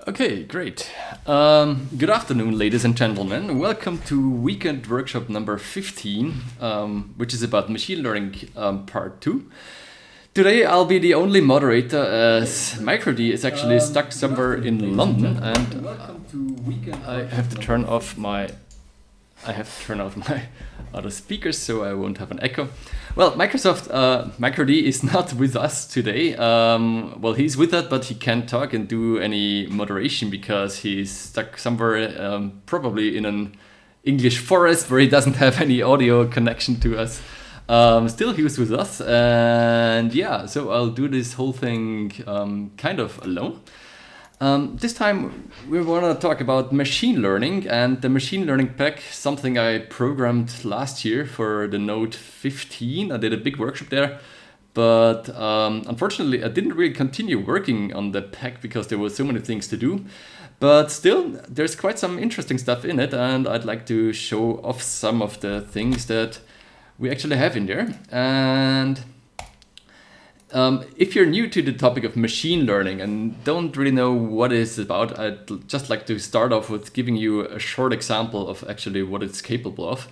Okay, great. Good afternoon, ladies and gentlemen. Welcome to weekend workshop number 15, which is about machine learning part 2. Today I'll be the only moderator as MicroD is actually stuck somewhere in London, and I have to turn off my other speakers so I won't have an echo. Well, MicroD is not with us today. Well, he's with us, but he can't talk and do any moderation because he's stuck somewhere, probably in an English forest where he doesn't have any audio connection to us. Still, he was with us, and yeah, so I'll do this whole thing kind of alone. This time we want to talk about machine learning and the machine learning pack, something I programmed last year for the Node 15. I did a big workshop there, but unfortunately I didn't really continue working on the pack because there were so many things to do. But still, there's quite some interesting stuff in it, and I'd like to show off some of the things that we actually have in there. And if you're new to the topic of machine learning and don't really know what it's about, I'd just like to start off with giving you a short example of actually what it's capable of.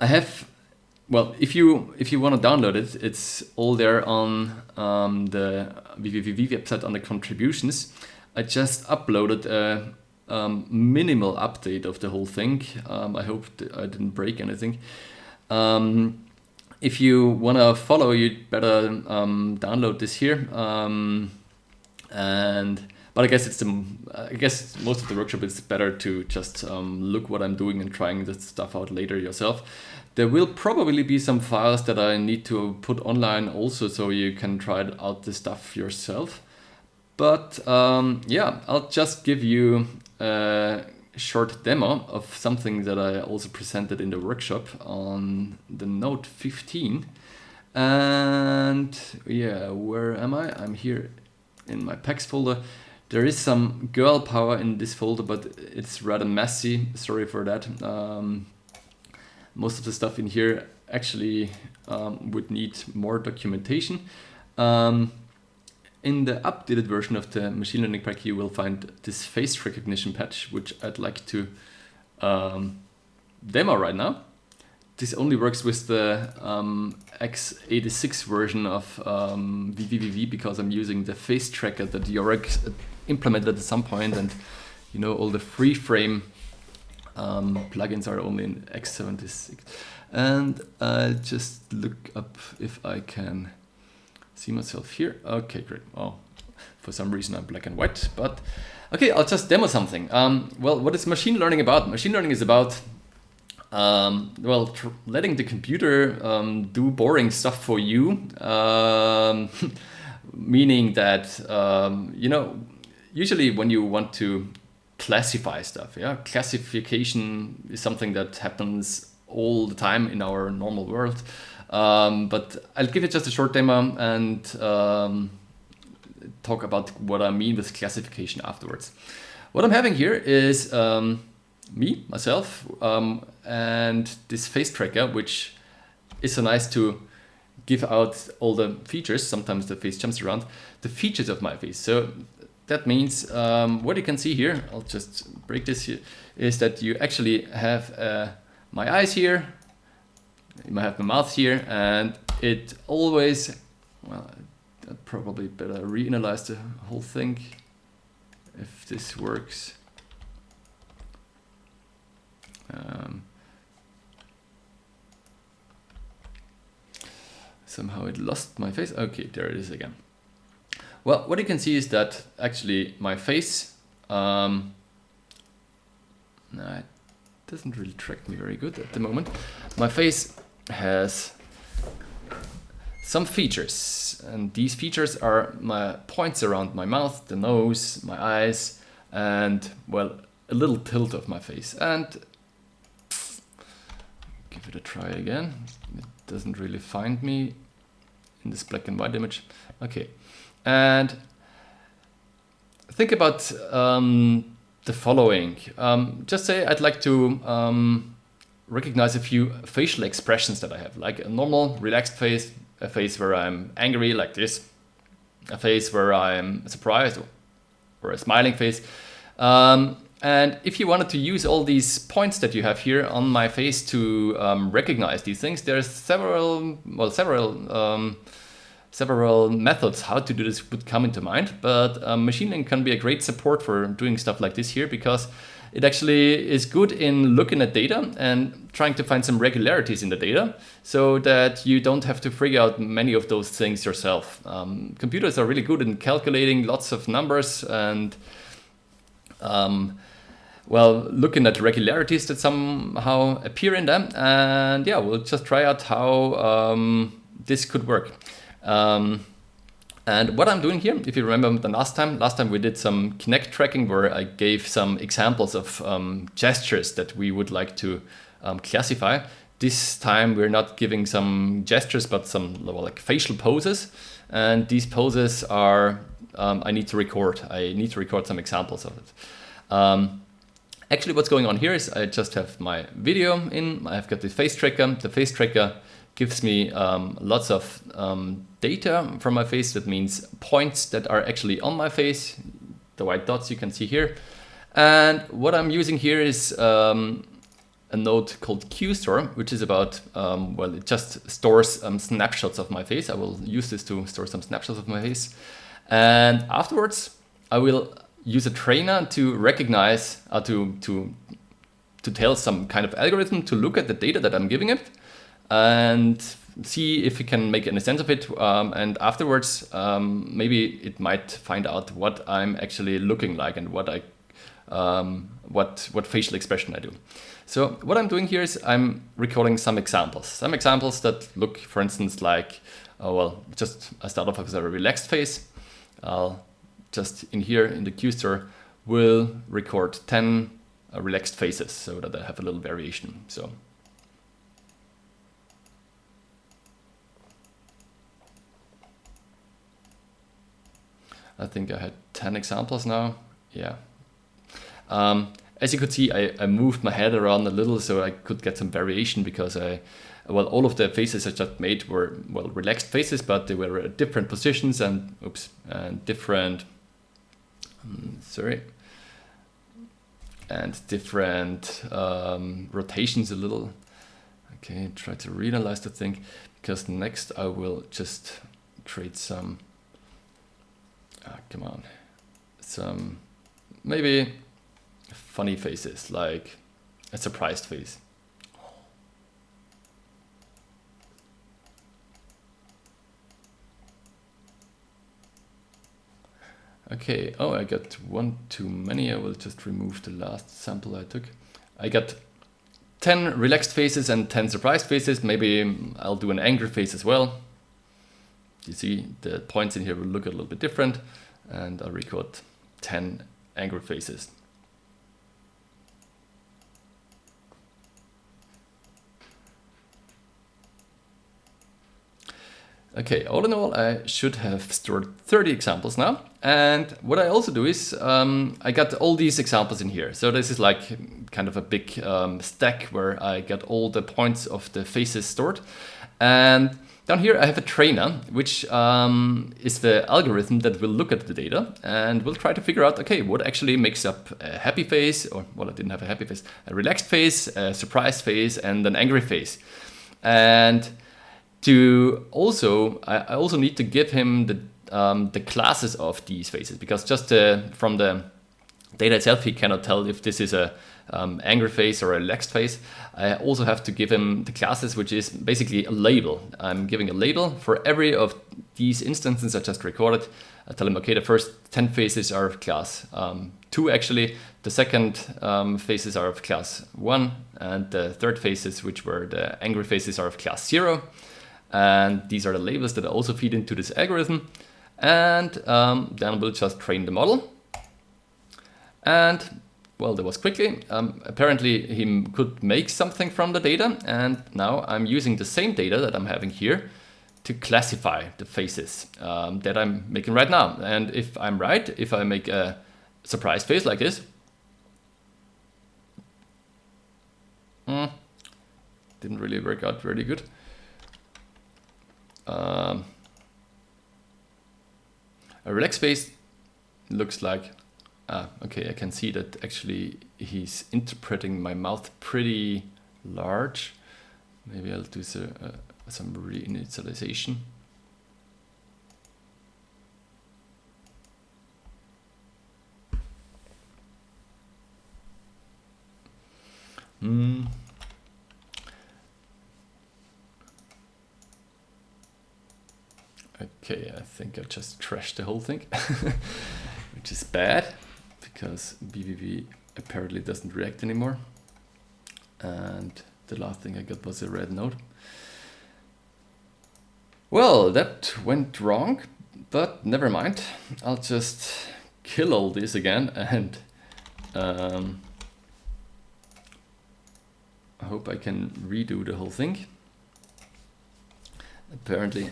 If you want to download it, it's all there on the vvvv website on the contributions. I just uploaded a minimal update of the whole thing. I hope I didn't break anything. If you want to follow, you'd better download this here. But I guess most of the workshop is better to just look what I'm doing and trying this stuff out later yourself. There will probably be some files that I need to put online also, so you can try out the stuff yourself. But yeah, I'll just give you a short demo of something that I also presented in the workshop on the Node 15. And yeah, where am I? I'm here in my packs folder. There is some girl power in this folder, but it's rather messy. Sorry for that. Most of the stuff in here actually would need more documentation. In the updated version of the machine learning pack, you will find this face recognition patch, which I'd like to demo right now. This only works with the x86 version of vvvv because I'm using the face tracker that vvorkshop implemented at some point, and you know, all the free frame plugins are only in x76. And I'll just look up if I can see myself here. Okay, great. Oh, for some reason I'm black and white, but okay, I'll just demo something. Well, what is machine learning about? Machine learning is about letting the computer do boring stuff for you. Meaning that you know, usually when you want to classify stuff, yeah, classification is something that happens all the time in our normal world. But I'll give it just a short demo and talk about what I mean with classification afterwards. What I'm having here is myself, and this face tracker, which is so nice to give out all the features. Sometimes the face jumps around, the features of my face. So that means what you can see here, I'll just break this here, is that you actually have my eyes here, you might have my mouth here, and it always, well, I'd probably better reanalyze the whole thing if this works. Somehow it lost my face. Okay, there it is again. Well, what you can see is that actually my face, no, it doesn't really track me very good at the moment. My face has some features, and these features are my points around my mouth, the nose, my eyes, and well, a little tilt of my face. And give it a try again. It doesn't really find me in this black and white image. Okay, and think about the following. Just say I'd like to recognize a few facial expressions that I have, like a normal relaxed face, a face where I'm angry like this, a face where I'm surprised or a smiling face. And if you wanted to use all these points that you have here on my face to recognize these things, there's several methods how to do this would come into mind. But machine learning can be a great support for doing stuff like this here, because it actually is good in looking at data and trying to find some regularities in the data so that you don't have to figure out many of those things yourself. Computers are really good in calculating lots of numbers and looking at regularities that somehow appear in them. And yeah, we'll just try out how this could work. And what I'm doing here, if you remember the last time we did some Kinect tracking where I gave some examples of gestures that we would like to classify. This time we're not giving some gestures, but some like facial poses. And these poses are, I need to record some examples of it. Actually, what's going on here is I just have my video in, I've got the face tracker. The face tracker gives me lots of data from my face. That means points that are actually on my face, the white dots you can see here. And what I'm using here is a node called QStore, which is about, it just stores snapshots of my face. I will use this to store some snapshots of my face. And afterwards, I will use a trainer to recognize, to tell some kind of algorithm to look at the data that I'm giving it and see if it can make any sense of it. And afterwards, maybe it might find out what I'm actually looking like and what facial expression I do. So what I'm doing here is I'm recording some examples that look, for instance, like, just I start off with a relaxed face. I'll just in here in the QStore will record 10 relaxed faces so that I have a little variation. So I think I had 10 examples now. Yeah. As you could see, I moved my head around a little so I could get some variation, because all of the faces I just made were relaxed faces, but they were at different positions and different rotations a little. Okay, try to reanalyze the thing, because next I will just create some some maybe funny faces, like a surprised face. Okay, I got one too many. I will just remove the last sample I took. I got 10 relaxed faces and 10 surprised faces. Maybe I'll do an angry face as well. You see the points in here will look a little bit different, and I'll record 10 angry faces. Okay, all in all, I should have stored 30 examples now. And what I also do is I got all these examples in here. So this is like kind of a big stack where I get all the points of the faces stored. And down here I have a trainer, which is the algorithm that will look at the data and will try to figure out, okay, what actually makes up a happy face, or, I didn't have a happy face, a relaxed face, a surprised face, and an angry face. And I also need to give him the classes of these faces, because just from the data itself, he cannot tell if this is a angry face or a relaxed face. I also have to give him the classes, which is basically a label. I'm giving a label for every of these instances I just recorded. I tell him, okay, the first 10 faces are of class 2 actually, the second faces are of class 1, and the third faces, which were the angry faces, are of class 0. And these are the labels that I also feed into this algorithm. And then we'll just train the model. And well, that was quickly. Apparently he could make something from the data. And now I'm using the same data that I'm having here to classify the faces that I'm making right now. And if I'm right, if I make a surprise face like this, didn't really work out really good. a relaxed face. Looks like, okay, I can see that actually he's interpreting my mouth pretty large. Maybe I'll do some reinitialization. Okay, I think I just crashed the whole thing, which is bad because vvv apparently doesn't react anymore. And the last thing I got was a red node. Well, that went wrong, but never mind. I'll just kill all this again, and I hope I can redo the whole thing. Apparently,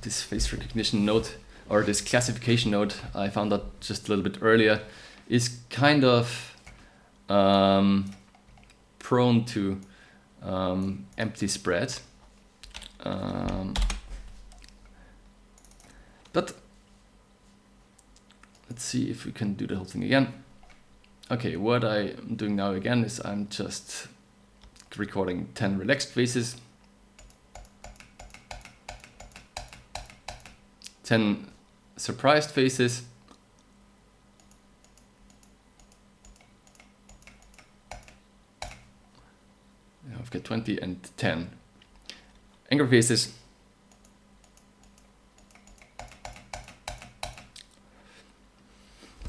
this face recognition node, or this classification node, I found out just a little bit earlier, is kind of prone to empty spread. But let's see if we can do the whole thing again. Okay, what I'm doing now again is I'm just recording 10 relaxed faces, 10 surprised faces, I've got 20 and 10 angry faces,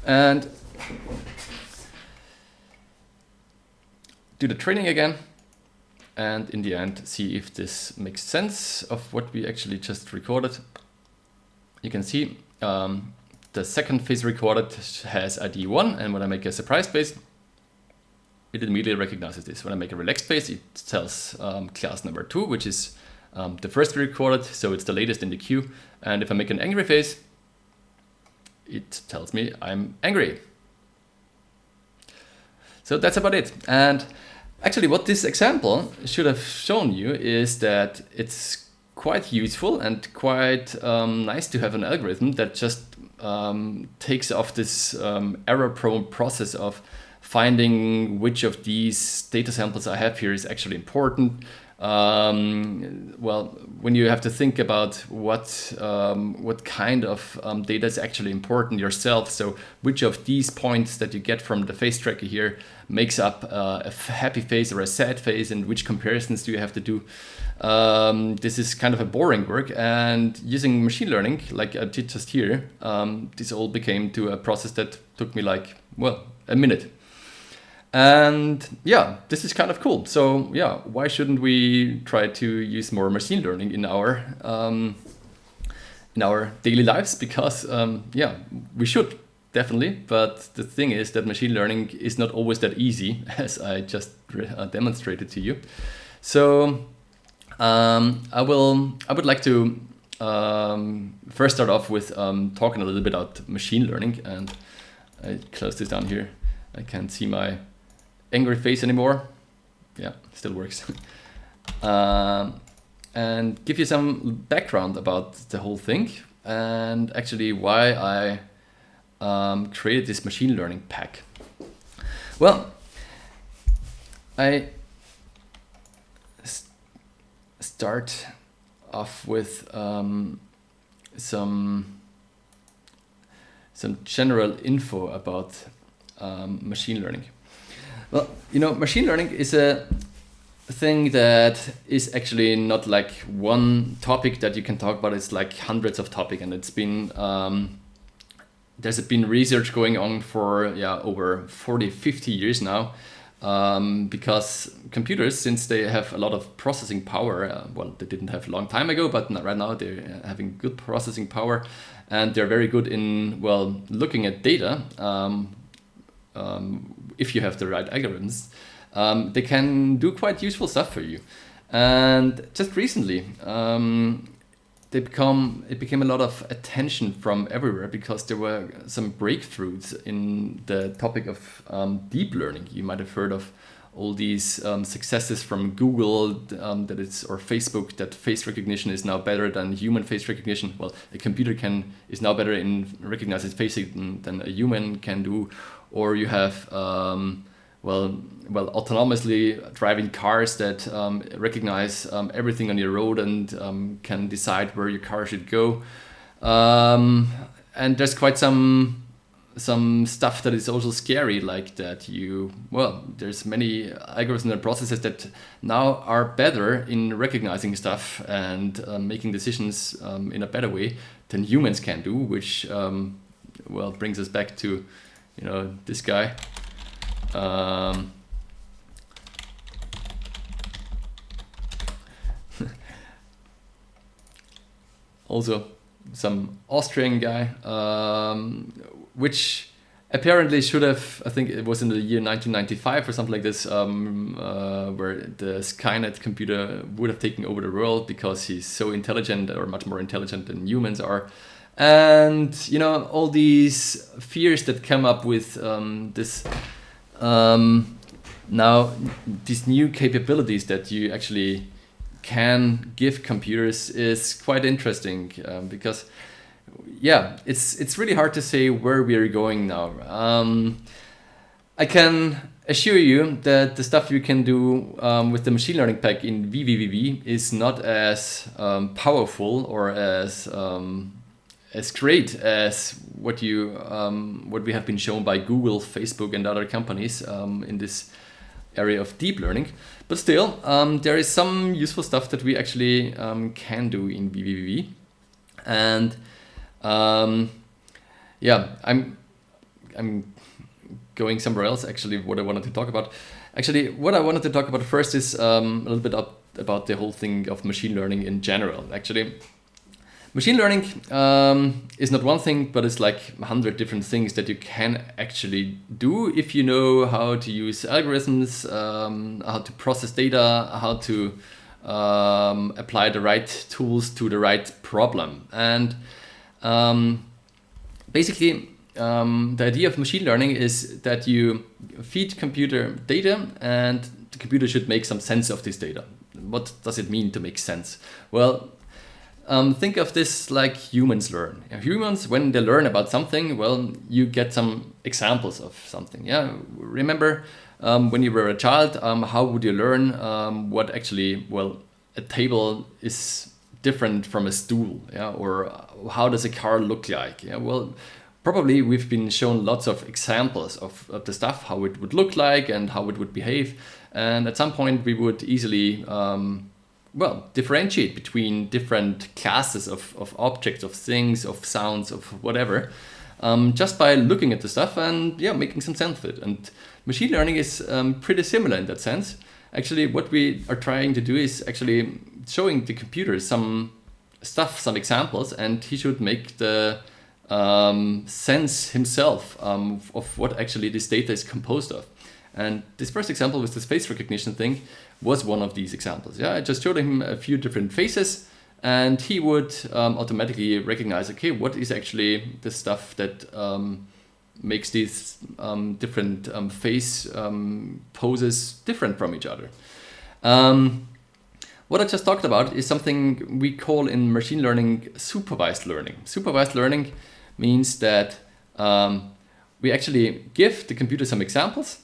and do the training again, and in the end see if this makes sense of what we actually just recorded. You can see the second face recorded has ID 1, and when I make a surprise face, it immediately recognizes this. When I make a relaxed face, it tells class number 2, which is the first recorded, so it's the latest in the queue. And if I make an angry face, it tells me I'm angry. So that's about it. And actually what this example should have shown you is that it's quite useful and quite nice to have an algorithm that just takes off this error-prone process of finding which of these data samples I have here is actually important. Well, when you have to think about what kind of data is actually important yourself, so which of these points that you get from the face tracker here makes up a happy face or a sad face, and which comparisons do you have to do. This is kind of a boring work, and using machine learning like I did just here, this all became to a process that took me like, well, a minute. And yeah, this is kind of cool. So yeah, why shouldn't we try to use more machine learning in our daily lives? Because yeah, we should definitely. But the thing is that machine learning is not always that easy, as I just demonstrated to you. So I would like to first start off with talking a little bit about machine learning. And I close this down here. I can't see my angry face anymore. Yeah, still works. And give you some background about the whole thing, and actually why I created this machine learning pack. Well, I start off with some general info about machine learning. Well, you know, machine learning is a thing that is actually not like one topic that you can talk about. It's like hundreds of topics, and it's been there's been research going on for over 40-50 years now, because computers, since they have a lot of processing power, well, they didn't have a long time ago, but right now they're having good processing power, and they're very good in, well, looking at data. If you have the right algorithms, they can do quite useful stuff for you. And just recently, it became a lot of attention from everywhere, because there were some breakthroughs in the topic of deep learning. You might have heard of all these successes from Google or Facebook, that face recognition is now better than human face recognition. Well, a computer is now better in recognizing face than a human can do. Or you have autonomously driving cars that recognize everything on your road and can decide where your car should go. And there's quite some stuff that is also scary, like that there's many algorithms and processes that now are better in recognizing stuff and making decisions in a better way than humans can do, which brings us back to this guy. Also some Austrian guy, which apparently should have, I think it was in the year 1995 or something like this, where the Skynet computer would have taken over the world because he's so intelligent, or much more intelligent than humans are. And all these fears that come up with now these new capabilities that you actually can give computers is quite interesting, because it's really hard to say where we are going now. I can assure you that the stuff you can do with the machine learning pack in vvvv is not as powerful or as great as what we have been shown by Google, Facebook, and other companies in this area of deep learning. But still, there is some useful stuff that we actually can do in vvvv. And I'm going somewhere else, actually, what I wanted to talk about. Actually, what I wanted to talk about first is a little bit about the whole thing of machine learning in general. Actually, machine learning is not one thing, but it's like 100 different things that you can actually do if you know how to use algorithms, how to process data, how to apply the right tools to the right problem. And basically, the idea of machine learning is that you feed computer data and the computer should make some sense of this data. What does it mean to make sense? Well, think of this like humans learn. Humans, when they learn about something, you get some examples of something. Remember when you were a child, how would you learn what actually, a table is different from a stool, or how does a car look like? Probably we've been shown lots of examples of the stuff, how it would look like and how it would behave. And at some point we would easily differentiate between different classes of objects, of things, of sounds, of whatever, just by looking at the stuff and making some sense of it. And machine learning is pretty similar in that sense. Actually, what we are trying to do is actually showing the computer some stuff, some examples, and he should make the sense himself of what actually this data is composed of. And this first example with this face recognition thing was one of these examples. I just showed him a few different faces and he would automatically recognize, okay, what is actually the stuff that makes these different face poses different from each other. What I just talked about is something we call in machine learning supervised learning. Supervised learning means that we actually give the computer some examples,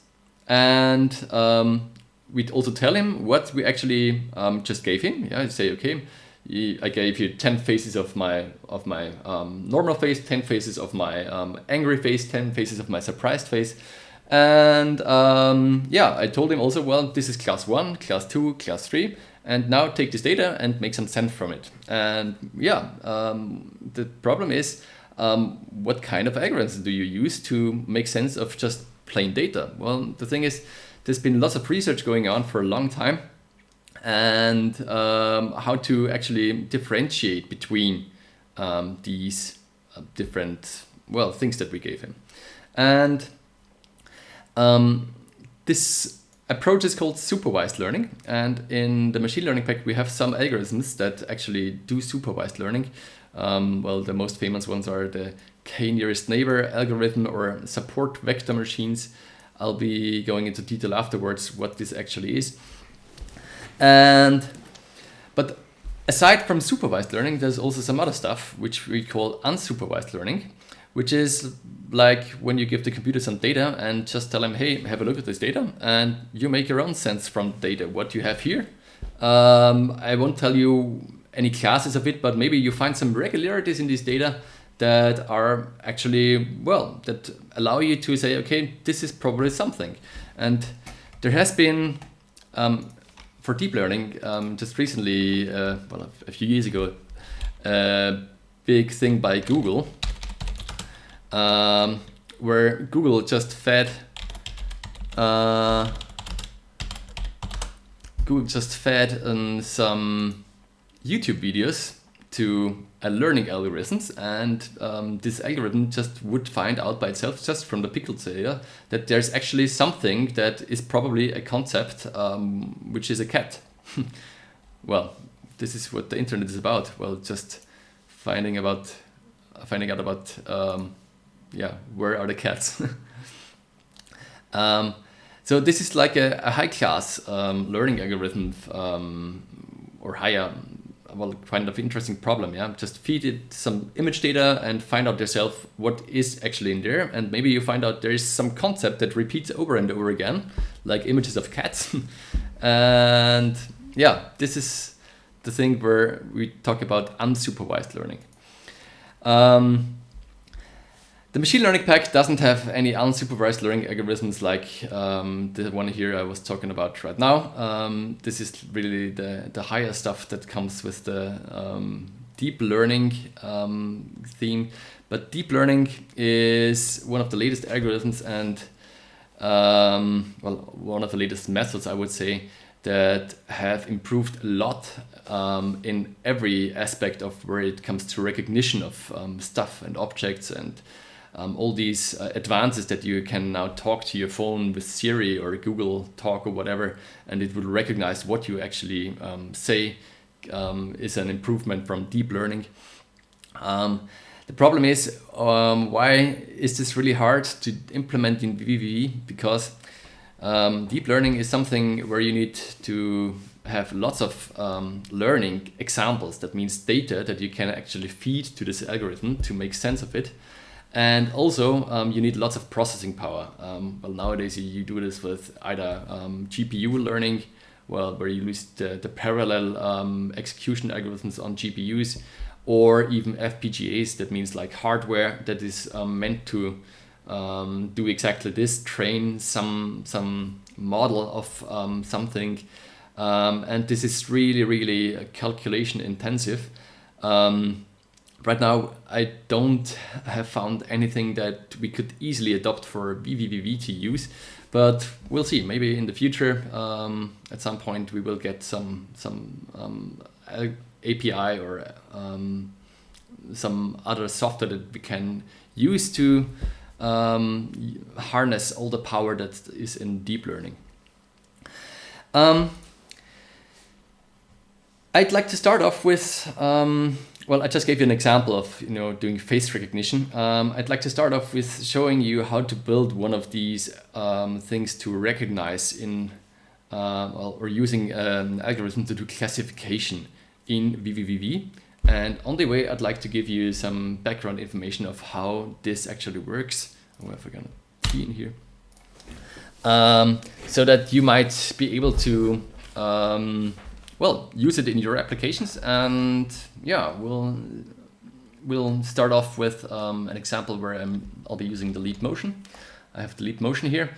and we'd also tell him what we actually just gave him. You say, okay, I gave you 10 faces of my normal face, 10 faces of my angry face, 10 faces of my surprised face. And I told him also, this is class 1, class 2, class 3. And now take this data and make some sense from it. And the problem is, what kind of algorithms do you use to make sense of just plain data? Well, the thing is, there's been lots of research going on for a long time, and how to actually differentiate between these different things that we gave him. And this approach is called supervised learning, and in the machine learning pack we have some algorithms that actually do supervised learning. The most famous ones are the k-nearest neighbor algorithm or support vector machines. I'll be going into detail afterwards what this actually is. But aside from supervised learning, there's also some other stuff which we call unsupervised learning, which is like when you give the computer some data and just tell him, hey, have a look at this data, and you make your own sense from the data. What you have here, I won't tell you any classes of it, but maybe you find some regularities in this data that are actually, well, that allow you to say, okay, this is probably something. And there has been, for deep learning, just recently, well, a few years ago, a big thing by Google, where Google just fed some YouTube videos to a learning algorithms, and this algorithm just would find out by itself, just from the pixel data, that there's actually something that is probably a concept, which is a cat. Well, this is what the internet is about. Well, just finding out about yeah, where are the cats? So this is like a high class learning algorithm, or higher. Well, kind of interesting problem, yeah. Just feed it some image data and find out yourself what is actually in there, and maybe you find out there is some concept that repeats over and over again, like images of cats. And yeah, this is the thing where we talk about unsupervised learning. The machine learning pack doesn't have any unsupervised learning algorithms like the one here I was talking about right now. This is really the higher stuff that comes with the deep learning theme. But deep learning is one of the latest algorithms and well, one of the latest methods, I would say, that have improved a lot in every aspect of where it comes to recognition of stuff and objects, and all these advances that you can now talk to your phone with Siri or Google Talk or whatever, and it will recognize what you actually say, is an improvement from deep learning. The problem is, why is this really hard to implement in vvvv? Because deep learning is something where you need to have lots of learning examples. That means data that you can actually feed to this algorithm to make sense of it. And also you need lots of processing power. Well, nowadays you do this with either GPU learning, well, where you use the parallel execution algorithms on GPUs, or even FPGAs. That means like hardware that is meant to do exactly this, train some model of something, and this is really calculation intensive. Right now, I don't have found anything that we could easily adopt for vvvv to use, but we'll see. Maybe in the future, at some point, we will get some API or some other software that we can use to harness all the power that is in deep learning. I'd like to start off with, well, I just gave you an example of doing face recognition. I'd like to start off with showing you how to build one of these things to recognize in, or using an algorithm to do classification in vvvv. And on the way, I'd like to give you some background information of how this actually works. Oh, I forgot a T in here. So that you might be able to well, use it in your applications. And yeah, we'll start off with an example where I'll be using the leap motion. I have the leap motion here.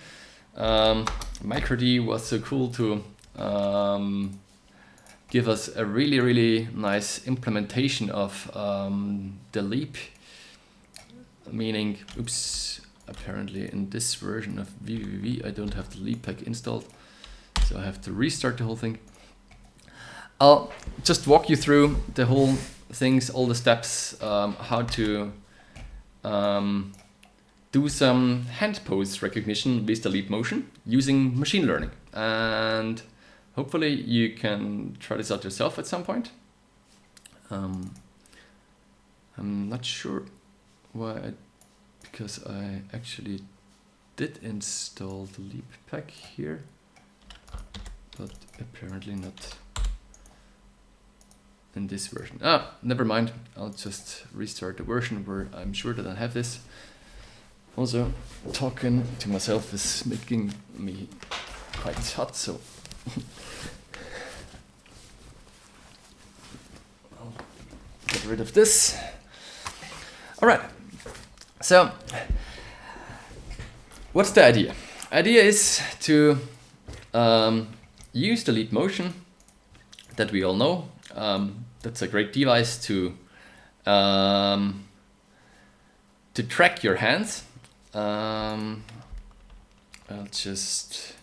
MicroD was so cool to give us a really nice implementation of the leap, meaning, oops, apparently in this version of vvvv I don't have the leap pack installed, so I have to restart the whole thing. I'll just walk you through the whole things, all the steps, how to do some hand pose recognition with the leap motion using machine learning. And hopefully you can try this out yourself at some point. I'm not sure why, because I actually did install the leap pack here, but apparently not in this version. Ah, never mind. I'll just restart the version where I'm sure that I have this. Also, talking to myself is making me quite hot, so I'll get rid of this. All right. So, what's the idea? Idea is to use the leap motion that we all know. That's a great device to track your hands. I'll just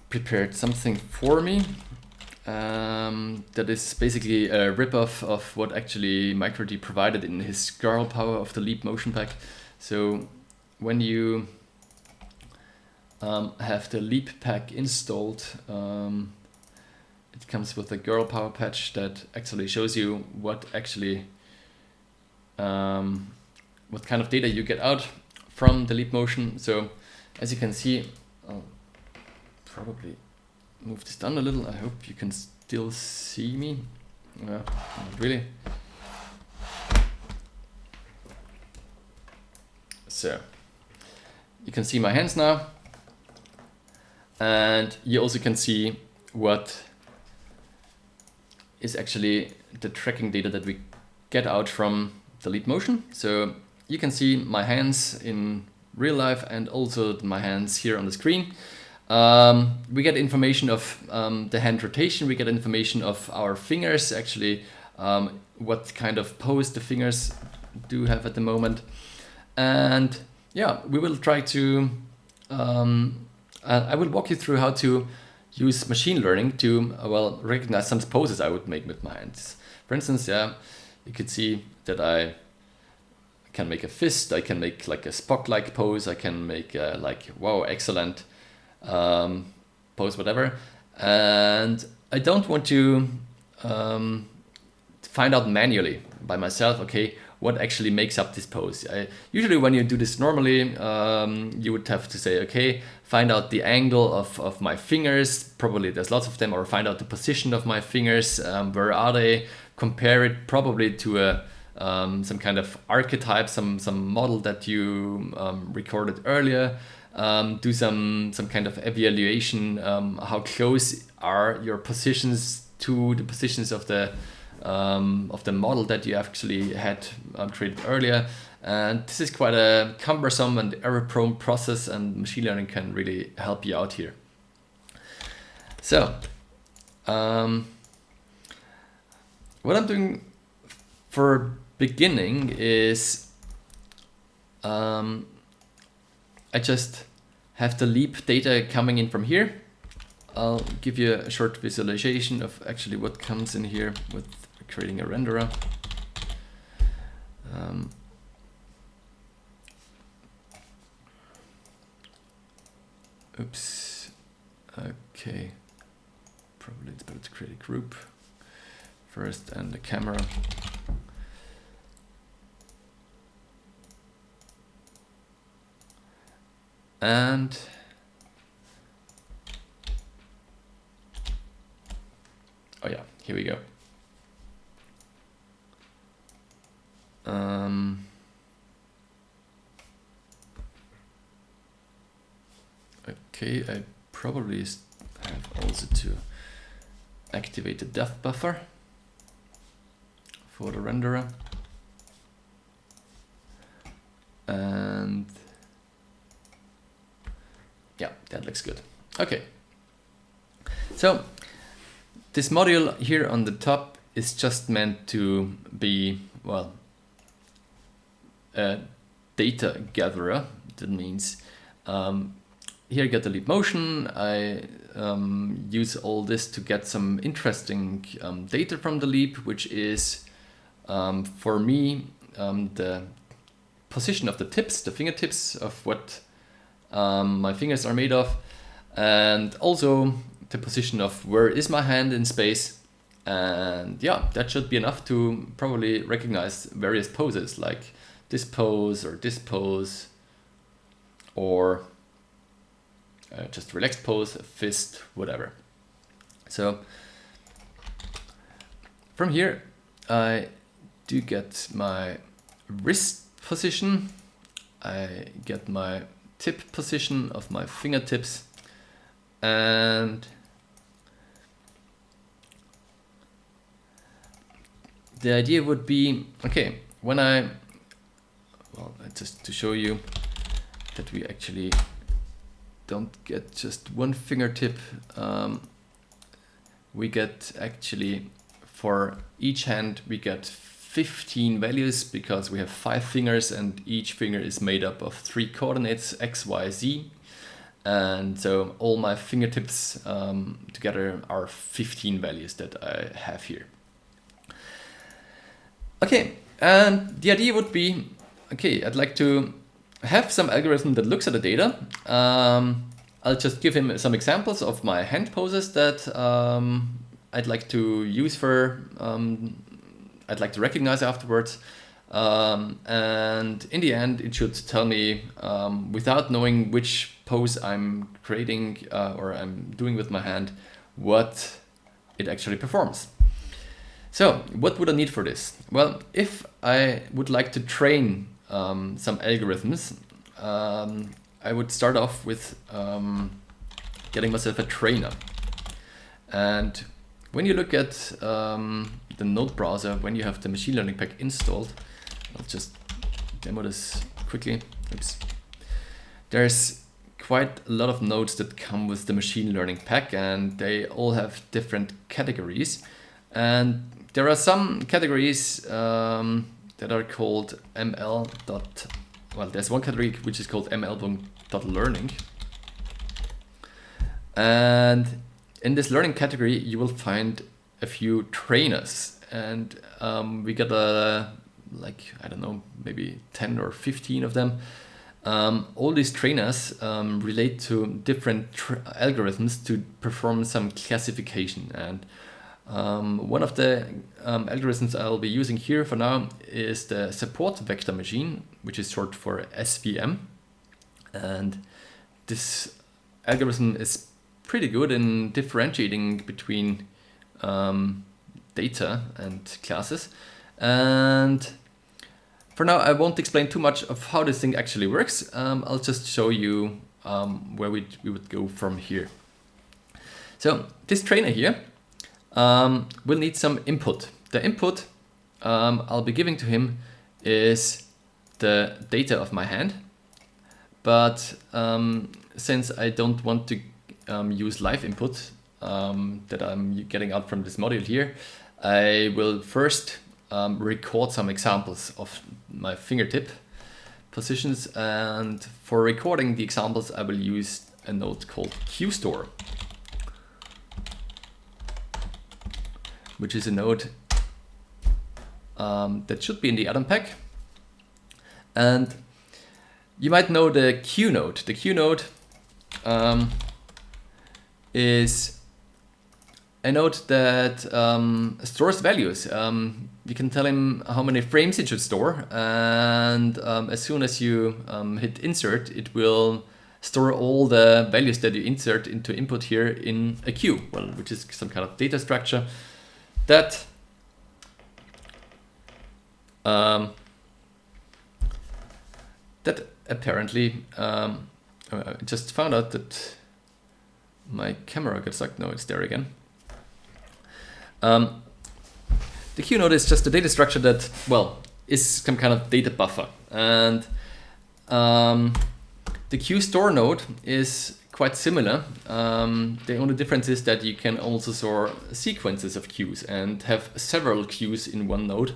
prepare something for me that is basically a ripoff of what actually MicroD provided in his girl power of the leap motion pack. So when you have the leap pack installed, it comes with a girl power patch that actually shows you what actually what kind of data you get out from the leap motion. So as you can see, I'll probably move this down a little. I hope you can still see me. Not really. So you can see my hands now, and you also can see what is actually the tracking data that we get out from the leap motion. So you can see my hands in real life and also my hands here on the screen. We get information of the hand rotation, we get information of our fingers, actually what kind of pose the fingers do have at the moment. And yeah, we will try to, I will walk you through how to use machine learning to, well, recognize some poses I would make with my hands. For instance, yeah, you could see that I can make a fist, I can make like a Spock-like pose, I can make like, wow, excellent pose, whatever. And I don't want to find out manually by myself, okay, what actually makes up this pose. Usually when you do this normally, you would have to say, okay, find out the angle of my fingers, probably there's lots of them, or find out the position of my fingers, where are they, compare it probably to a some kind of archetype, some model that you recorded earlier, do some kind of evaluation, how close are your positions to the positions of the model that you actually had created earlier. And this is quite a cumbersome and error-prone process, and machine learning can really help you out here. So, what I'm doing for beginning is I just have the leap data coming in from here. I'll give you a short visualization of actually what comes in here with creating a renderer. Oops. Okay. Probably it's better to create a group first and the camera. And oh yeah, here we go. Okay, I probably have also to activate the depth buffer for the renderer. And yeah, that looks good. Okay. So this module here on the top is just meant to be, well, a data gatherer. That means here I get the leap motion. I use all this to get some interesting data from the leap, which is for me the position of the tips, the fingertips of what my fingers are made of, and also the position of where is my hand in space. And yeah, that should be enough to probably recognize various poses like this pose or this pose. or just relaxed pose, a fist, whatever. So from here, I do get my wrist position. I get my tip position of my fingertips, and the idea would be, okay, when well, just to show you that we actually don't get just one fingertip, we get actually, for each hand, we get 15 values because we have 5 fingers and each finger is made up of 3 coordinates, X, Y, Z. And so all my fingertips together are 15 values that I have here. Okay, and the idea would be, okay, I'd like to have some algorithm that looks at the data. I'll just give him some examples of my hand poses that I'd like to use for, I'd like to recognize afterwards. And in the end, it should tell me, without knowing which pose I'm creating or I'm doing with my hand, what it actually performs. So what would I need for this? Well, if I would like to train some algorithms, I would start off with getting myself a trainer. And when you look at the node browser, when you have the machine learning pack installed, I'll just demo this quickly. Oops. There's quite a lot of nodes that come with the machine learning pack, and they all have different categories. And there are some categories that are called ML. Well, there's one category which is called ML.learning. And in this learning category, you will find a few trainers. And we got like, I don't know, maybe 10 or 15 of them. All these trainers relate to different algorithms to perform some classification. And one of the algorithms I'll be using here for now is the support vector machine, which is short for SVM. And this algorithm is pretty good in differentiating between data and classes. And for now, I won't explain too much of how this thing actually works. I'll just show you where we would go from here. So this trainer here will need some input. The input I'll be giving to him is the data of my hand. But since I don't want to use live input that I'm getting out from this module here, I will first record some examples of my fingertip positions. And for recording the examples, I will use a node called QStore, which is a node that should be in the add-on pack. And you might know the Q node. The Q node is a node that stores values. You can tell him how many frames it should store, and as soon as you hit insert, it will store all the values that you insert into input here in a queue, well, which is some kind of data structure that that apparently I just found out that my camera got stuck. No, it's there again. The Q node is just a data structure that, well, is some kind of data buffer. And the QStore node is quite similar. The only difference is that you can also store sequences of queues and have several queues in one node,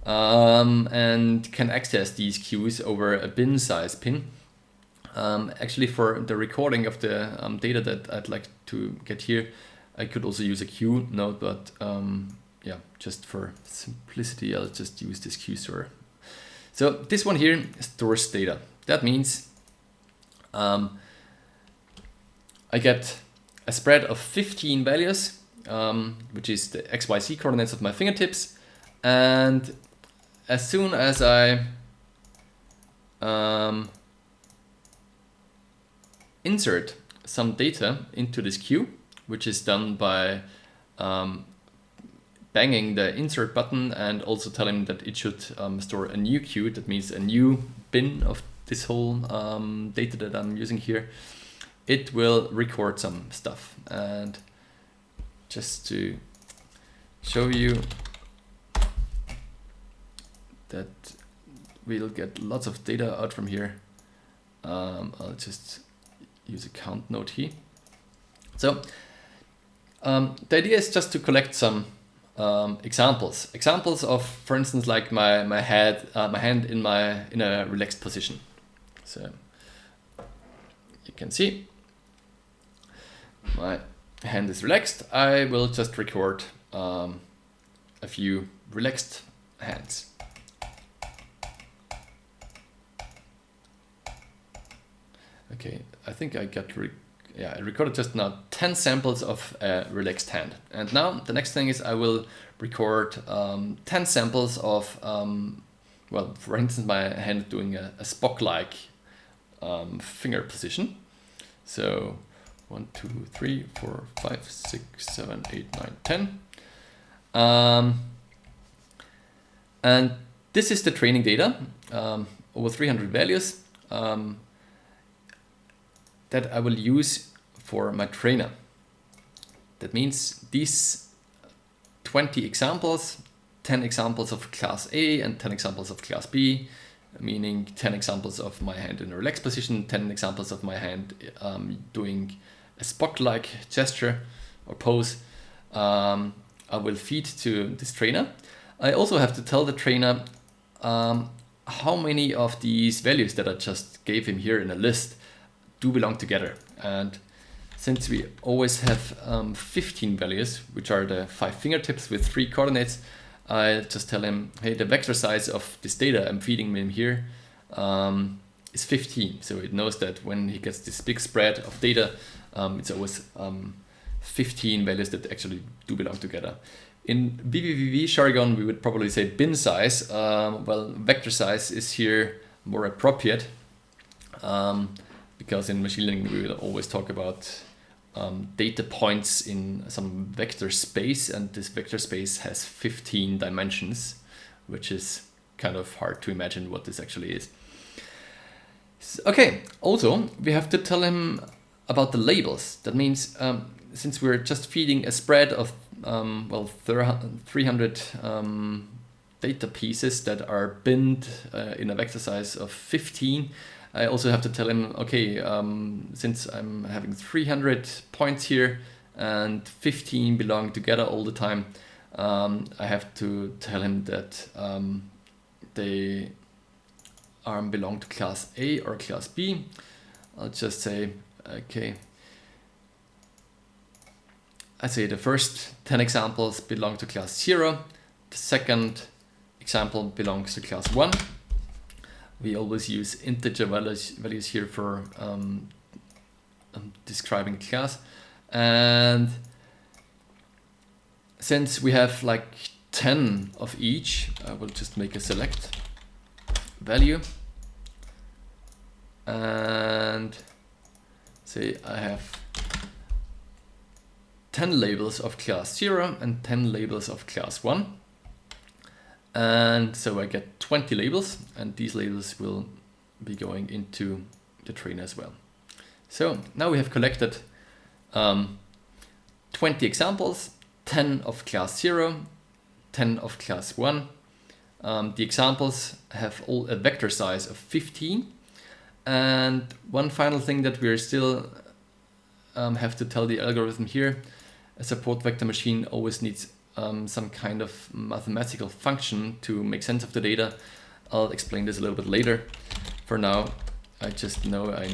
and can access these queues over a bin size pin. Actually, for the recording of the data that I'd like to get here, I could also use a queue node, but yeah, just for simplicity, I'll just use this QStore. So this one here stores data. That means I get a spread of 15 values, which is the XYZ coordinates of my fingertips. And as soon as I insert some data into this queue, which is done by banging the insert button and also tell him that it should store a new queue. That means a new bin of this whole data that I'm using here. It will record some stuff. And just to show you that we'll get lots of data out from here, I'll just use a count node here. So the idea is just to collect some examples of, for instance, like my hand in a relaxed position. So you can see my hand is relaxed. I will just record a few relaxed hands. Okay, I think I got I recorded just now 10 samples of a relaxed hand. And now the next thing is I will record 10 samples of, well, for instance, my hand doing a Spock-like finger position. So 1, 2, 3, 4, 5, 6, 7, 8, 9, 10. And this is the training data, over 300 values. That I will use for my trainer. That means these 20 examples, 10 examples of class A and 10 examples of class B, meaning 10 examples of my hand in a relaxed position, 10 examples of my hand doing a Spock-like gesture or pose, I will feed to this trainer. I also have to tell the trainer how many of these values that I just gave him here in a list do belong together. And since we always have 15 values, which are the 5 fingertips with 3 coordinates, I just tell him, hey, the vector size of this data I'm feeding him here is 15. So it knows that when he gets this big spread of data, it's always 15 values that actually do belong together. In vvvv jargon, we would probably say bin size. Well, vector size is here more appropriate. Because in machine learning we will always talk about data points in some vector space, and this vector space has 15 dimensions, which is kind of hard to imagine what this actually is. Okay, also we have to tell him about the labels. That means since we're just feeding a spread of well 300 data pieces that are binned in a vector size of 15, I also have to tell him, okay, since I'm having 300 points here and 15 belong together all the time, I have to tell him that they belong to class A or class B. I'll just say, okay, I say the first 10 examples belong to class 0, the second example belongs to class 1. We always use integer values here for describing the class. And since we have like 10 of each, I will just make a select value and say I have 10 labels of class 0 and 10 labels of class 1. And so I get 20 labels, and these labels will be going into the trainer as well. So now we have collected 20 examples, 10 of class 0, 10 of class 1. The examples have all a vector size of 15. And one final thing that we're still have to tell the algorithm here, a support vector machine always needs some kind of mathematical function to make sense of the data. I'll explain this a little bit later. For now, I just know I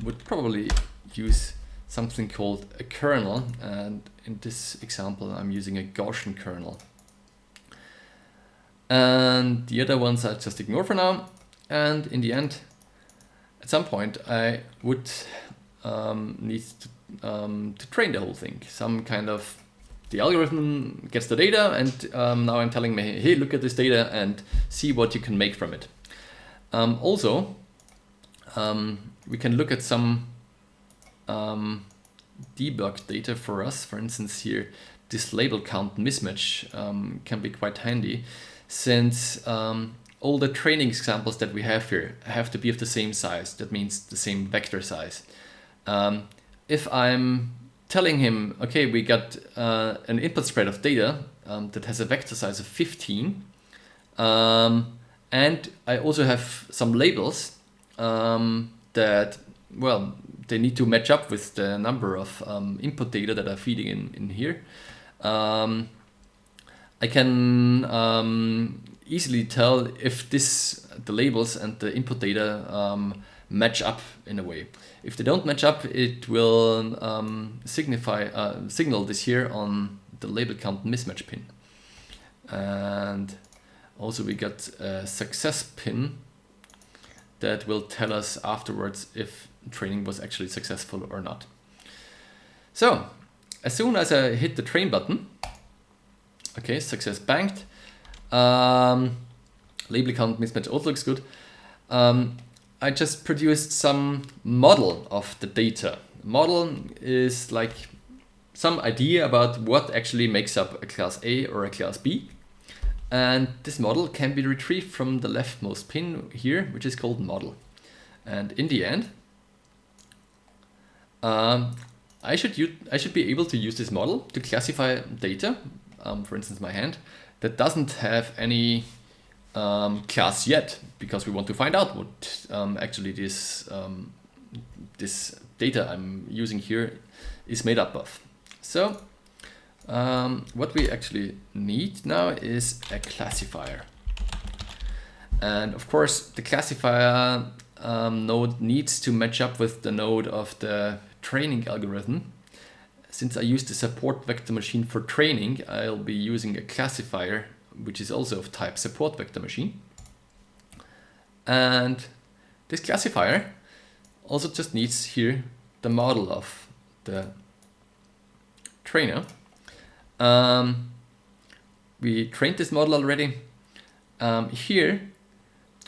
would probably use something called a kernel, and in this example I'm using a Gaussian kernel. And the other ones I'll just ignore for now. And in the end, at some point I would need to train the whole thing. Some kind of, the algorithm gets the data, and now I'm telling me, hey, look at this data and see what you can make from it. Also, we can look at some debug data for us. For instance, here, this label count mismatch can be quite handy, since all the training examples that we have here have to be of the same size. That means the same vector size. If I'm telling him, okay, we got an input spread of data that has a vector size of 15, and I also have some labels that, well, they need to match up with the number of input data that are feeding in here. I can easily tell if the labels and the input data match up in a way. If they don't match up, it will signal this here on the label count mismatch pin. And also we got a success pin that will tell us afterwards if training was actually successful or not. So as soon as I hit the train button, okay, success banked, label count mismatch also looks good. I just produced some model of the data. Model is like some idea about what actually makes up a class A or a class B. And this model can be retrieved from the leftmost pin here, which is called model. And in the end, I should be able to use this model to classify data, for instance my hand, that doesn't have any class yet, because we want to find out what actually this data I'm using here is made up of. So what we actually need now is a classifier. And of course the classifier node needs to match up with the node of the training algorithm. Since I use the support vector machine for training, I'll be using a classifier which is also of type support vector machine. And this classifier also just needs here the model of the trainer. We trained this model already. Here,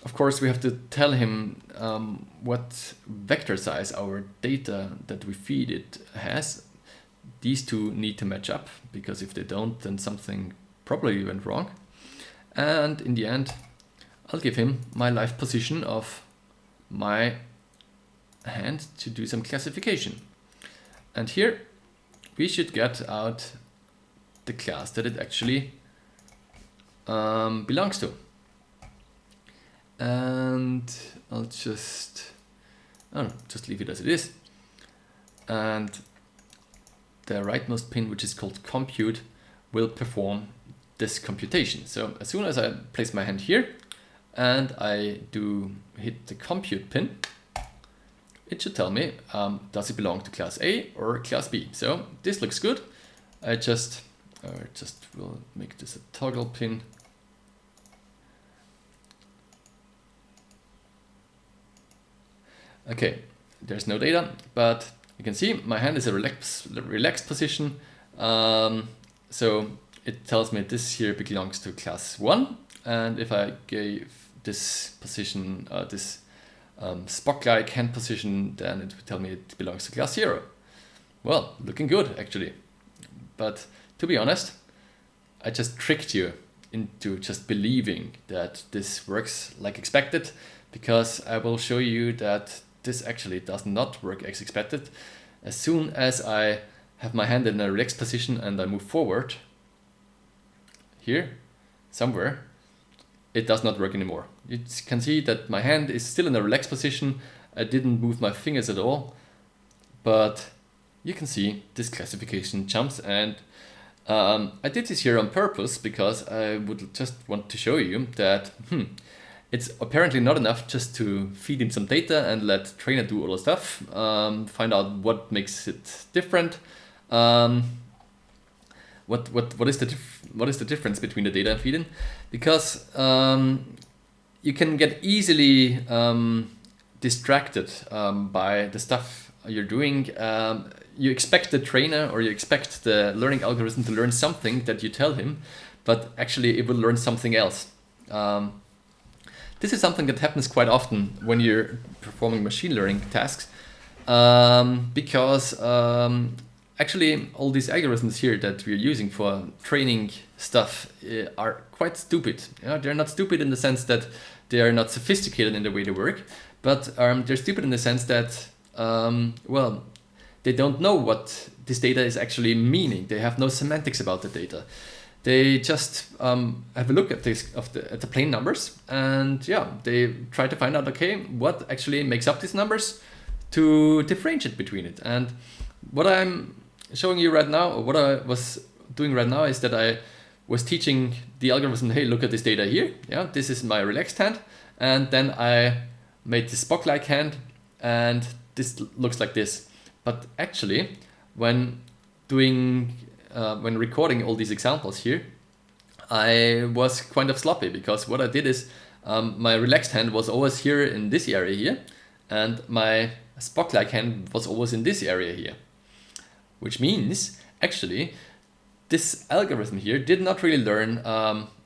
of course, we have to tell him what vector size our data that we feed it has. These two need to match up, because if they don't, then something probably went wrong. And in the end, I'll give him my live position of my hand to do some classification. And here we should get out the class that it actually belongs to. And I'll just leave it as it is. And the rightmost pin, which is called compute, will perform this computation. So as soon as I place my hand here and I do hit the compute pin, it should tell me, does it belong to class A or class B? So this looks good. I just will make this a toggle pin. Okay, there's no data, but you can see my hand is a relaxed position. So it tells me this here belongs to class 1. And if I gave this position, this Spock-like hand position, then it would tell me it belongs to class 0. Well, looking good actually. But to be honest, I just tricked you into just believing that this works like expected, because I will show you that this actually does not work as expected. As soon as I have my hand in a relaxed position and I move forward, here, somewhere, it does not work anymore. You can see that my hand is still in a relaxed position. I didn't move my fingers at all, but you can see this classification jumps, and I did this here on purpose because I would just want to show you that it's apparently not enough just to feed in some data and let trainer do all the stuff, find out what makes it different. What is the difference between the data I feed in? Because you can get easily distracted by the stuff you're doing. You expect the trainer or you expect the learning algorithm to learn something that you tell him, but actually it will learn something else. This is something that happens quite often when you're performing machine learning tasks. because actually all these algorithms here that we're using for training stuff are quite stupid. They're not stupid in the sense that they are not sophisticated in the way they work, but they're stupid in the sense that, well, they don't know what this data is actually meaning. They have no semantics about the data. They just have a look at the plain numbers, and yeah, they try to find out, okay, what actually makes up these numbers to differentiate between it. And what I'm showing you right now, or what I was doing right now, is that I was teaching the algorithm, hey, look at this data here. Yeah, this is my relaxed hand, and then I made this Spock-like hand, and this looks like this. But actually, when recording all these examples here, I was kind of sloppy, because what I did is my relaxed hand was always here in this area here, and my Spock-like hand was always in this area here. Which means, actually, this algorithm here did not really learn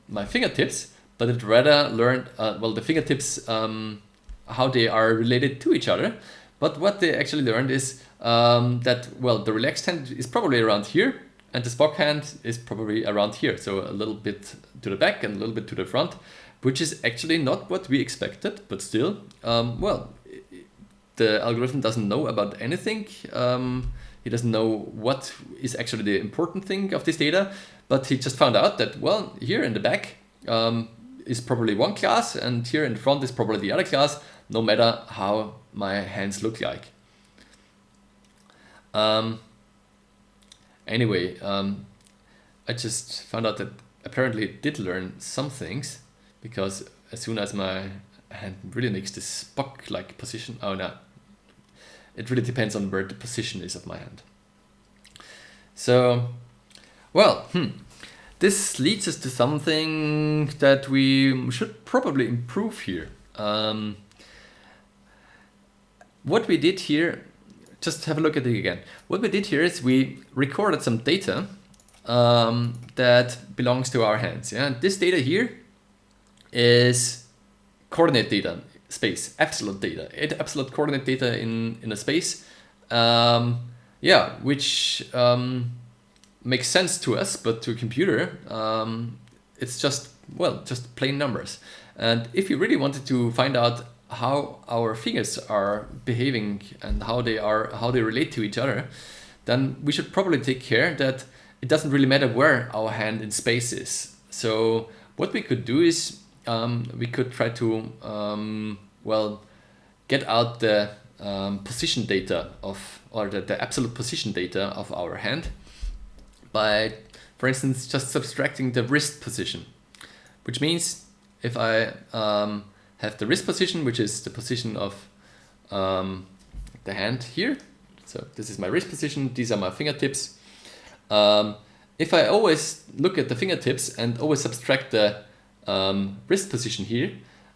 my fingertips, but it rather learned, well, the fingertips, how they are related to each other. But what they actually learned is that, well, the relaxed hand is probably around here, and the Spock hand is probably around here. So a little bit to the back and a little bit to the front, which is actually not what we expected, but still, well, the algorithm doesn't know about anything. He doesn't know what is actually the important thing of this data, but he just found out that, well, here in the back is probably one class, and here in the front is probably the other class, no matter how my hands look like. Anyway, I just found out that apparently it did learn some things, because as soon as my hand really makes this Spock-like position, oh no, it really depends on where the position is of my hand. So, well, this leads us to something that we should probably improve here. What we did here, just have a look at it again. What we did here is we recorded some data that belongs to our hands. Yeah, this data here is coordinate data, space, absolute data, absolute coordinate data in a space. Yeah, which makes sense to us, but to a computer, it's just, well, just plain numbers. And if you really wanted to find out how our fingers are behaving and how they relate to each other, then we should probably take care that it doesn't really matter where our hand in space is. So what we could do is we could try to well, get out the position data or the absolute position data of our hand by, for instance, just subtracting the wrist position, which means if I have the wrist position, which is the position of the hand here. So this is my wrist position, these are my fingertips. If I always look at the fingertips and always subtract the wrist position here,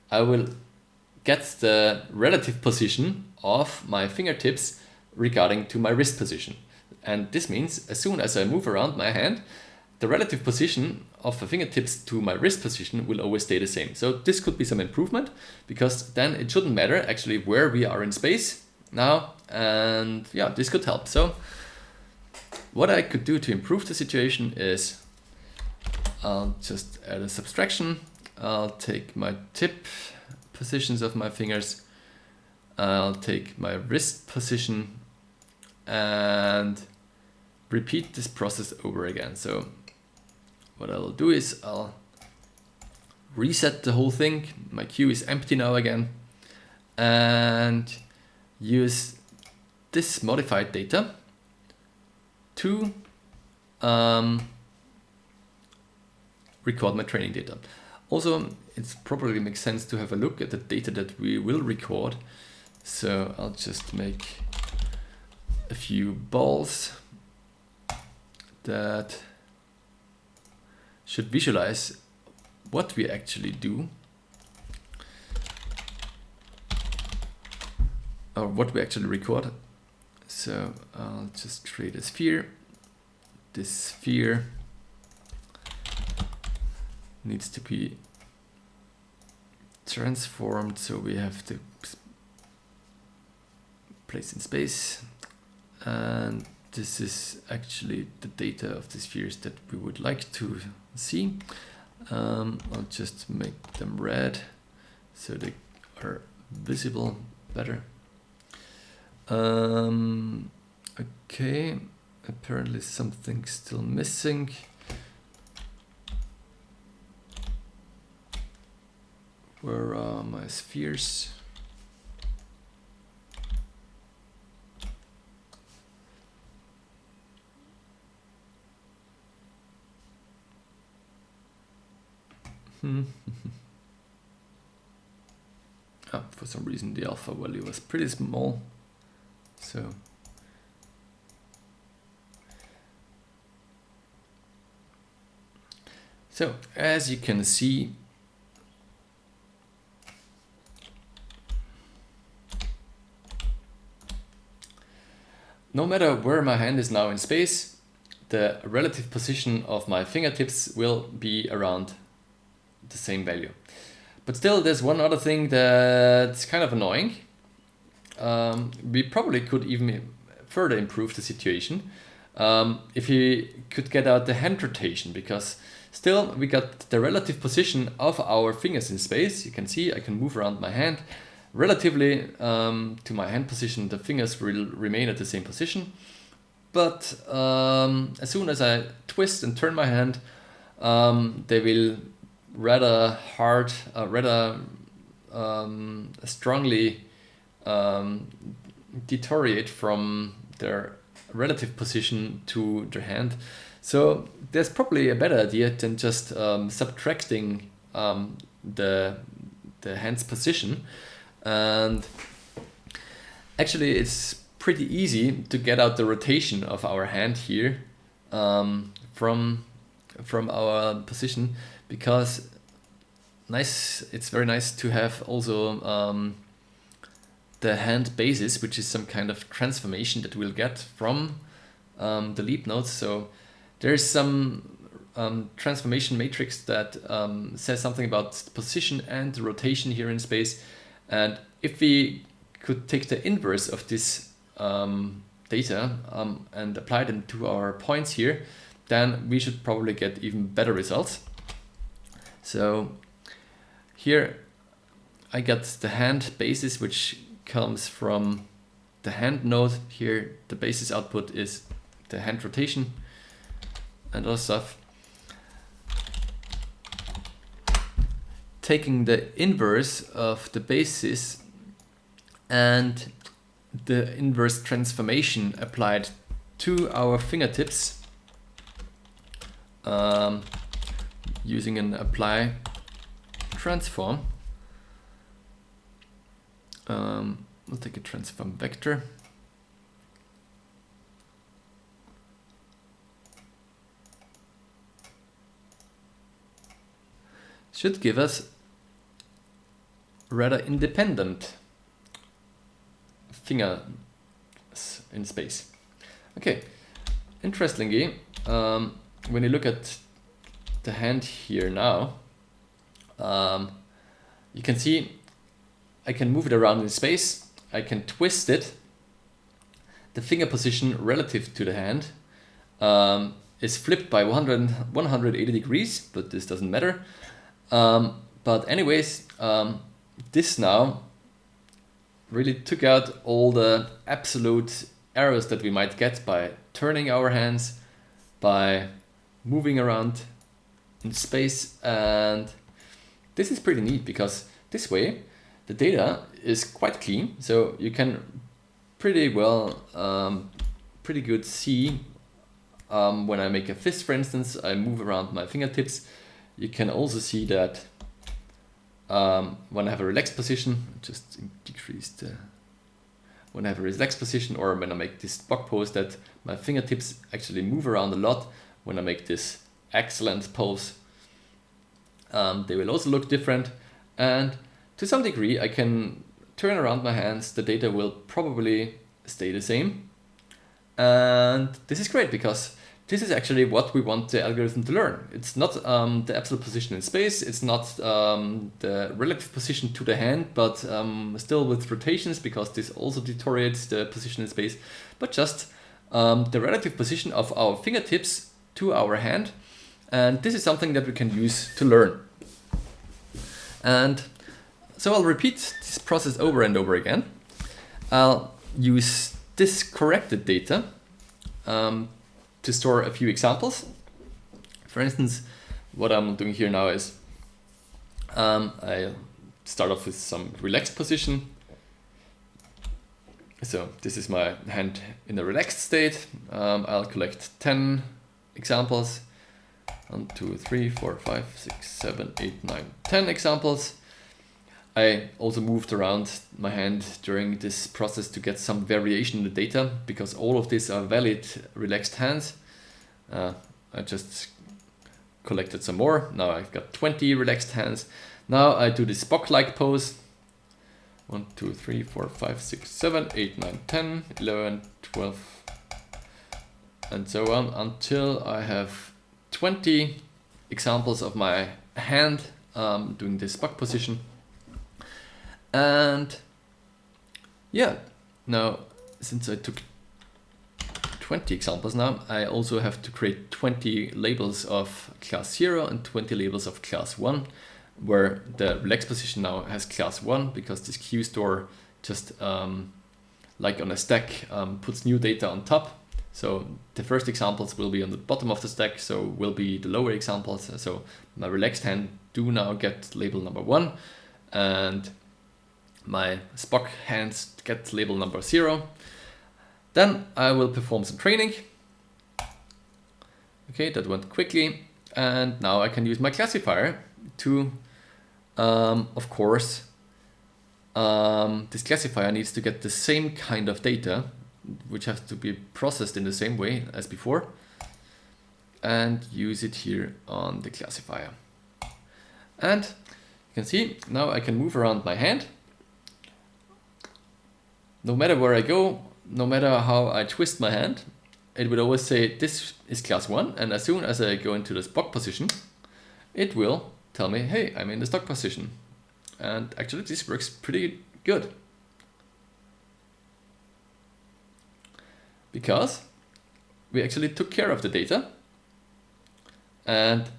I will get the relative position of my fingertips regarding to my wrist position. And this means as soon as I move around my hand, the relative position of the fingertips to my wrist position will always stay the same. So this could be some improvement, because then it shouldn't matter actually where we are in space now. And yeah, this could help. So what I could do to improve the situation is I'll just add a subtraction. I'll take my tip positions of my fingers. I'll take my wrist position and repeat this process over again. So what I'll do is I'll reset the whole thing. My queue is empty now again, and use this modified data to record my training data. Also, it probably makes sense to have a look at the data that we will record. So I'll just make a few balls that should visualize what we actually do, or what we actually record. So I'll just create a sphere. This sphere needs to be transformed, so we have to place in space, and this is actually the data of the spheres that we would like to see. I'll just make them red so they are visible better. Okay, apparently something's still missing. Where are my spheres? For some reason the alpha value was pretty small, so as you can see, no matter where my hand is now in space, the relative position of my fingertips will be around the same value. But still, there's one other thing that's kind of annoying. We probably could even further improve the situation if we could get out the hand rotation, because still we got the relative position of our fingers in space. You can see I can move around my hand. Relatively to my hand position, the fingers will remain at the same position. But as soon as I twist and turn my hand, they will rather strongly deteriorate from their relative position to their hand. So there's probably a better idea than just subtracting the hand's position. And actually it's pretty easy to get out the rotation of our hand here from our position, because it's very nice to have also the hand basis, which is some kind of transformation that we'll get from the leap nodes. So there's some transformation matrix that says something about the position and the rotation here in space. And if we could take the inverse of this data and apply them to our points here, then we should probably get even better results. So here I got the hand basis, which comes from the hand node. Here the basis output is the hand rotation and other stuff. Taking the inverse of the basis and the inverse transformation applied to our fingertips using an apply transform. I'll take a transform vector. Should give us rather independent fingers in space. Okay, interestingly, when you look at the hand here now, you can see I can move it around in space, I can twist it. The finger position relative to the hand is flipped by 180 degrees, but this doesn't matter. But anyways, this now really took out all the absolute errors that we might get by turning our hands, by moving around in space. And this is pretty neat, because this way the data is quite clean, so you can pretty good see when I make a fist, for instance, I move around my fingertips. You can also see that when I have a relaxed position, just decrease the, when I have a relaxed position, or when I make this bug pose, that my fingertips actually move around a lot. When I make this excellent pose, they will also look different. And to some degree, I can turn around my hands, the data will probably stay the same. And this is great, because this is actually what we want the algorithm to learn. It's not the absolute position in space, it's not the relative position to the hand, but still with rotations, because this also deteriorates the position in space, but just the relative position of our fingertips to our hand. And this is something that we can use to learn. And so I'll repeat this process over and over again. I'll use this corrected data to store a few examples. For instance, what I'm doing here now is I start off with some relaxed position. So this is my hand in a relaxed state. I'll collect 10 examples. 1, 2, 3, 4, 5, 6, 7, 8, 9, 10 examples. I also moved around my hand during this process to get some variation in the data, because all of these are valid relaxed hands. I just collected some more. Now I've got 20 relaxed hands. Now I do the Spock-like pose. 1, 2, 3, 4, 5, 6, 7, 8, 9, 10, 11, 12, and so on, until I have 20 examples of my hand doing the Spock position. And yeah, now since I took 20 examples now, I also have to create 20 labels of class 0 and 20 labels of class 1, where the relaxed position now has class 1, because this queue store just like on a stack puts new data on top. So the first examples will be on the bottom of the stack, so will be the lower examples. So my relaxed hand do now get label number 1, and my Spock hands get label number 0. Then I will perform some training. Okay, that went quickly. And now I can use my classifier to, of course, this classifier needs to get the same kind of data, which has to be processed in the same way as before, and use it here on the classifier. And you can see now I can move around my hand. No matter where I go, no matter how I twist my hand, it would always say this is class 1, and as soon as I go into the Spock position, it will tell me, hey, I'm in the Spock position. And actually this works pretty good, because we actually took care of the data, and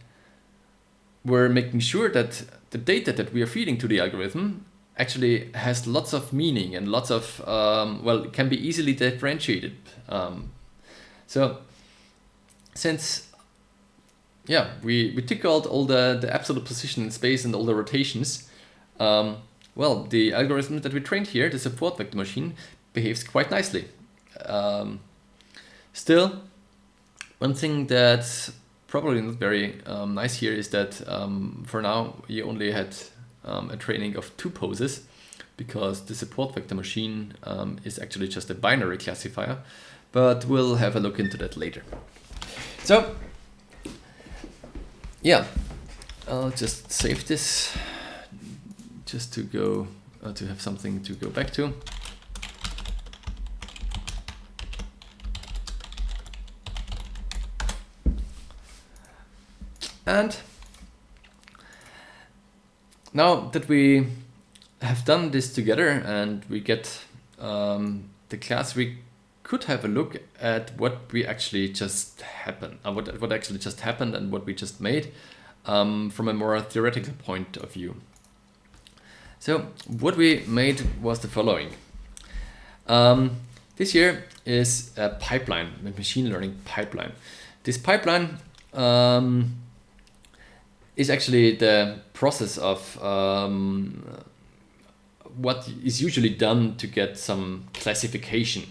we're making sure that the data that we are feeding to the algorithm actually has lots of meaning and lots of, well, it can be easily differentiated. So since, yeah, we took out all the absolute position in space and all the rotations, well, the algorithm that we trained here, the support vector machine, behaves quite nicely. Still, one thing that's probably not very nice here is that for now you only had a training of 2 poses, because the support vector machine is actually just a binary classifier, but we'll have a look into that later. So yeah, I'll just save this just to go to have something to go back to. And now that we have done this together and we get the class, we could have a look at what we actually just happened, what actually just happened and what we just made from a more theoretical point of view. So what we made was the following. This here is a pipeline, a machine learning pipeline. This pipeline is actually the process of what is usually done to get some classification.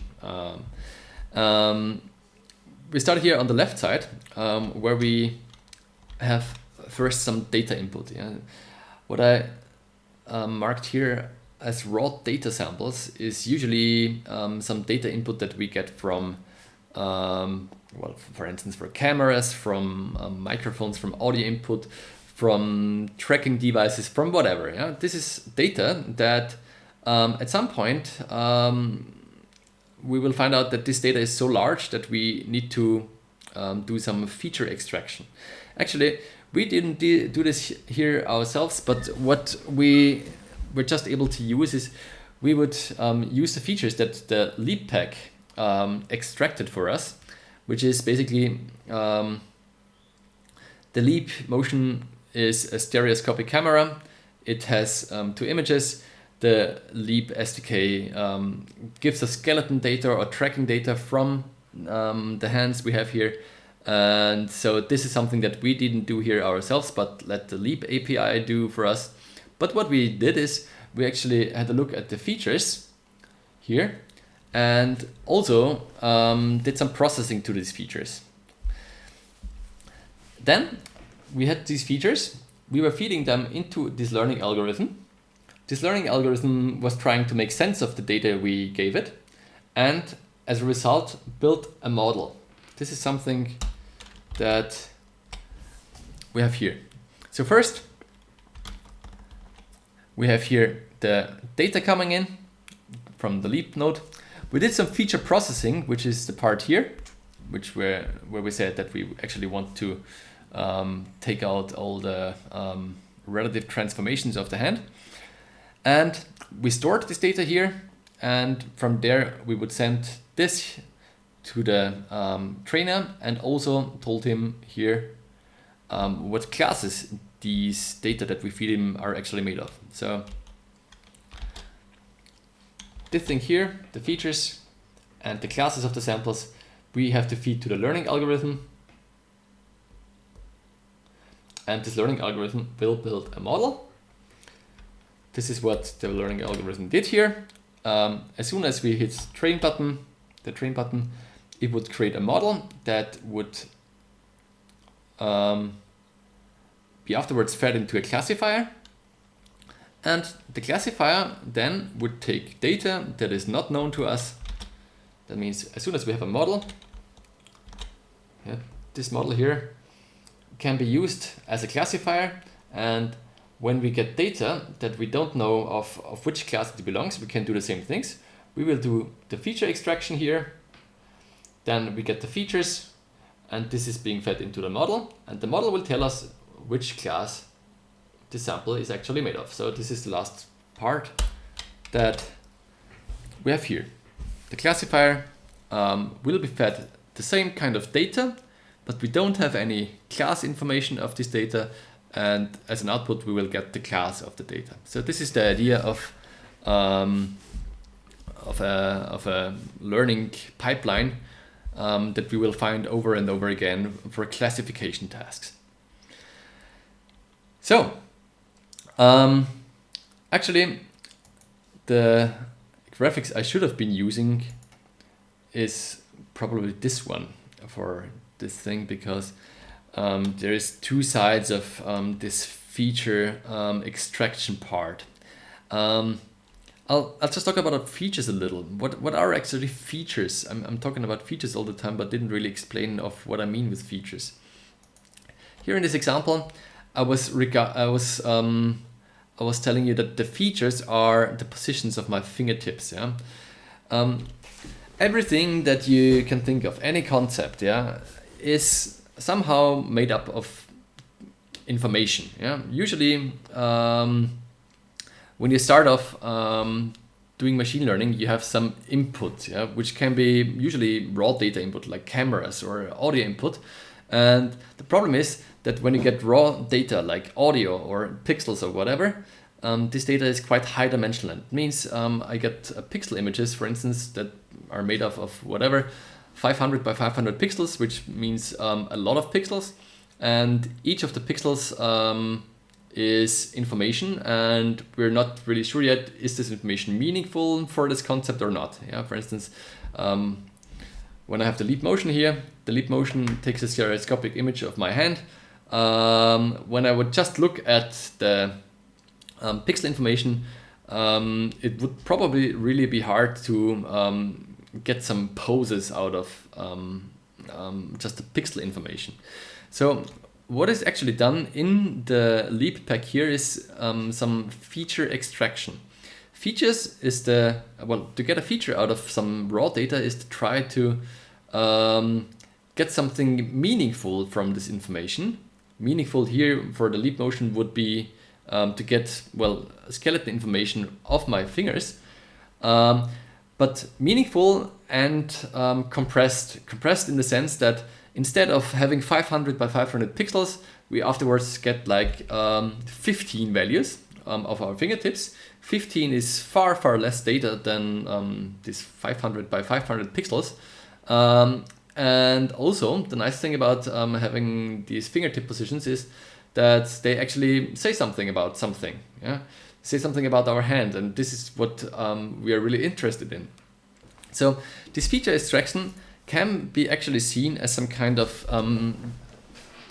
We start here on the left side, where we have first some data input. Yeah? What I marked here as raw data samples is usually some data input that we get from, well, for instance, for cameras, from microphones, from audio input, from tracking devices, from whatever. Yeah? This is data that at some point we will find out that this data is so large that we need to do some feature extraction. Actually, we didn't do this here ourselves, but what we were just able to use is we would use the features that the leap pack extracted for us, which is basically the leap motion is a stereoscopic camera. It has 2 images. The leap SDK gives us skeleton data or tracking data from the hands we have here. And so this is something that we didn't do here ourselves, but let the leap API do for us. But what we did is we actually had a look at the features here and also did some processing to these features. Then we had these features. We were feeding them into this learning algorithm. This learning algorithm was trying to make sense of the data we gave it, and as a result built a model. This is something that we have here. So first we have here the data coming in from the leap node. We did some feature processing, which is the part here, where we said that we actually want to take out all the relative transformations of the hand. And we stored this data here, and from there we would send this to the trainer and also told him here what classes these data that we feed him are actually made of. So this thing here, the features and the classes of the samples, we have to feed to the learning algorithm. And this learning algorithm will build a model. This is what the learning algorithm did here. As soon as we hit the train button, it would create a model that would be afterwards fed into a classifier. And the classifier then would take data that is not known to us. That means as soon as we have a model, this model here can be used as a classifier, and when we get data that we don't know of which class it belongs, we can do the same things. We will do the feature extraction here, then we get the features, and this is being fed into the model, and the model will tell us which class the sample is actually made of. So this is the last part that we have here. The classifier will be fed the same kind of data, but we don't have any class information of this data, and as an output we will get the class of the data. So this is the idea of a learning pipeline that we will find over and over again for classification tasks. So actually the graphics I should have been using is probably this one for this thing, because there is 2 sides of this feature extraction part. I'll just talk about features a little. What are actually features? I'm talking about features all the time, but didn't really explain of what I mean with features. Here in this example, I was telling you that the features are the positions of my fingertips. Yeah, everything that you can think of, any concept, yeah, is somehow made up of information. Yeah, usually when you start off doing machine learning, you have some input, yeah, which can be usually raw data input like cameras or audio input. And the problem is that when you get raw data like audio or pixels or whatever, this data is quite high dimensional. It means I get pixel images, for instance, that are made of whatever, 500 by 500 pixels, which means a lot of pixels. And each of the pixels is information, and we're not really sure yet, is this information meaningful for this concept or not? Yeah, for instance, when I have the leap motion here, the leap motion takes a stereoscopic image of my hand. When I would just look at the pixel information, it would probably really be hard to get some poses out of just the pixel information. So what is actually done in the leap pack here is some feature extraction. Features is to get a feature out of some raw data is to try to get something meaningful from this information. Meaningful here for the leap motion would be to get, well, skeleton information of my fingers, but meaningful and compressed. Compressed in the sense that instead of having 500 by 500 pixels, we afterwards get like 15 values of our fingertips. 15 is far, far less data than this 500 by 500 pixels. And also, the nice thing about having these fingertip positions is that they actually say something about something. Yeah? Say something about our hand, and this is what we are really interested in. So this feature extraction can be actually seen as some kind of,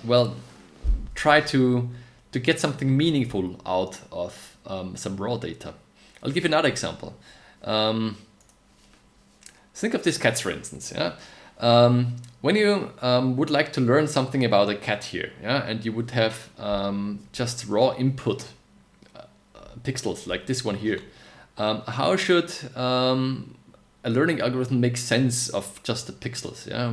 well, try to get something meaningful out of some raw data. I'll give you another example. Think of these cats, for instance. Yeah? When you would like to learn something about a cat here, yeah, and you would have just raw input pixels like this one here, how should a learning algorithm make sense of just the pixels? Yeah?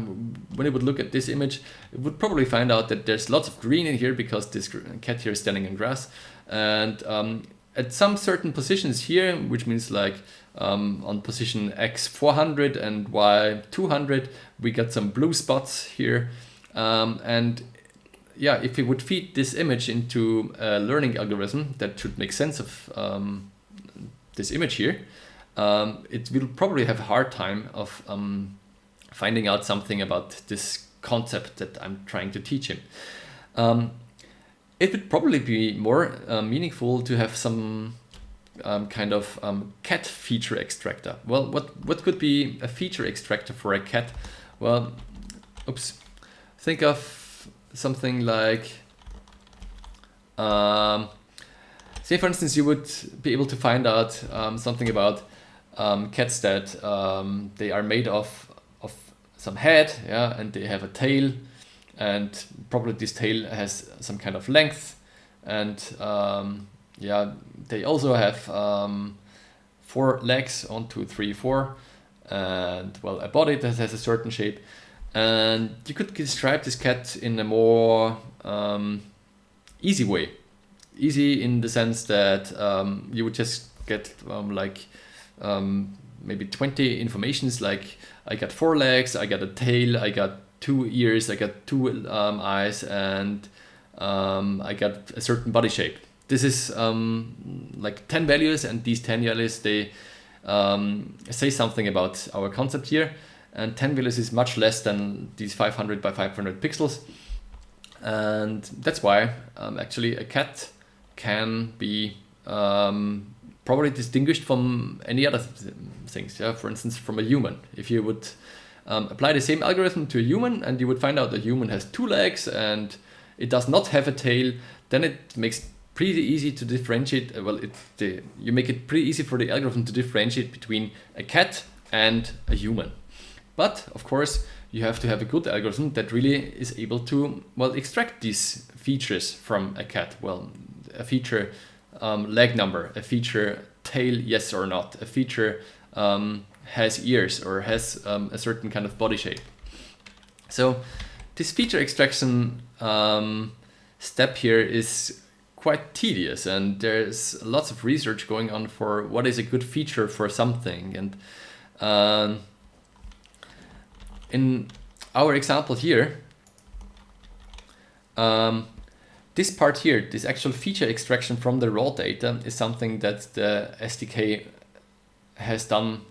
When it would look at this image, it would probably find out that there's lots of green in here because this cat here is standing in grass, and at some certain positions here, which means like on position X 400 and Y 200, we got some blue spots here, and yeah, if we would feed this image into a learning algorithm that should make sense of this image here, it will probably have a hard time of finding out something about this concept that I'm trying to teach him. It would probably be more meaningful to have some kind of cat feature extractor. Well, what could be a feature extractor for a cat? Well, think of something like, say for instance, you would be able to find out something about cats that they are made of some head, yeah, and they have a tail, and probably this tail has some kind of length, and yeah, they also have 4 legs, 1, 2, 3, 4, and well, a body that has a certain shape. And you could describe this cat in a more easy way. Easy in the sense that you would just get like maybe 20 informations, like I got 4 legs, I got a tail, I got 2 ears, I got 2 eyes, and I got a certain body shape. This is like 10 values, and these 10 values, they say something about our concept here. And 10 values is much less than these 500 by 500 pixels. And that's why actually a cat can be probably distinguished from any other things. Yeah? For instance, from a human. If you would apply the same algorithm to a human, and you would find out that a human has 2 legs and it does not have a tail, then it makes pretty easy to differentiate. You make it pretty easy for the algorithm to differentiate between a cat and a human. But of course, you have to have a good algorithm that really is able to, well, extract these features from a cat. Well, a feature leg number, a feature tail, yes or not, a feature has ears or has a certain kind of body shape. So this feature extraction step here is quite tedious, and there's lots of research going on for what is a good feature for something. And in our example here, this part here, this actual feature extraction from the raw data, is something that the SDK has done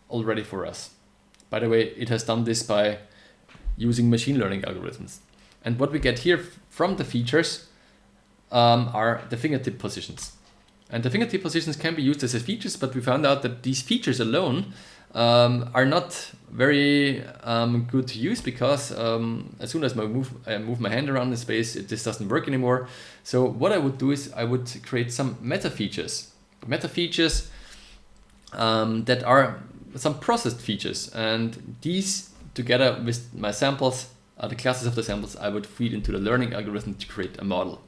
already for us. By the way, it has done this by using machine learning algorithms. And what we get here from the features are the fingertip positions. And the fingertip positions can be used as features, but we found out that these features alone are not very good to use, because as soon as I move my hand around in space, this doesn't work anymore. So what I would do is I would create some meta features. Meta features that are some processed features, and these together with my samples, the classes of the samples, I would feed into the learning algorithm to create a model.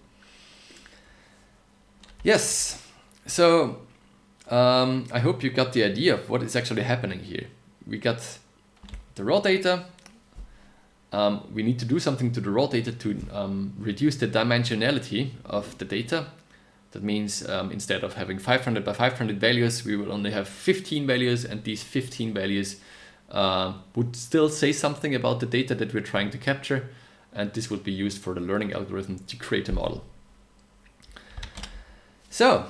Yes, so I hope you got the idea of what is actually happening here. We got the raw data, we need to do something to the raw data to reduce the dimensionality of the data. That means instead of having 500 by 500 values, we will only have 15 values, and these 15 values would still say something about the data that we're trying to capture, and this would be used for the learning algorithm to create a model. So,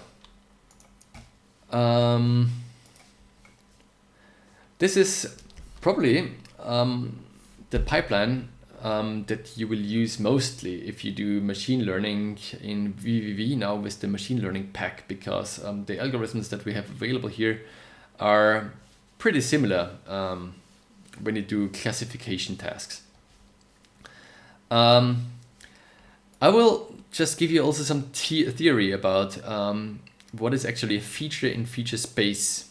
this is probably the pipeline that you will use mostly if you do machine learning in vvv now with the machine learning pack, because the algorithms that we have available here are pretty similar when you do classification tasks. I will just give you also some theory about what is actually a feature in feature space.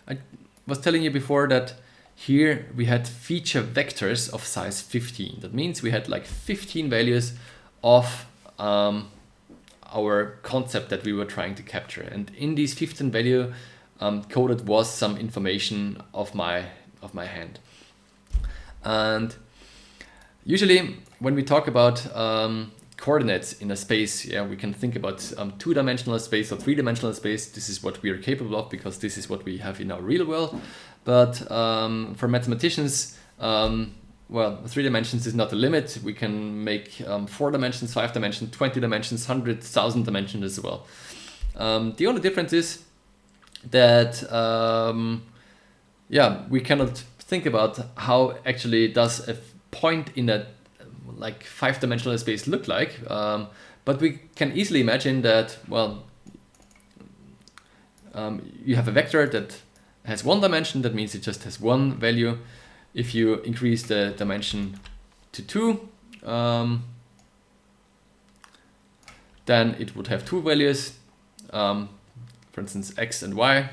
I was telling you before that here we had feature vectors of size 15. That means we had like 15 values of our concept that we were trying to capture. And in these 15 value coded was some information of my hand. And usually when we talk about coordinates in a space, we can think about two-dimensional space or three-dimensional space. This is what we are capable of because this is what we have in our real world. But for mathematicians, well, 3 dimensions is not the limit. We can make 4 dimensions, 5 dimensions, 20 dimensions, 100,000 dimensions as well. The only difference is that we cannot think about how actually does a point in a like 5-dimensional space look like, but we can easily imagine that, well, you have a vector that has 1 dimension. That means it just has 1 value. If you increase the dimension to 2, then it would have 2 values, for instance x and y.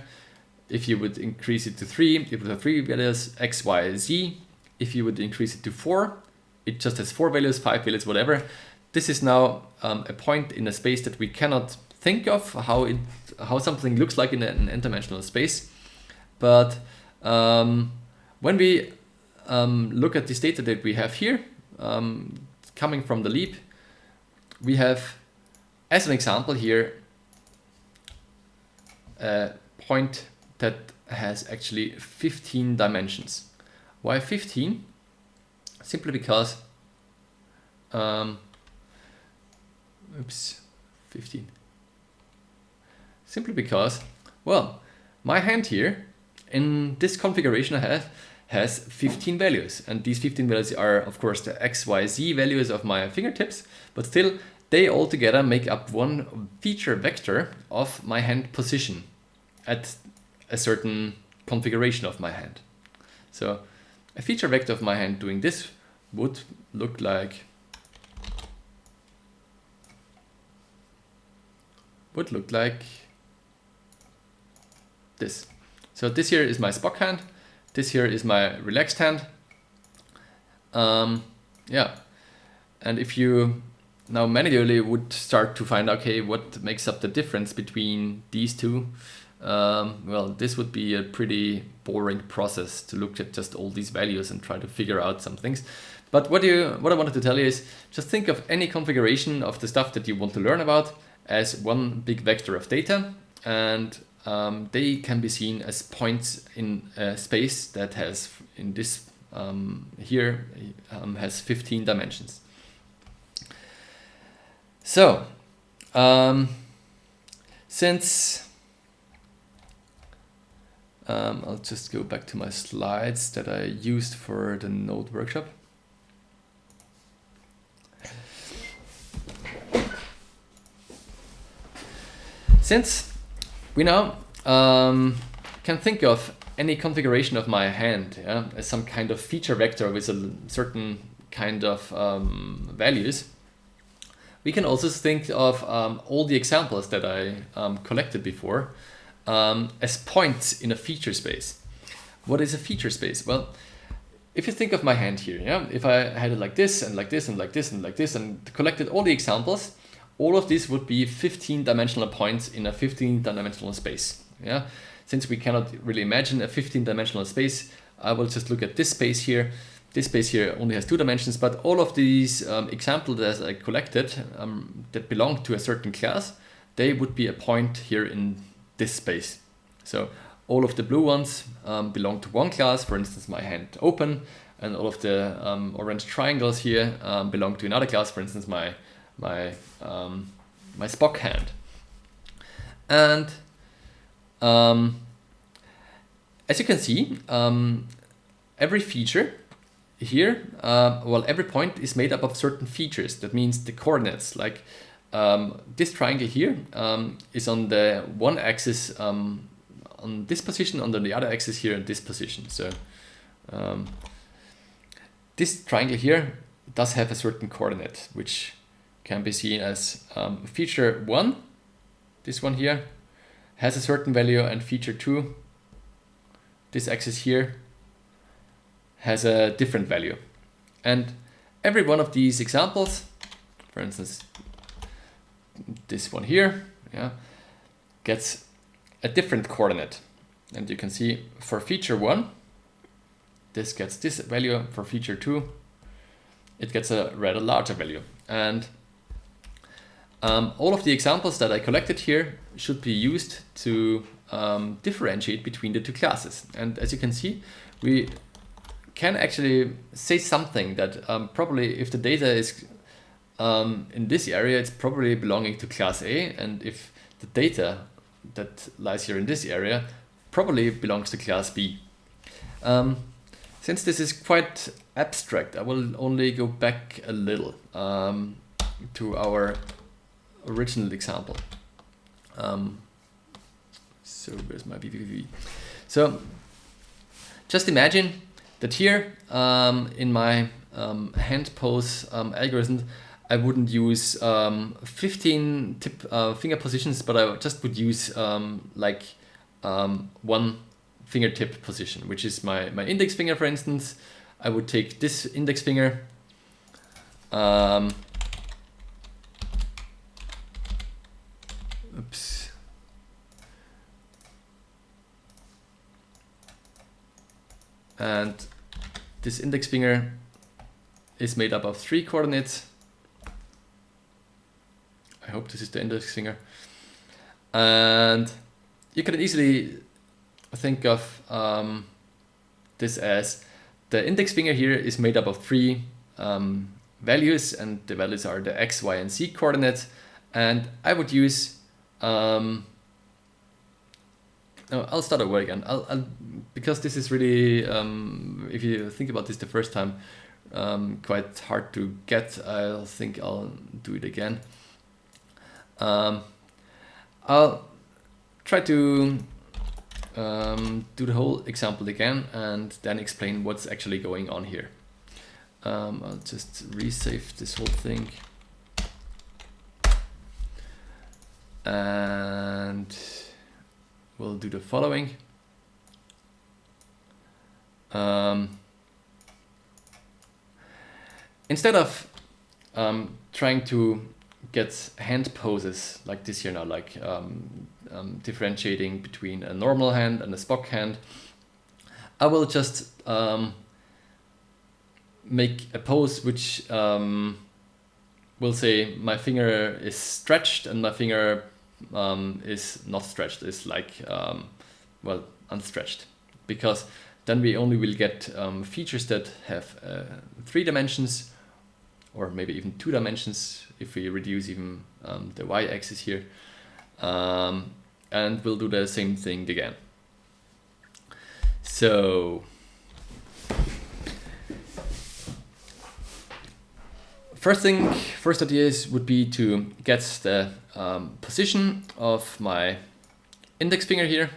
If you would increase it to 3, it would have 3 values, x, y, z. If you would increase it to 4, it just has 4 values, 5 values, whatever. This is now a point in a space that we cannot think of how something looks like in an n-dimensional space. But when we look at this data that we have here, coming from the leap, we have, as an example here, a point that has actually 15 dimensions. Why 15? Simply because, 15. Simply because, well, my hand here, in this configuration I have, has 15 values. And these 15 values are, of course, the x, y, z values of my fingertips, but still, they all together make up one feature vector of my hand position at a certain configuration of my hand. So a feature vector of my hand doing this would look like this. So this here is my Spock hand. This here is my relaxed hand. And if you now manually would start to find, okay, what makes up the difference between these two, well, this would be a pretty boring process to look at just all these values and try to figure out some things. But what I wanted to tell you is just think of any configuration of the stuff that you want to learn about as one big vector of data, and they can be seen as points in a space that has, in this here, has 15 dimensions. So, since I'll just go back to my slides that I used for the node workshop. Since we now can think of any configuration of my hand as some kind of feature vector with a certain kind of values, we can also think of all the examples that I collected before as points in a feature space. What is a feature space? Well, if you think of my hand here, if I had it like this and like this and like this and like this and collected all the examples, all of these would be 15-dimensional points in a 15-dimensional space. Since we cannot really imagine a 15-dimensional space, I will just look at this space here. this space here only has 2 dimensions, but all of these examples that I collected that belong to a certain class, they would be a point here in this space. So all of the blue ones belong to one class, for instance, my hand open, and all of the orange triangles here belong to another class, for instance, my Spock hand. And as you can see, every feature here, every point is made up of certain features. That means the coordinates, like this triangle here is on the one axis on this position, on the other axis here in this position. So this triangle here does have a certain coordinate, which can be seen as feature 1, this one here, has a certain value, and feature 2, this axis here, has a different value. And every one of these examples, for instance, this one here, gets a different coordinate. And you can see for feature 1, this gets this value. For feature 2, it gets a rather larger value. And all of the examples that I collected here should be used to differentiate between the 2 classes. And as you can see, we can actually say something that probably if the data is in this area, it's probably belonging to class A, and if the data that lies here in this area probably belongs to class B. Since this is quite abstract, I will only go back a little to our original example. So where's my vvvv? So just imagine that here in my hand pose algorithm, I wouldn't use 15 finger positions, but I just would use like one fingertip position, which is my index finger, for instance. I would take this index finger, oops, and this index finger is made up of 3 coordinates. I hope this is the index finger. And you can easily think of this as the index finger here is made up of 3 values, and the values are the x, y, and z coordinates. And I would use, no, I'll start over again. Because this is really, if you think about this the first time, quite hard to get. I think I'll do it again. I'll try to do the whole example again and then explain what's actually going on here. I'll just resave this whole thing. And we'll do the following. Instead of trying to get hand poses like this here now, like differentiating between a normal hand and a Spock hand, I will just make a pose which will say my finger is stretched and my finger is not stretched, is like, well, unstretched, because then we only will get features that have 3 dimensions, or maybe even 2 dimensions if we reduce even the y-axis here. And we'll do the same thing again. So first idea would be to get the position of my index finger here.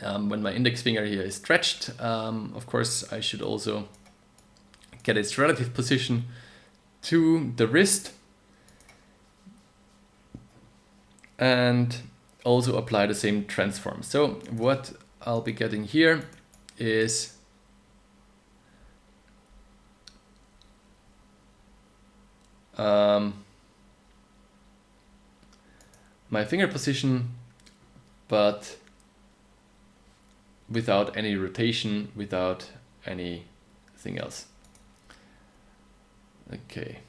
When my index finger here is stretched, of course I should also get its relative position to the wrist, and also apply the same transform. So what I'll be getting here is my finger position, but without any rotation, without anything anything else. Okay.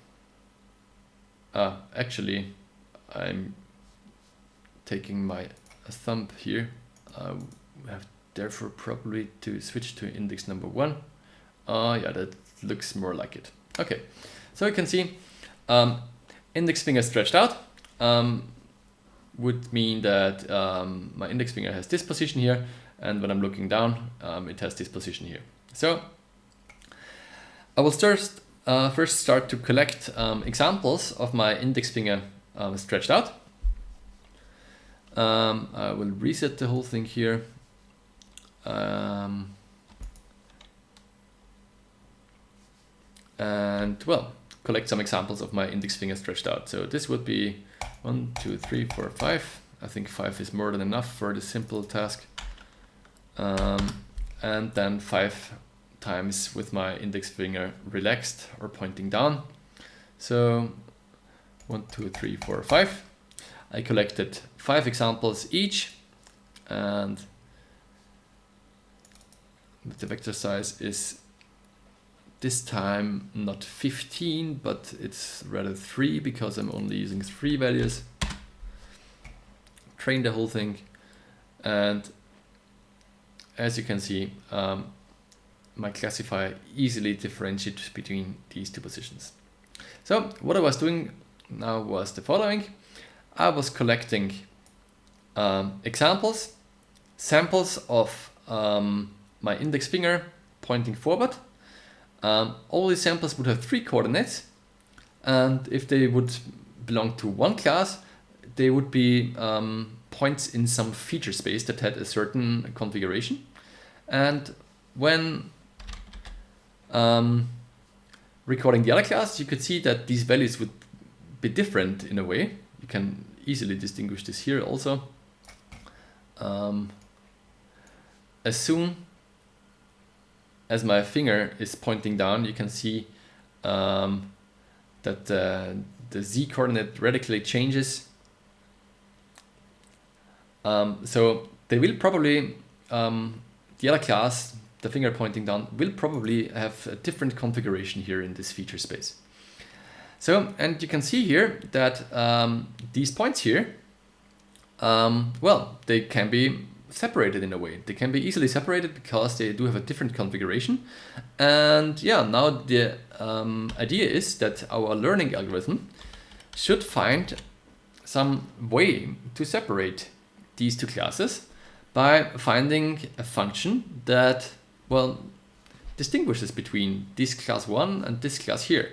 Actually, I'm taking my thumb here. We have therefore probably to switch to index number 1. Yeah, that looks more like it. Okay, so you can see index finger stretched out would mean that my index finger has this position here, and when I'm looking down, it has this position here. So I will first start to collect examples of my index finger stretched out. I will reset the whole thing here. And well, collect some examples of my index finger stretched out. So this would be 1, 2, 3, 4, 5. I think 5 is more than enough for this simple task. And then 5 times with my index finger relaxed or pointing down. So 1, 2, 3, 4, 5. I collected 5 examples each, and the vector size is this time not 15, but it's rather 3 because I'm only using 3 values. Train the whole thing, and as you can see, my classifier easily differentiates between these 2 positions. So what I was doing now was the following. I was collecting examples, samples of my index finger pointing forward. All these samples would have 3 coordinates, and if they would belong to one class, they would be points in some feature space that had a certain configuration. And when recording the other class, you could see that these values would be different in a way. You can easily distinguish this here also. As soon as my finger is pointing down, you can see that the z coordinate radically changes. So they will probably, the other class, the finger pointing down, will probably have a different configuration here in this feature space. So, and you can see here that these points here, well, they can be separated in a way. They can be easily separated because they do have a different configuration. And yeah, now the idea is that our learning algorithm should find some way to separate these 2 classes by finding a function that, well, distinguishes between this class 1 and this class here.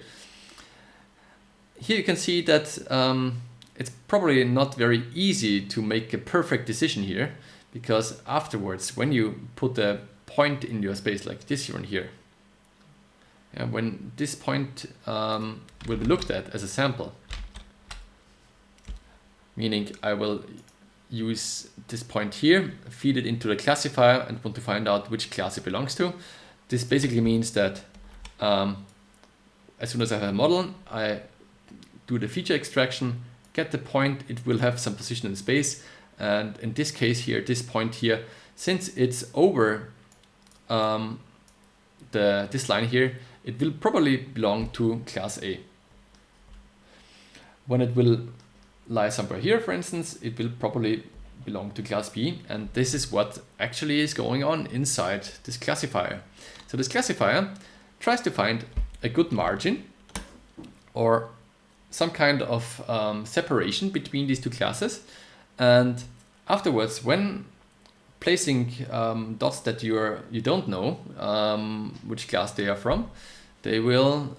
Here you can see that it's probably not very easy to make a perfect decision here, because afterwards, when you put a point in your space like this one here, when this point will be looked at as a sample, meaning I will use this point here, feed it into the classifier, and want to find out which class it belongs to. This basically means that as soon as I have a model, I do the feature extraction, get the point, it will have some position in space, and in this case here, this point here, since it's over this line here, it will probably belong to class A. When it will lie somewhere here, for instance, it will probably belong to class B, and this is what actually is going on inside this classifier. So this classifier tries to find a good margin or some kind of separation between these 2 classes, and afterwards, when placing dots that you don't know which class they are from, they will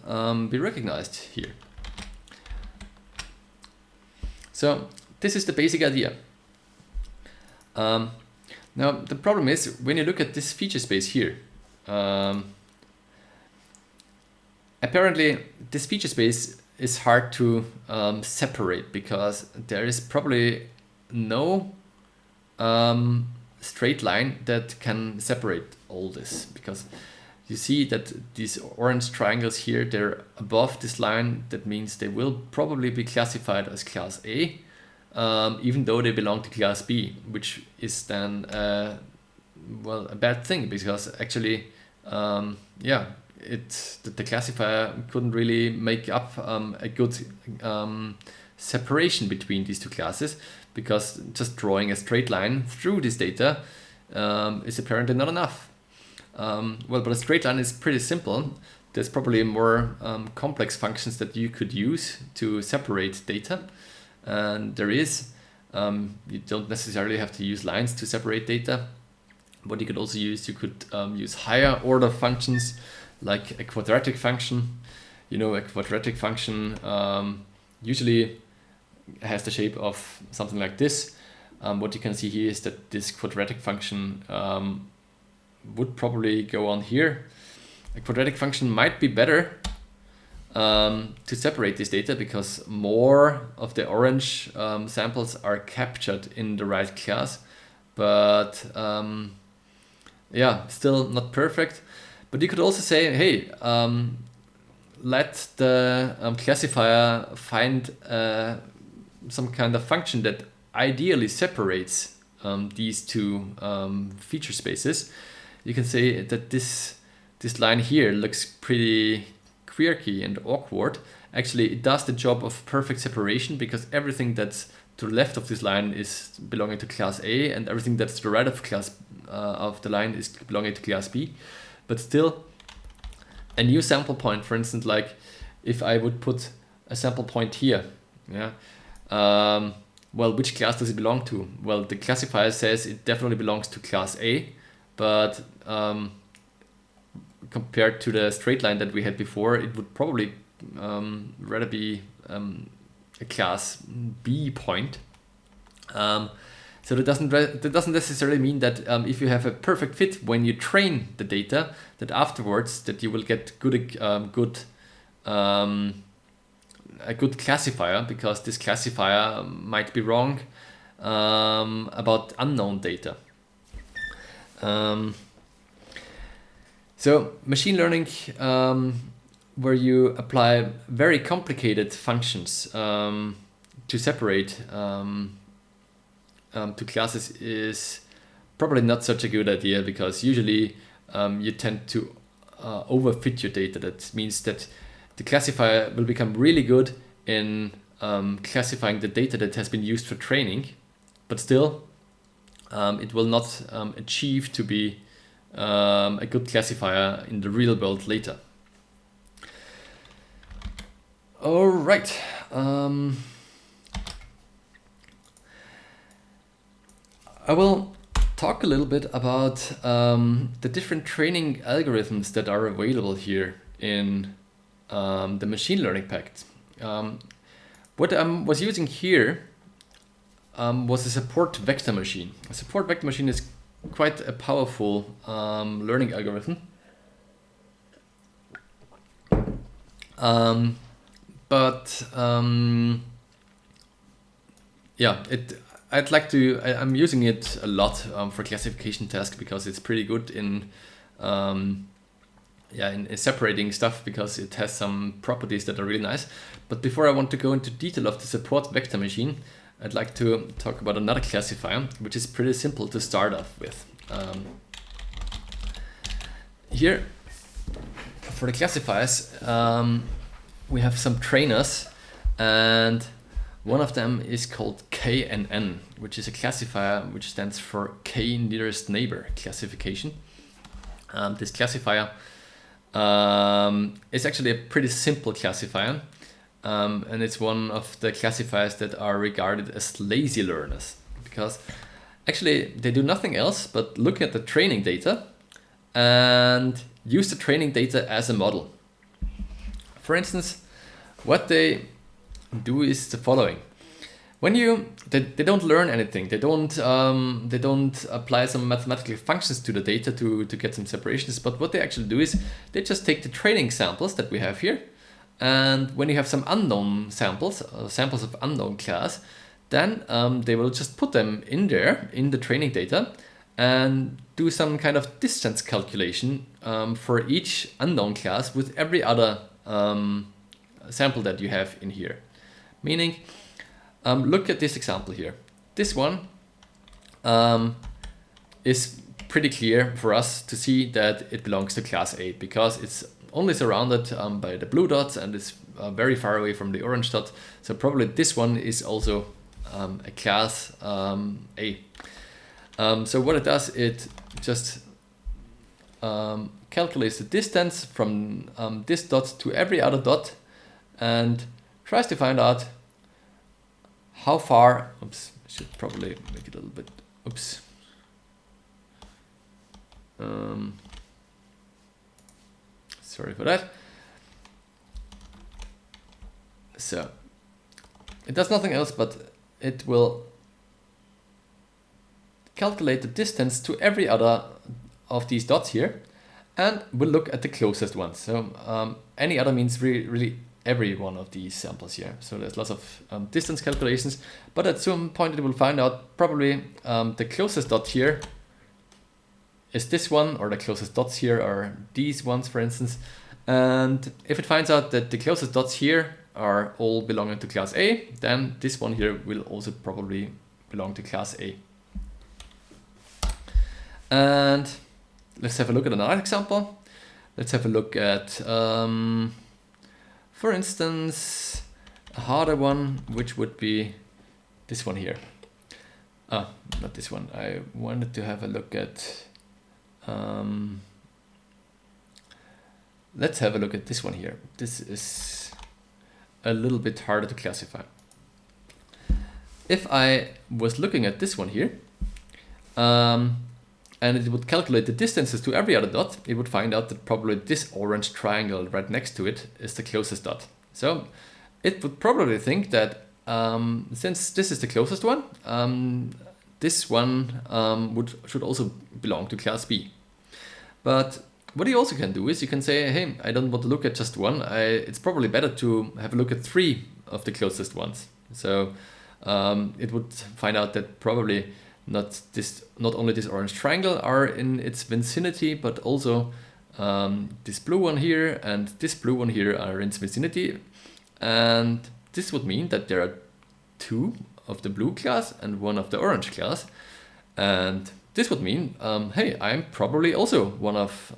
be recognized here. So this is the basic idea. Now the problem is, when you look at this feature space here, apparently this feature space is hard to separate, because there is probably no straight line that can separate all this, because you see that these orange triangles here, they're above this line. That means they will probably be classified as class A, even though they belong to class B, which is then well, a bad thing, because actually yeah, the classifier couldn't really make up a good separation between these two classes, because just drawing a straight line through this data is apparently not enough. Well, but a straight line is pretty simple. There's probably more complex functions that you could use to separate data, and there is. You don't necessarily have to use lines to separate data. What you could also use, you could use higher order functions like a quadratic function. You know, a quadratic function usually has the shape of something like this. What you can see here is that this quadratic function would probably go on here. A quadratic function might be better to separate this data, because more of the orange samples are captured in the right class, but yeah, still not perfect. But you could also say, hey, let the classifier find some kind of function that ideally separates these two feature spaces. You can say that this line here looks pretty quirky and awkward. Actually, it does the job of perfect separation, because everything that's to the left of this line is belonging to class A, and everything that's to the right of the line is belonging to class B. But still, a new sample point, for instance, like if I would put a sample point here, yeah, well, which class does it belong to? Well, the classifier says it definitely belongs to class A, but compared to the straight line that we had before, it would probably rather be a class B point. So that doesn't necessarily mean that if you have a perfect fit when you train the data, that afterwards that you will get a good classifier, because this classifier might be wrong about unknown data. So machine learning, where you apply very complicated functions to separate two classes, is probably not such a good idea, because usually you tend to overfit your data. That means that the classifier will become really good in classifying the data that has been used for training, but still it will not achieve to be a good classifier in the real world later. All right. I will talk a little bit about the different training algorithms that are available here in the machine learning package. What I was using here was a support vector machine. A support vector machine is quite a powerful learning algorithm. Yeah, I'm using it a lot for classification tasks, because it's pretty good in separating stuff, because it has some properties that are really nice. But before I want to go into detail of the support vector machine, I'd like to talk about another classifier, which is pretty simple to start off with. Here, for the classifiers, we have some trainers, and one of them is called KNN, which is a classifier which stands for K nearest neighbor classification. This classifier is actually a pretty simple classifier, and it's one of the classifiers that are regarded as lazy learners, because actually they do nothing else but look at the training data and use the training data as a model. For instance, what they do is the following. They don't learn anything. They don't apply some mathematical functions to the data to get some separations. But what they actually do is they just take the training samples that we have here, and when you have some unknown samples, samples of unknown class, then they will just put them in there in the training data and do some kind of distance calculation for each unknown class with every other sample that you have in here. Meaning, look at this example here. This one is pretty clear for us to see that it belongs to class A, because it's only surrounded by the blue dots and is very far away from the orange dot. So probably this one is also a class A. So what it does, it just calculates the distance from this dot to every other dot and tries to find out how far, oops, I should probably make it a little bit, oops. Sorry for that. So it does nothing else, but it will calculate the distance to every other of these dots here and will look at the closest one. So any other means really every one of these samples here. So there's lots of distance calculations, but at some point it will find out probably the closest dot here is this one, or the closest dots here are these ones, for instance. And if it finds out that the closest dots here are all belonging to class A, then this one here will also probably belong to class A. And let's have a look at another example. Let's have a look at, for instance, a harder one, which would be this one here. Not this one. I wanted to have a look at, let's have a look at this one here. This is a little bit harder to classify. If I was looking at this one here, and it would calculate the distances to every other dot, it would find out that probably this orange triangle right next to it is the closest dot. So it would probably think that since this is the closest one, this one should also belong to class B. But what you also can do is you can say, hey, I don't want to look at just one. It's probably better to have a look at 3 of the closest ones. So it would find out that probably not only this orange triangle are in its vicinity, but also this blue one here and this blue one here are in its vicinity. And this would mean that there are 2 of the blue class and 1 of the orange class. And this would mean, hey, I'm probably also one of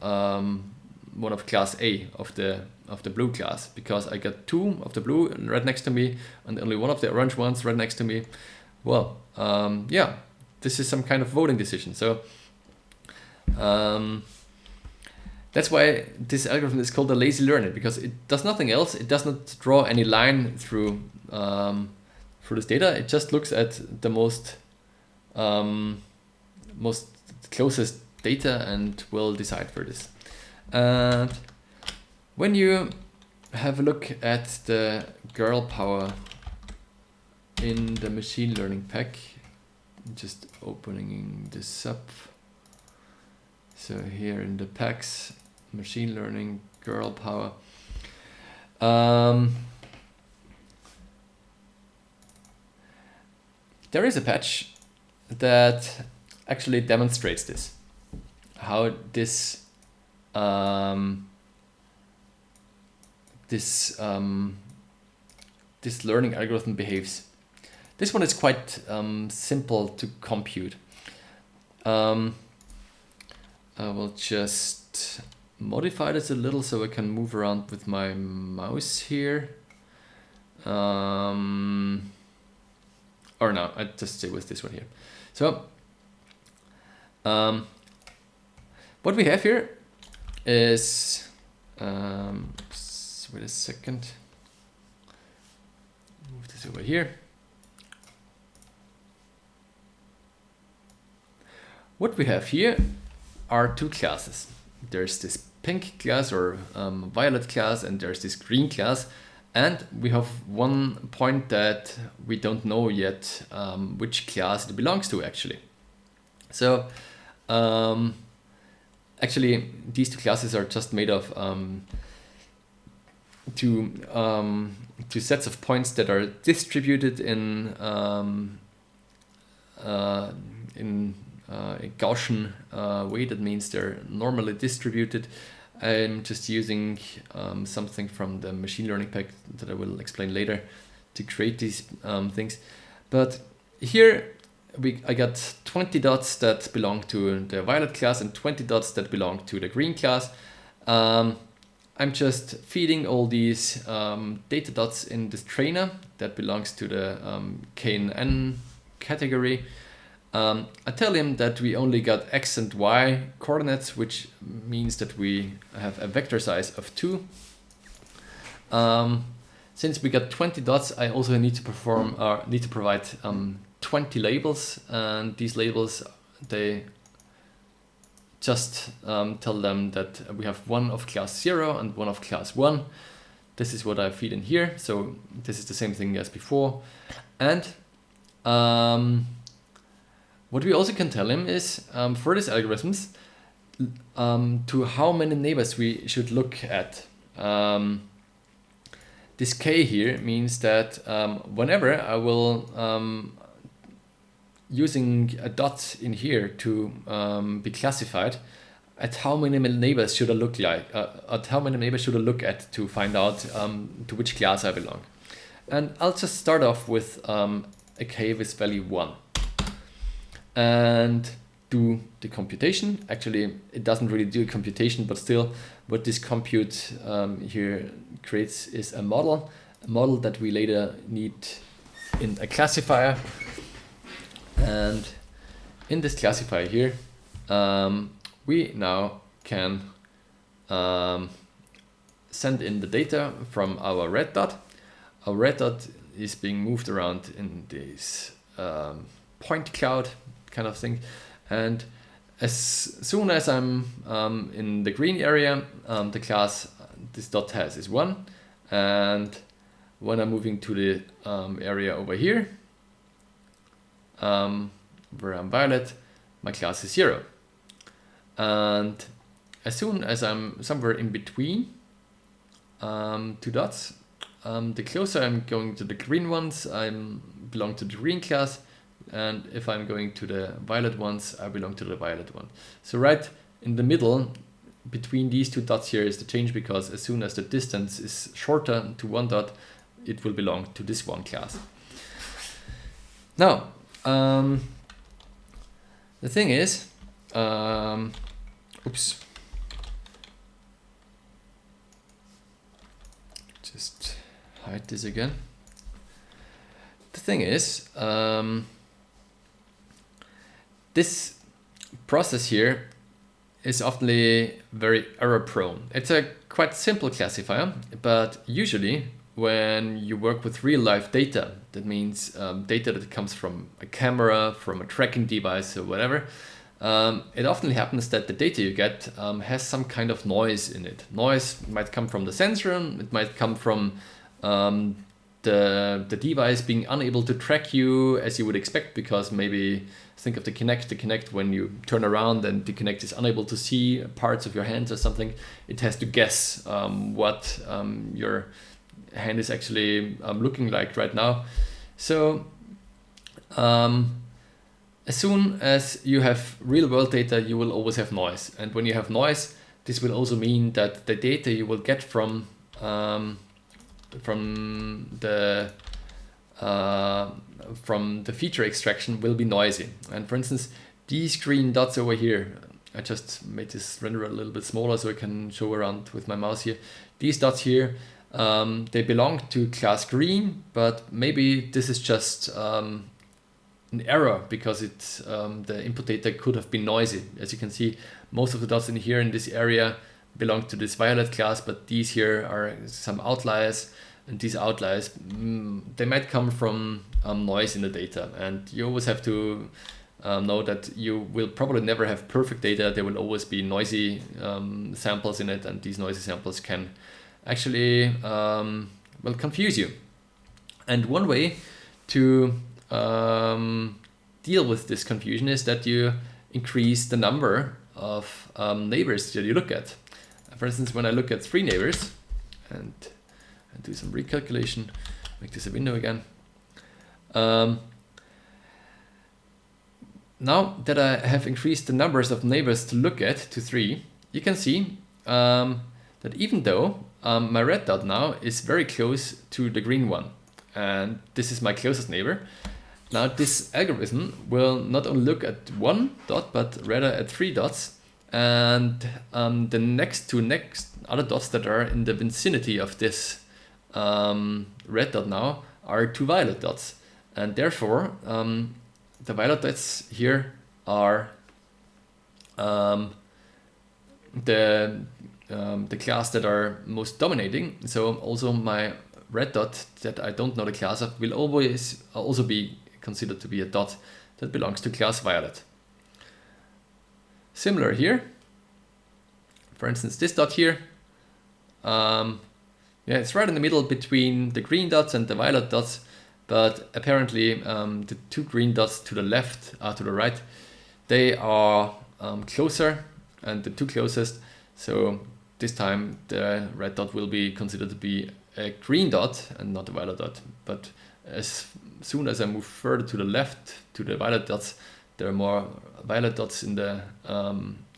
class A of the blue class, because I got 2 of the blue right next to me and only 1 of the orange ones right next to me. Well, yeah, this is some kind of voting decision. So that's why this algorithm is called a lazy learner, because it does nothing else. It does not draw any line through this data. It just looks at the most closest data and will decide for this. And when you have a look at the girl power in the machine learning pack, just opening this up. So here in the packs, machine learning, girl power. There is a patch that actually demonstrates this, how this this learning algorithm behaves. This one is quite simple to compute. I will just modify this a little so I can move around with my mouse here. Or no, I just stay with this one here. So what we have here is, wait a second, move this over here. What we have here are 2 classes. There's this pink class or violet class, and there's this green class. And we have one point that we don't know yet which class it belongs to actually. So actually these 2 classes are just made of two sets of points that are distributed in a Gaussian way. That means they're normally distributed. I'm just using something from the machine learning pack that I will explain later to create these things. But here I got 20 dots that belong to the violet class and 20 dots that belong to the green class. I'm just feeding all these data dots in this trainer that belongs to the KNN category. I tell him that we only got x and y coordinates, which means that we have a vector size of 2. Since we got 20 dots, I also need to provide 20 labels, and these labels, they just tell them that we have one of class 0 and one of class 1. This is what I feed in here, so this is the same thing as before. And what we also can tell him is, for these algorithms, to how many neighbors we should look at. This k here means that whenever I will using a dot in here to be classified, at how many neighbors should I look at to find out to which class I belong. And I'll just start off with a k with value 1 and do the computation. Actually, it doesn't really do a computation, but still what this compute here creates is a model that we later need in a classifier. And in this classifier here, we now can send in the data from our red dot. Our red dot is being moved around in this point cloud kind of thing. And as soon as I'm in the green area, the class this dot has is 1. And when I'm moving to the area over here, where I'm violet, my class is 0. And as soon as I'm somewhere in between 2 dots, the closer I'm going to the green ones, I belong to the green class. And if I'm going to the violet ones, I belong to the violet one. So right in the middle, between these 2 dots here is the change, because as soon as the distance is shorter to 1 dot, it will belong to this one class. Now, the thing is, oops, just hide this again. The thing is, this process here is often very error prone. It's a quite simple classifier, but usually when you work with real life data, that means data that comes from a camera, from a tracking device or whatever, it often happens that the data you get has some kind of noise in it. Noise might come from the sensor, it might come from the device being unable to track you as you would expect, because maybe think of the Kinect, when you turn around and the Kinect is unable to see parts of your hands or something, it has to guess what your hand is actually looking like right now. So as soon as you have real world data, you will always have noise. And when you have noise, this will also mean that the data you will get from the feature extraction will be noisy. And for instance, these green dots over here, I just made this render a little bit smaller so I can show around with my mouse here. These dots here, they belong to class green, but maybe this is just an error because it's the input data could have been noisy. As you can see, most of the dots in here in this area belong to this violet class, but these here are some outliers. And these outliers, they might come from noise in the data. And you always have to know that you will probably never have perfect data. There will always be noisy samples in it, and these noisy samples can actually confuse you. And one way to deal with this confusion is that you increase the number of neighbors that you look at. For instance, when I look at 3 neighbors and do some recalculation, make this a window again. Now that I have increased the numbers of neighbors to look at to 3, you can see that even though my red dot now is very close to the green one, and this is my closest neighbor, now this algorithm will not only look at 1 dot, but rather at 3 dots. And the next other dots that are in the vicinity of this red dot now are two violet dots, and therefore the violet dots here are the class that are most dominating. So also my red dot that I don't know the class of will always also be considered to be a dot that belongs to class violet. Similar here, for instance, this dot here, yeah, it's right in the middle between the green dots and the violet dots, but apparently the two green dots to the left, to the right, they are closer, and the two closest, so this time the red dot will be considered to be a green dot and not a violet dot. But as soon as I move further to the left to the violet dots, there are more violet dots in the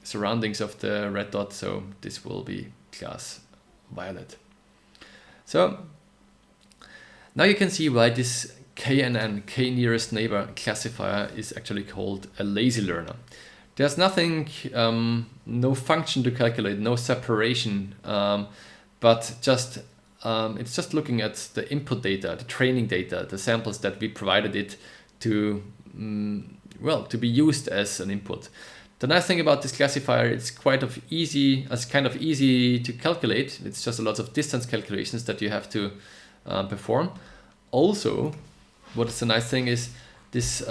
surroundings of the red dot, so this will be class violet. So now you can see why this KNN, K nearest neighbor classifier, is actually called a lazy learner. There's nothing, no function to calculate, no separation, but just it's just looking at the input data, the training data, the samples that we provided it to, well, to be used as an input. The nice thing about this classifier, it's kind of easy to calculate. It's just a lot of distance calculations that you have to perform. Also, what is the nice thing is this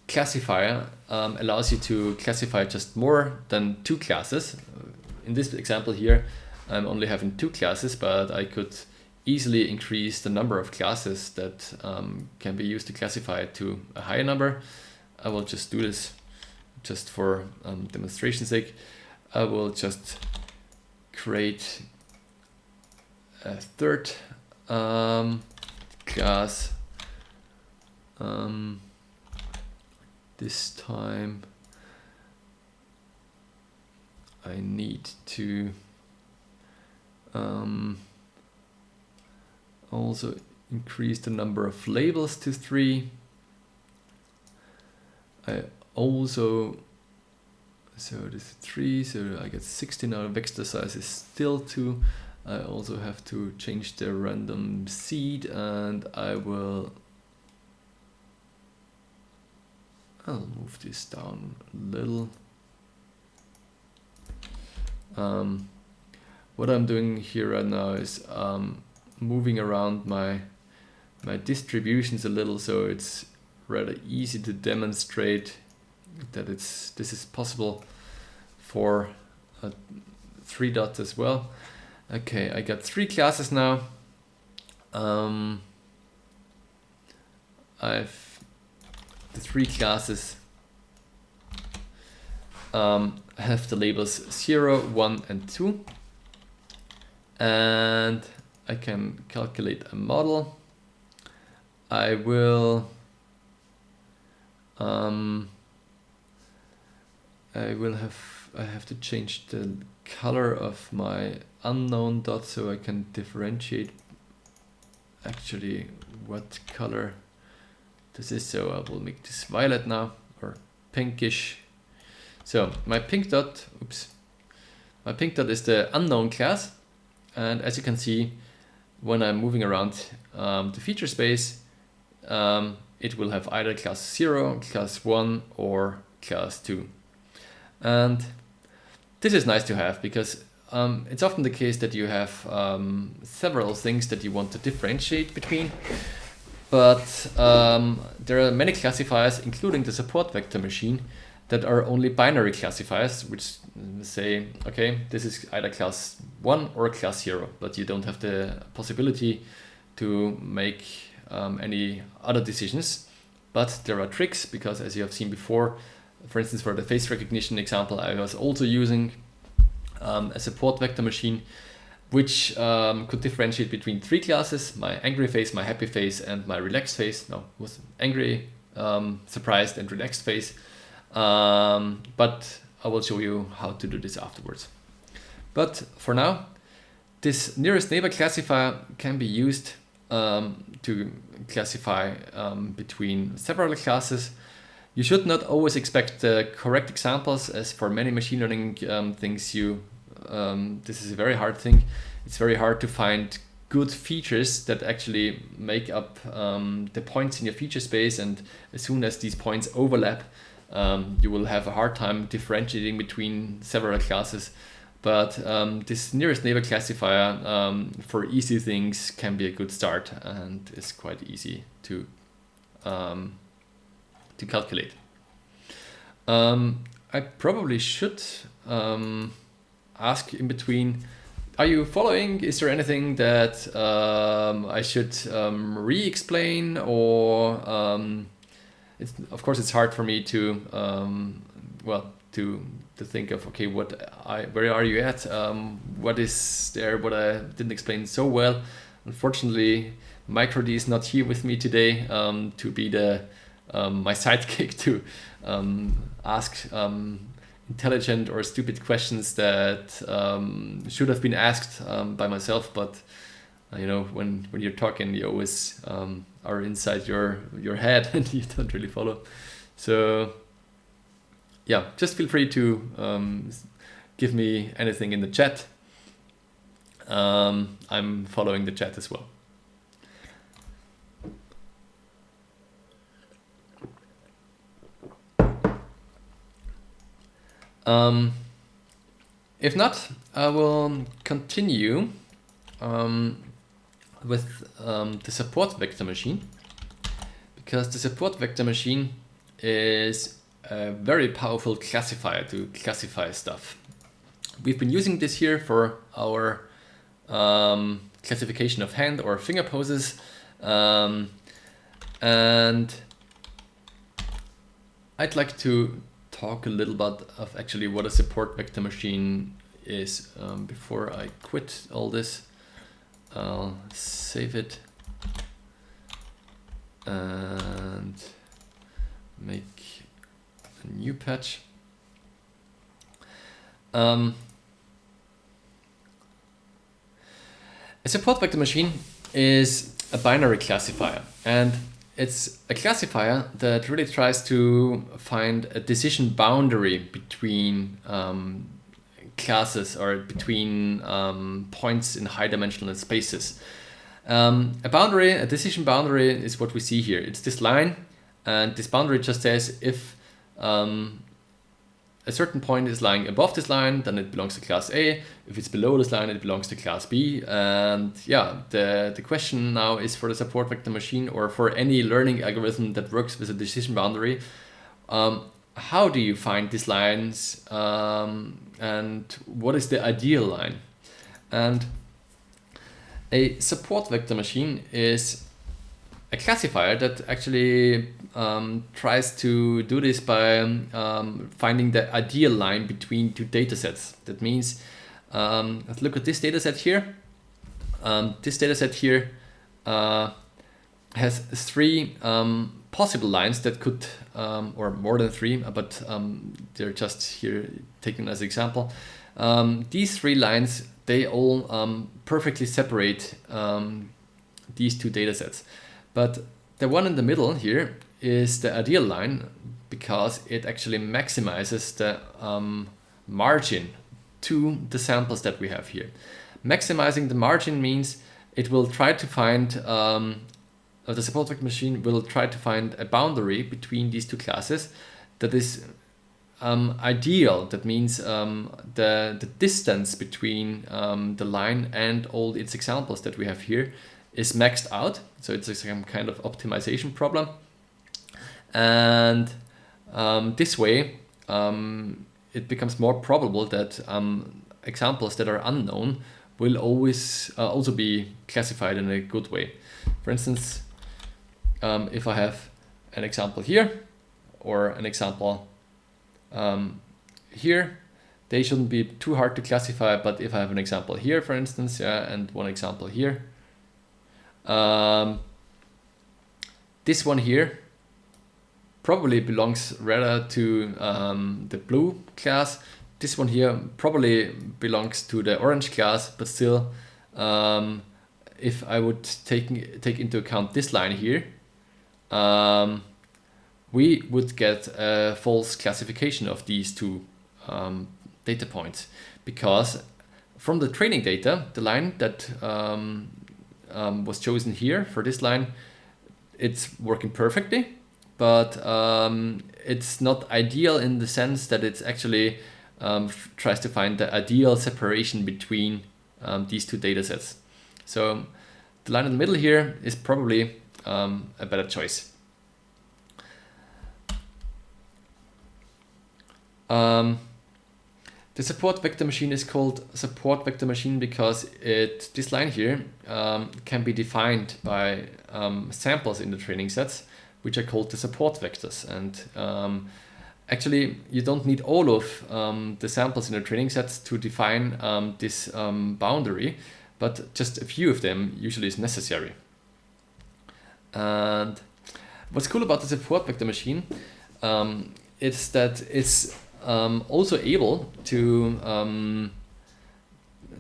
classifier allows you to classify just more than two classes. In this example here, I'm only having two classes, but I could easily increase the number of classes that can be used to classify it to a higher number. I will just do this just for demonstration's sake. I will just create a third class. This time I need to also increase the number of labels to 3. I also, so this is 3, so I get 60 now. Vector size is still 2. I also have to change the random seed, and I'll move this down a little. What I'm doing here right now is moving around my distributions a little, so it's rather easy to demonstrate that this is possible for 3 dots as well. Okay, I got 3 classes now. I've the 3 classes have the labels 0, 1, and 2, and I can calculate a model. I will I have to change the color of my unknown dot so I can differentiate actually what color this is. So I will make this violet now, or pinkish. So my pink dot, my pink dot is the unknown class, and as you can see, when I'm moving around the feature space, it will have either class 0, class 1, or class 2. And this is nice to have because it's often the case that you have several things that you want to differentiate between, but there are many classifiers, including the support vector machine, that are only binary classifiers, which say, okay, this is either class 1 or class 0, but you don't have the possibility to make any other decisions. But there are tricks, because as you have seen before, for instance, for the face recognition example, I was also using a support vector machine, which could differentiate between 3 classes: my angry face, my happy face, and my relaxed face. No, it was angry, surprised, and relaxed face. But I will show you how to do this afterwards. But for now, this nearest neighbor classifier can be used to classify between several classes. You should not always expect the correct examples, as for many machine learning things, this is a very hard thing. It's very hard to find good features that actually make up the points in your feature space, and as soon as these points overlap, you will have a hard time differentiating between several classes. But this nearest neighbor classifier for easy things can be a good start, and is quite easy to calculate. I probably should ask in between, are you following? Is there anything that I should re-explain, or of course it's hard for me to to think of, okay, where are you at? What is there what I didn't explain so well? Unfortunately, MicroD is not here with me today to be my sidekick to ask intelligent or stupid questions that should have been asked by myself, but when you're talking, you always are inside your head and you don't really follow. So yeah, just feel free to give me anything in the chat. I'm following the chat as well. If not, I will continue with the support vector machine, because the support vector machine is a very powerful classifier to classify stuff. We've been using this here for our classification of hand or finger poses, and I'd like to talk a little bit of actually what a support vector machine is before I quit all this. I'll save it and make a new patch. A support vector machine is a binary classifier, and it's a classifier that really tries to find a decision boundary between classes or between points in high dimensional spaces. A decision boundary is what we see here. It's this line, and this boundary just says if a certain point is lying above this line, then it belongs to class A. If it's below this line, it belongs to class B. And yeah, the question now is, for the support vector machine or for any learning algorithm that works with a decision boundary, how do you find these lines, and what is the ideal line? And a support vector machine is a classifier that actually tries to do this by finding the ideal line between two datasets. That means, let's look at this dataset here. This dataset here has three possible lines that could, or more than three, but they're just here taken as an example. These three lines, they all perfectly separate these two datasets. But the one in the middle here is the ideal line, because it actually maximizes the margin to the samples that we have here. Maximizing the margin means it will try to find, the support vector machine will try to find a boundary between these two classes that is ideal. That means the distance between the line and all its examples that we have here is maxed out. So it's some kind of optimization problem. And this way, it becomes more probable that examples that are unknown will always also be classified in a good way. For instance, if I have an example here or an example here, they shouldn't be too hard to classify. But if I have an example here, for instance, and one example here, this one here probably belongs rather to the blue class. This one here probably belongs to the orange class, but still, if I would take into account this line here, we would get a false classification of these two data points, because from the training data, the line that was chosen here for this line, it's working perfectly, but it's not ideal in the sense that it's actually tries to find the ideal separation between these two data sets. So the line in the middle here is probably a better choice. The support vector machine is called support vector machine because this line here can be defined by samples in the training sets, which are called the support vectors. And actually, you don't need all of the samples in the training sets to define this boundary, but just a few of them usually is necessary. And what's cool about the support vector machine is that it's also able to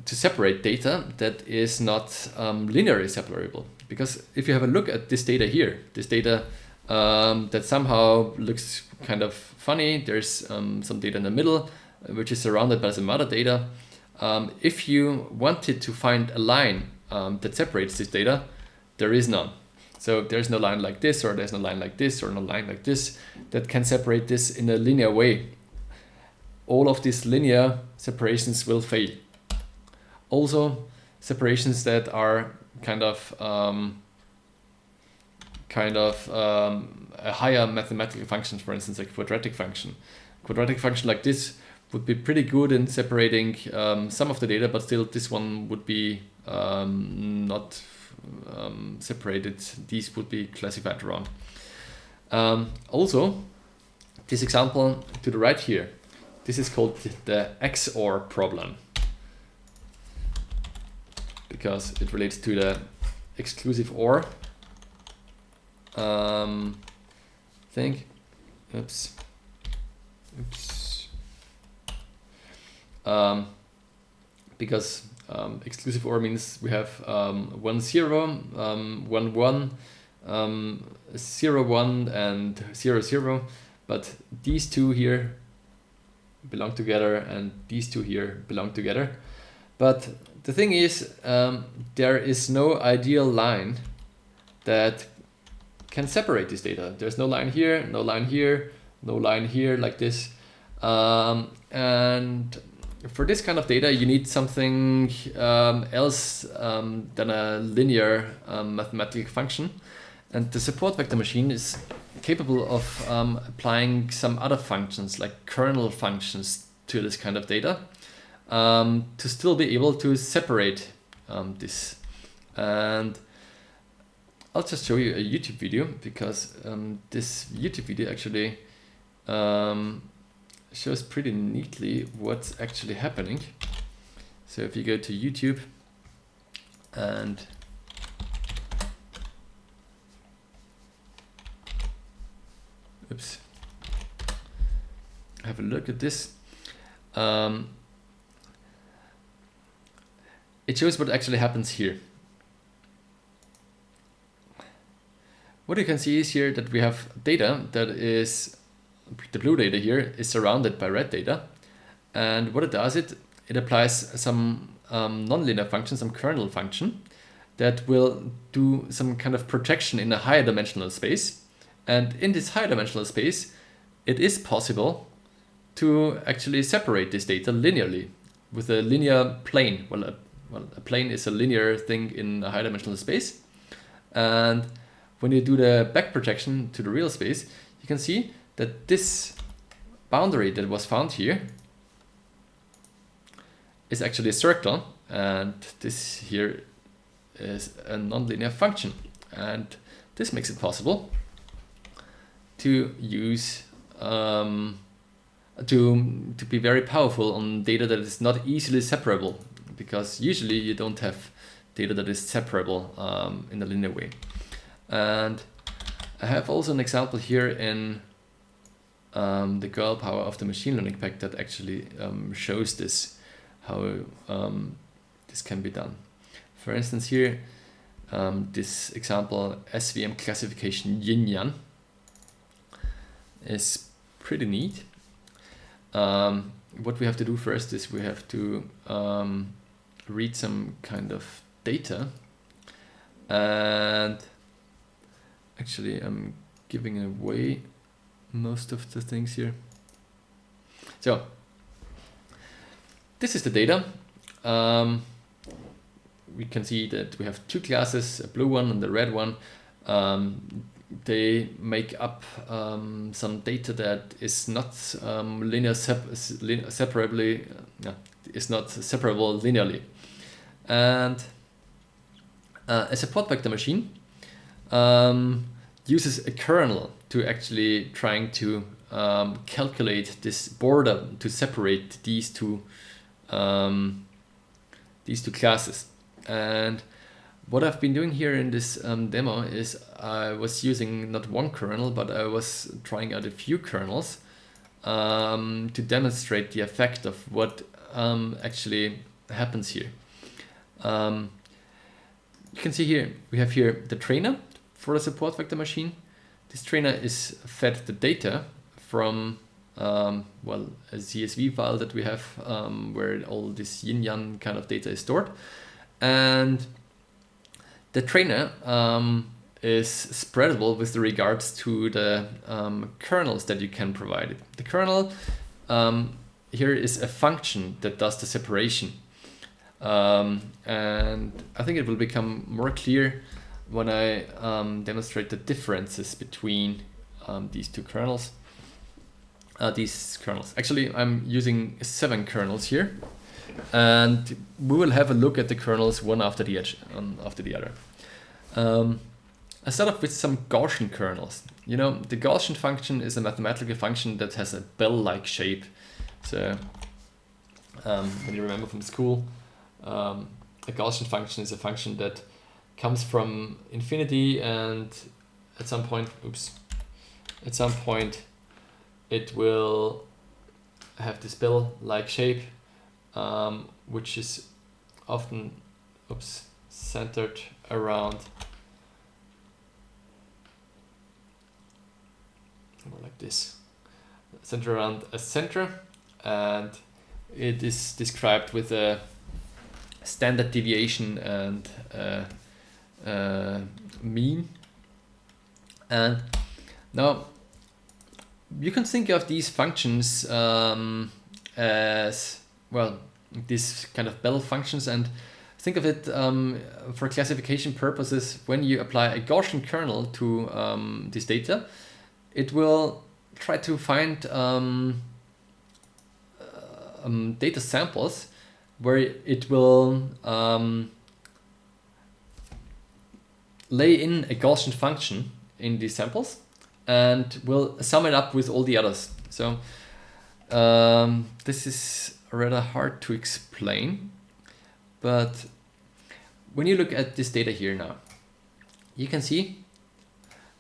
separate data that is not linearly separable. Because if you have a look at this data here, this data that somehow looks kind of funny, there's some data in the middle which is surrounded by some other data. If you wanted to find a line that separates this data, there is none. So there's no line like this, or there's no line like this, or no line like this that can separate this in a linear way. All of these linear separations will fail. Also, separations that are kind of a higher mathematical function, for instance, like quadratic function. Quadratic function like this would be pretty good in separating some of the data, but still this one would be not separated. These would be classified wrong. Also, this example to the right here, this is called the XOR problem, because it relates to the exclusive OR thing. Oops. Because exclusive OR means we have 1 0, 1 1, 0 1, and 0 0, but these two here belong together and these two here belong together. But the thing is, there is no ideal line that can separate this data. There's no line here, no line here, no line here like this. And for this kind of data, you need something else than a linear mathematical function. And the support vector machine is capable of applying some other functions, like kernel functions, to this kind of data to still be able to separate this. And I'll just show you a YouTube video, because this YouTube video actually shows pretty neatly what's actually happening. So if you go to YouTube and have a look at this, it shows what actually happens here. What you can see is here that we have data that is, the blue data here is surrounded by red data, and what it does, it applies some nonlinear function, some kernel function that will do some kind of projection in a higher dimensional space. And in this higher dimensional space, it is possible to actually separate this data linearly with a linear plane. Well, a plane is a linear thing in a high dimensional space. And when you do the back projection to the real space, you can see that this boundary that was found here is actually a circle, and this here is a nonlinear function. And this makes it possible to use to be very powerful on data that is not easily separable, because usually you don't have data that is separable in a linear way. And I have also an example here in the girl power of the machine learning pack that actually shows this, how this can be done. For instance, here this example, SVM classification yin-yang. is pretty neat. What we have to do first is we have to read some kind of data, and actually I'm giving away most of the things here. So this is the data. We can see that we have two classes, a blue one and a red one. They make up some data that is not separably, is not separable linearly. And a support vector machine uses a kernel to actually trying to calculate this border to separate these two classes. And what I've been doing here in this demo is I was using not one kernel, but I was trying out a few kernels to demonstrate the effect of what actually happens here. You can see here, we have here the trainer for the support vector machine. This trainer is fed the data from well, a CSV file that we have where all this yin-yang kind of data is stored. And the trainer is spreadable with regards to the kernels that you can provide it. The kernel here is a function that does the separation. And I think it will become more clear when I demonstrate the differences between these two kernels. Actually, I'm using 7 kernels here, and we will have a look at the kernels one after the other. I start off with some Gaussian kernels. You know, the Gaussian function is a mathematical function that has a bell-like shape. So when you remember from school, a Gaussian function is a function that comes from infinity, and at some point it will have this bell-like shape, which is often centered around like this, centered around a center, and it is described with a standard deviation and mean. And now you can think of these functions as, well, these kind of bell functions, and think of it for classification purposes. When you apply a Gaussian kernel to this data, it will try to find data samples where it will lay in a Gaussian function in these samples and will sum it up with all the others. So this is rather hard to explain, but when you look at this data here now, you can see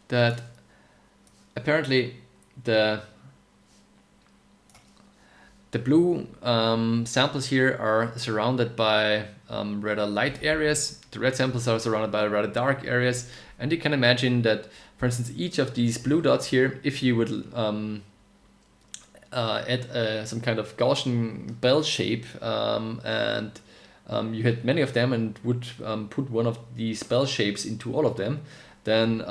that apparently the blue samples here are surrounded by rather light areas. The red samples are surrounded by rather dark areas. And you can imagine that, for instance, each of these blue dots here, if you would add some kind of Gaussian bell shape, and you had many of them and would put one of these bell shapes into all of them, then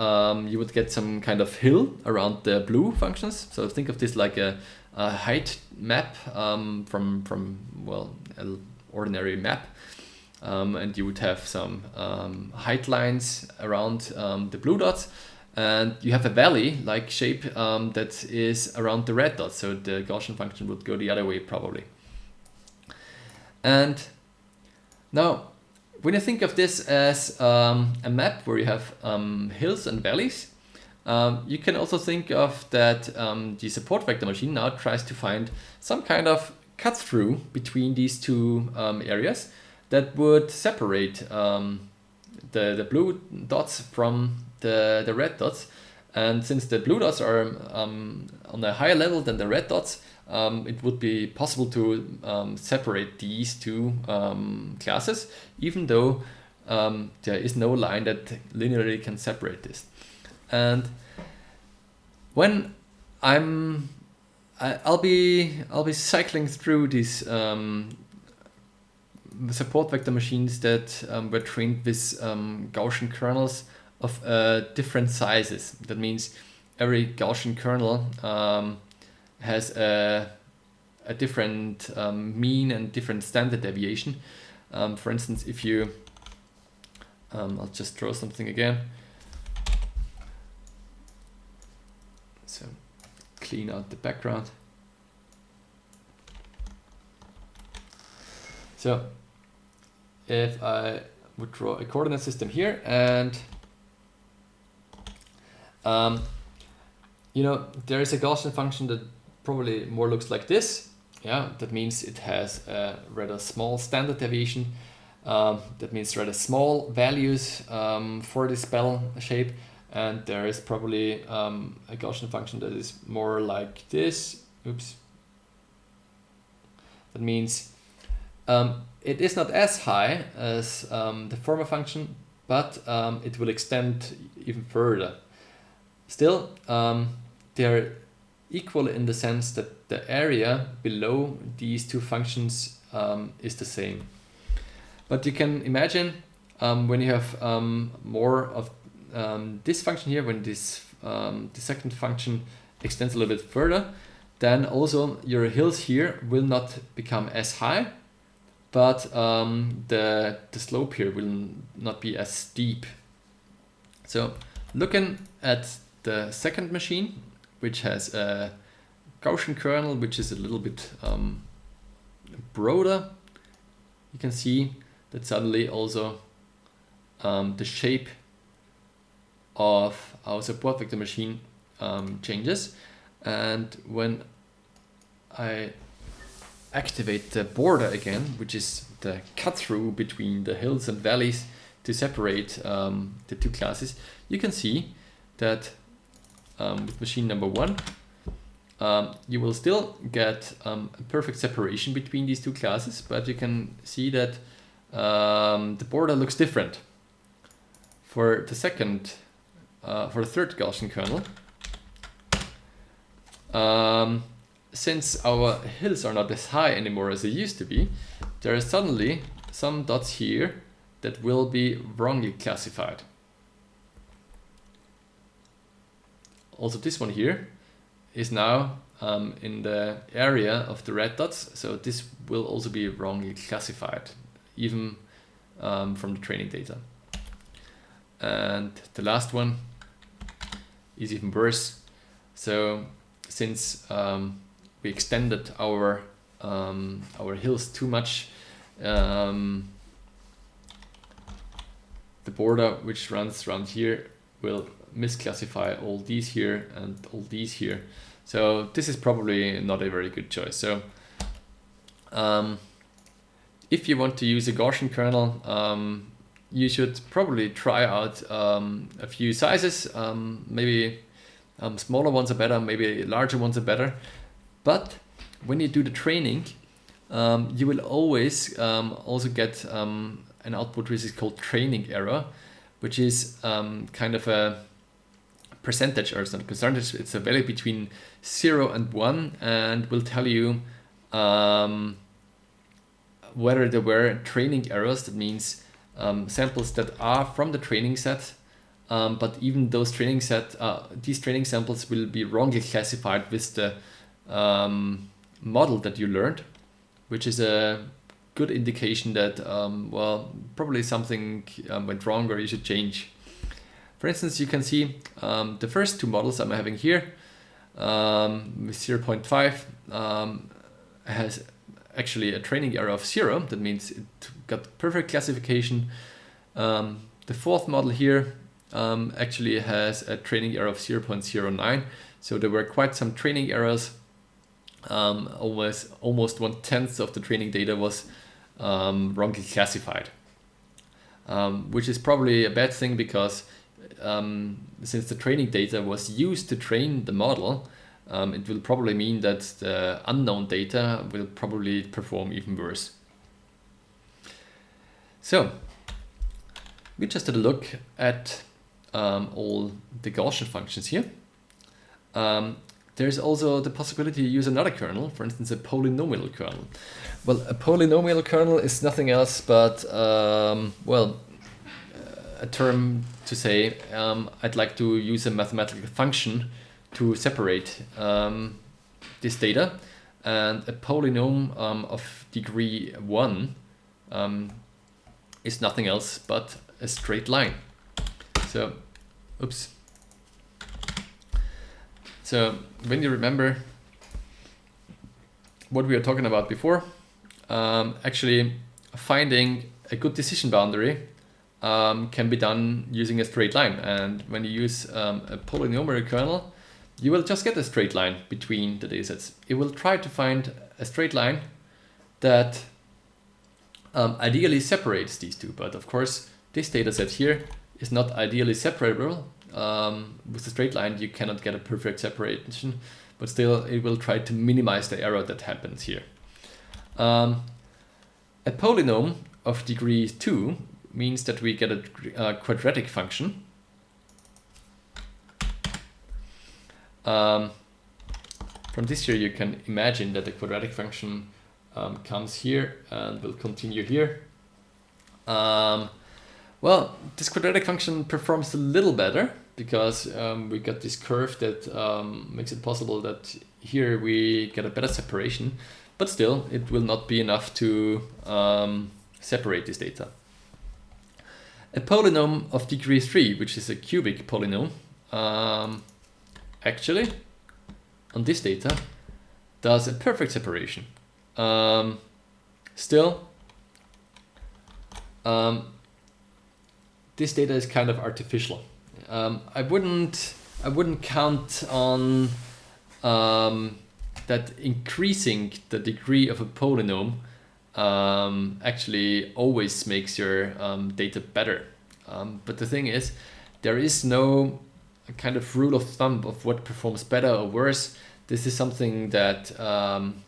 you would get some kind of hill around the blue functions. So think of this like a height map from well, an ordinary map, and you would have some height lines around the blue dots, and you have a valley-like shape that is around the red dots. So the Gaussian function would go the other way probably. And now, when you think of this as a map where you have hills and valleys, you can also think of that the support vector machine now tries to find some kind of cut through between these two areas that would separate the blue dots from the red dots. And since the blue dots are on a higher level than the red dots, it would be possible to separate these two classes, even though there is no line that linearly can separate this. And when I'll be cycling through these support vector machines that were trained with Gaussian kernels of different sizes. That means every Gaussian kernel has a different mean and different standard deviation. For instance, if you, I'll just draw something again. So clean out the background. So if I would draw a coordinate system here, and you know, there is a Gaussian function that probably more looks like this. Yeah, that means it has a rather small standard deviation. That means rather small values for this bell shape, and there is probably a Gaussian function that is more like this. Oops. That means it is not as high as the former function, but it will extend even further. Still, they're equal in the sense that the area below these two functions is the same. But you can imagine when you have more of this function here, when this the second function extends a little bit further, then also your hills here will not become as high, but the slope here will not be as steep. So looking at the second machine, which has a Gaussian kernel, which is a little bit broader, you can see that suddenly also the shape of our support vector machine changes. And when I activate the border again, which is the cut through between the hills and valleys to separate the two classes, you can see that with machine number 1, you will still get a perfect separation between these two classes, but you can see that the border looks different. For the second, for the third Gaussian kernel, since our hills are not as high anymore as they used to be, there are suddenly some dots here that will be wrongly classified. Also, this one here is now in the area of the red dots, so this will also be wrongly classified, even from the training data. And the last one is even worse. So since we extended our hills too much, the border which runs around here will misclassify all these here and all these here. So this is probably not a very good choice. So if you want to use a Gaussian kernel, you should probably try out a few sizes. Maybe smaller ones are better, maybe larger ones are better. But when you do the training, you will always also get an output which is called training error, which is kind of a percentage, or it's not a percentage, it's a value between 0 and 1, and will tell you whether there were training errors. That means samples that are from the training set, but even those these training samples will be wrongly classified with the model that you learned, which is a good indication that well, probably something went wrong or you should change. For instance, you can see the first two models I'm having here with 0.5 has actually a training error of 0. That means it got perfect classification. The fourth model here actually has a training error of 0.09. So there were quite some training errors. Almost 1/10 of the training data was wrongly classified, which is probably a bad thing, because since the training data was used to train the model, it will probably mean that the unknown data will probably perform even worse. So we just had a look at all the Gaussian functions here. there's also the possibility to use another kernel, for instance, a polynomial kernel. Well, a polynomial kernel is nothing else but, well, a term to say I'd like to use a mathematical function to separate this data, and a polynomial of degree 1 is nothing else but a straight line. So, oops. So when you remember what we were talking about before, actually finding a good decision boundary can be done using a straight line. And when you use a polynomial kernel, you will just get a straight line between the datasets. It will try to find a straight line that ideally separates these two. But of course, this dataset here is not ideally separable. With a straight line, you cannot get a perfect separation, but still it will try to minimize the error that happens here. A polynomial of degree 2 means that we get a quadratic function. From this here, you can imagine that the quadratic function comes here and will continue here. Well, this quadratic function performs a little better because we got this curve that makes it possible that here we get a better separation, but still it will not be enough to separate this data. A polynomial of degree 3, which is a cubic polynomial, actually on this data does a perfect separation. Still, this data is kind of artificial. I wouldn't count on that increasing the degree of a polynomial actually always makes your data better. But the thing is, there is no kind of rule of thumb of what performs better or worse. This is something that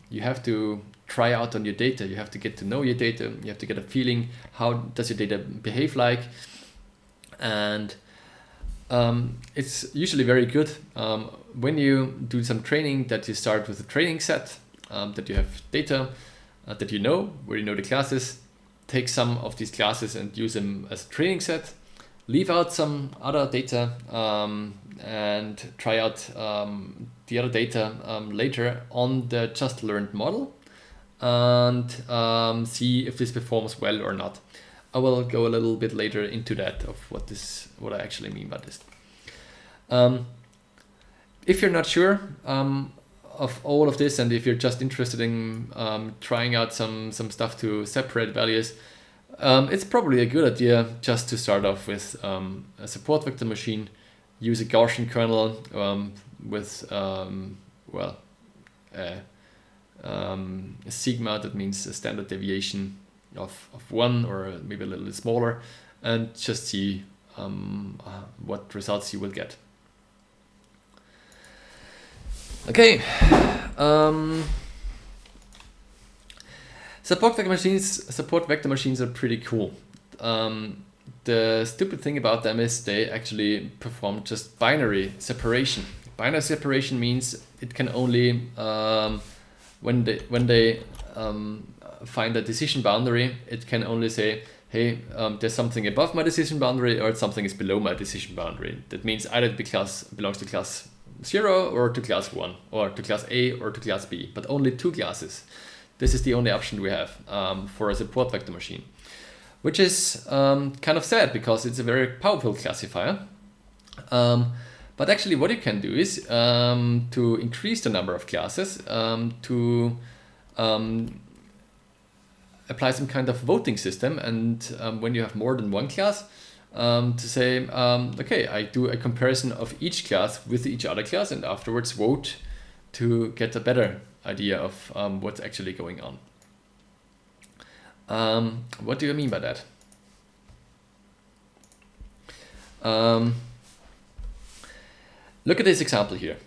you have to try out on your data. You have to get to know your data. You have to get a feeling, how does your data behave like? And it's usually very good when you do some training that you start with a training set, that you have data that you know, where you know the classes, take some of these classes and use them as a training set, leave out some other data and try out the other data later on the just learned model and see if this performs well or not. I will go a little bit later into that of what I actually mean by this. If you're not sure of all of this, and if you're just interested in trying out some stuff to separate values, it's probably a good idea just to start off with a support vector machine, use a Gaussian kernel with well, a sigma, that means a standard deviation of 1 or maybe a little bit smaller, and just see what results you will get. Okay, support vector machines are pretty cool. The stupid thing about them is they actually perform just binary separation. Binary separation means it can only when they find a decision boundary, it can only say, hey, there's something above my decision boundary or something is below my decision boundary. That means either the class belongs to class 0 or to class 1 or to class A or to class B, but only 2 classes. This is the only option we have for a support vector machine, which is kind of sad because it's a very powerful classifier. But actually what you can do is to increase the number of classes, to apply some kind of voting system, and when you have more than one class, to say, okay, I do a comparison of each class with each other class and afterwards vote to get a better idea of what's actually going on. What do you mean by that? Look at this example here.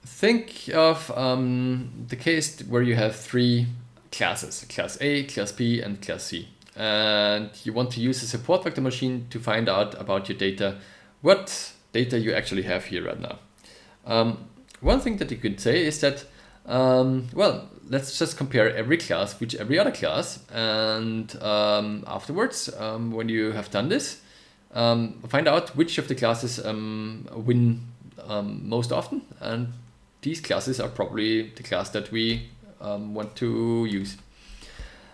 Think of the case where you have 3 classes, class A, class B, and class C. And you want to use a support vector machine to find out about your data, what data you actually have here right now. one thing that you could say is that, well, let's just compare every class with every other class, and afterwards, when you have done this, find out which of the classes win most often, and these classes are probably the class that we want to use.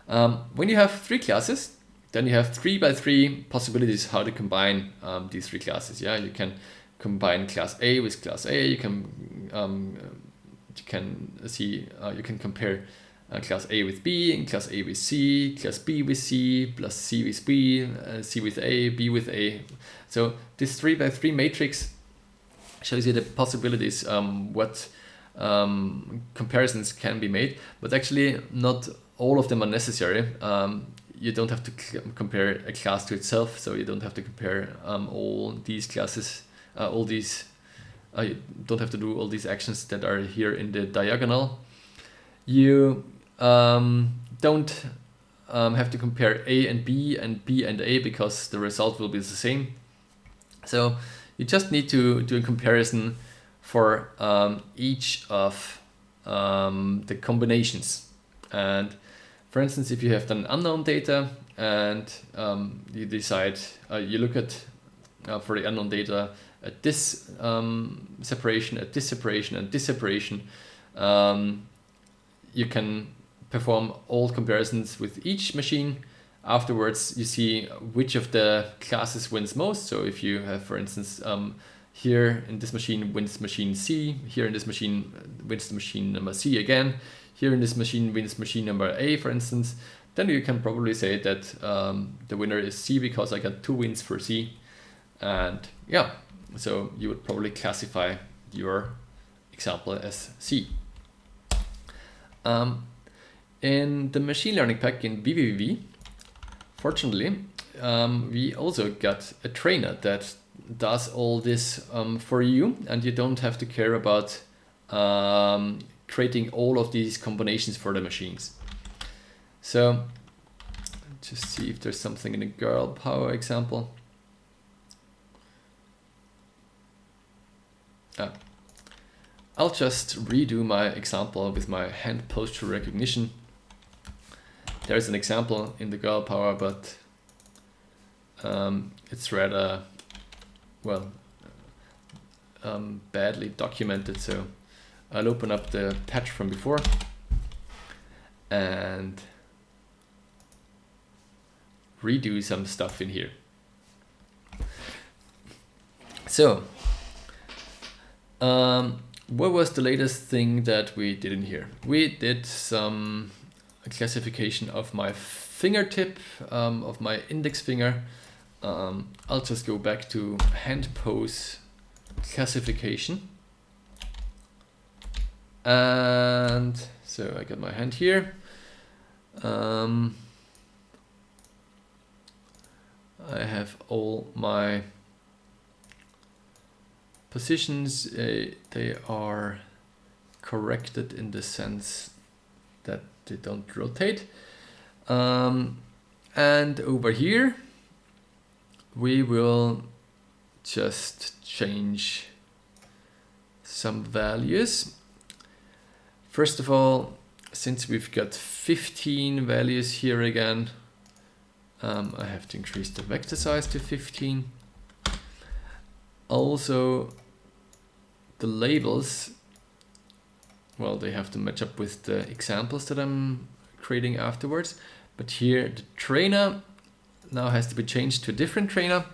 When you have 3 classes, then you have 3 by 3 possibilities how to combine these 3 classes. Yeah, you can combine class A with class A. You can compare class A with B, and class A with C, class B with C, plus C with B, C with A, B with A. So this 3 by 3 matrix shows you the possibilities what comparisons can be made, but actually not all of them are necessary. You don't have to compare a class to itself, so you don't have to compare all these classes, you don't have to do all these actions that are here in the diagonal. You don't have to compare A and B and A, because the result will be the same. So you just need to do a comparison for each of the combinations. And for instance, if you have done unknown data and you decide, you look at for the unknown data at this separation, at this separation, and this separation, you can perform all comparisons with each machine. Afterwards, you see which of the classes wins most. So if you have, for instance, here in this machine wins machine C, here in this machine wins the machine number C again, here in this machine wins machine number A, for instance, then you can probably say that the winner is C because I got 2 wins for C. And yeah, so you would probably classify your example as C. In the machine learning pack in vvvv, fortunately, we also got a trainer that does all this for you, and you don't have to care about creating all of these combinations for the machines. So just see if there's something in the girl power example. I'll just redo my example with my hand posture recognition. There's an example in the girl power, but it's rather, well, badly documented. So I'll open up the patch from before and redo some stuff in here. So what was the latest thing that we did in here? We did some classification of my fingertip, of my index finger. I'll just go back to hand pose classification. And so I got my hand here. I have all my positions. They are corrected in the sense that they don't rotate. And over here, we will just change some values. First of all, since we've got 15 values here again, I have to increase the vector size to 15. Also, the labels, well, they have to match up with the examples that I'm creating afterwards. But here, the trainer now has to be changed to a different trainer.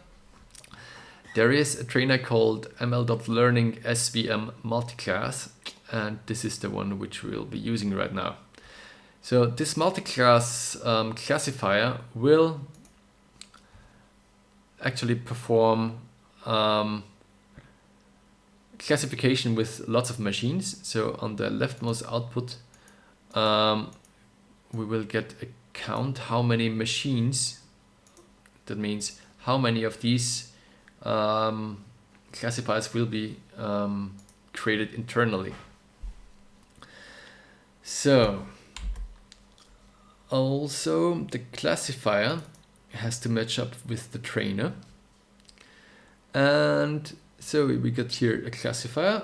There is a trainer called ml.learning SVM multiclass, and this is the one which we'll be using right now. So this multiclass classifier will actually perform classification with lots of machines. So on the leftmost output, we will get a count how many machines. That means how many of these classifiers will be created internally. So also the classifier has to match up with the trainer. And so we got here a classifier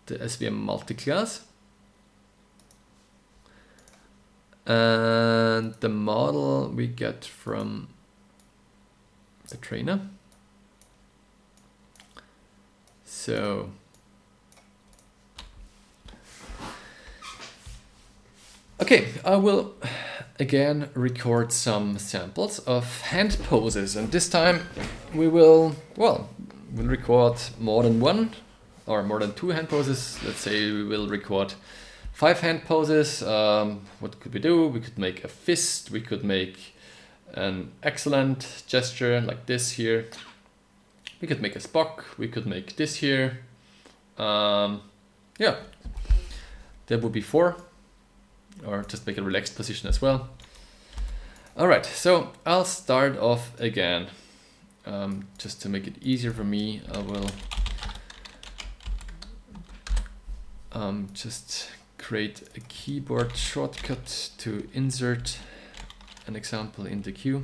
the SVM multiclass. And the model we get from the trainer. So okay, I will again record some samples of hand poses, and this time we will, well, we'll record more than one or more than two hand poses. Let's say we will record 5 hand poses. What could we do? We could make a fist, we could make an excellent gesture like this here. We could make a Spock, we could make this here. Yeah, there would be 4. Or just make a relaxed position as well. All right, so I'll start off again. Just to make it easier for me, I will just create a keyboard shortcut to insert an example in the queue.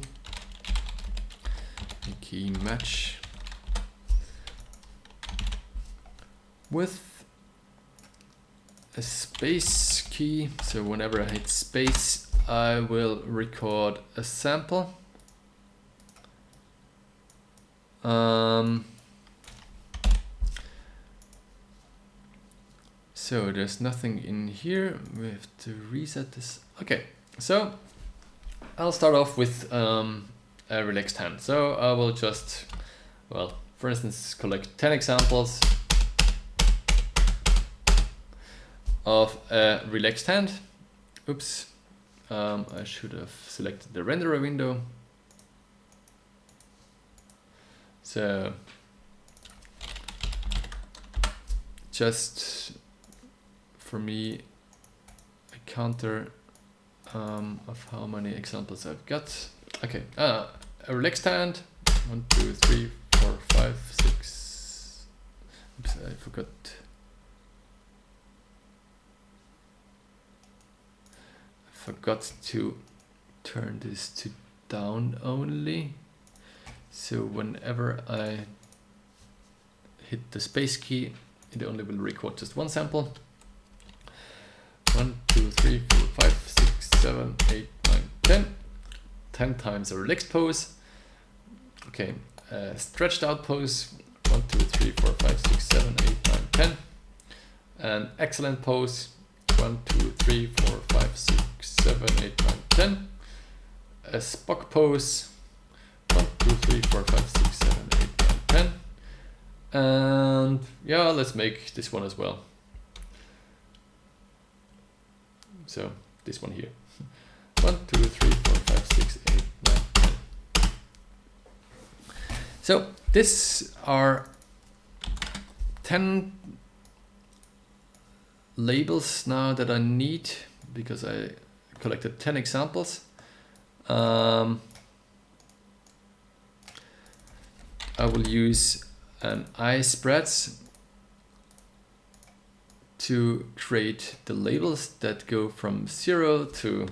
A key match with a space key. So whenever I hit space, I will record a sample. So there's nothing in here. We have to reset this. Okay, so I'll start off with a relaxed hand. So I will just, well, for instance, collect 10 examples of a relaxed hand. Oops, I should have selected the renderer window. So just for me a counter of how many examples I've got. Okay, a relaxed hand, 1, 2, 3, 4, 5, 6. Oops, I forgot. Forgot to turn this to down only. So whenever I hit the space key, it only will record just one sample. 1, 2, 3, 4, 5, 6, 7, 8, 9, 10. 10 times a relaxed pose. Okay, stretched out pose. 1, 2, 3, 4, 5, 6, 7, 8, 9, 10. An excellent pose. 1, 2, 3, 4, 5, 6, 7, 8, 9, 10. A Spock pose. 1, 2, 3, 4, 5, 6, 7, 8, 9, 10. And yeah, let's make this one as well. So this one here. 1, 2, 3, 4, 5, 6, 8, 9, 10. So these are 10 labels now that I need because I collected 10 examples. I will use an iSpreads to create the labels that go from 0 to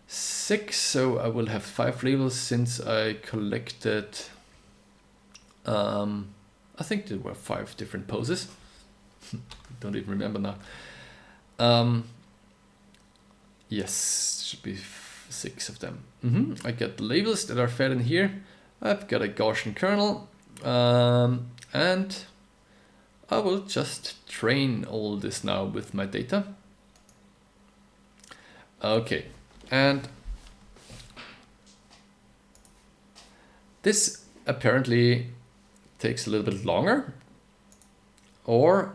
6. So I will have 5 labels since I collected, I think there were 5 different poses. Don't even remember now. Yes, should be 6 of them. I get the labels that are fed in here. I've got a Gaussian kernel, and I will just train all this now with my data. Okay, and this apparently takes a little bit longer, or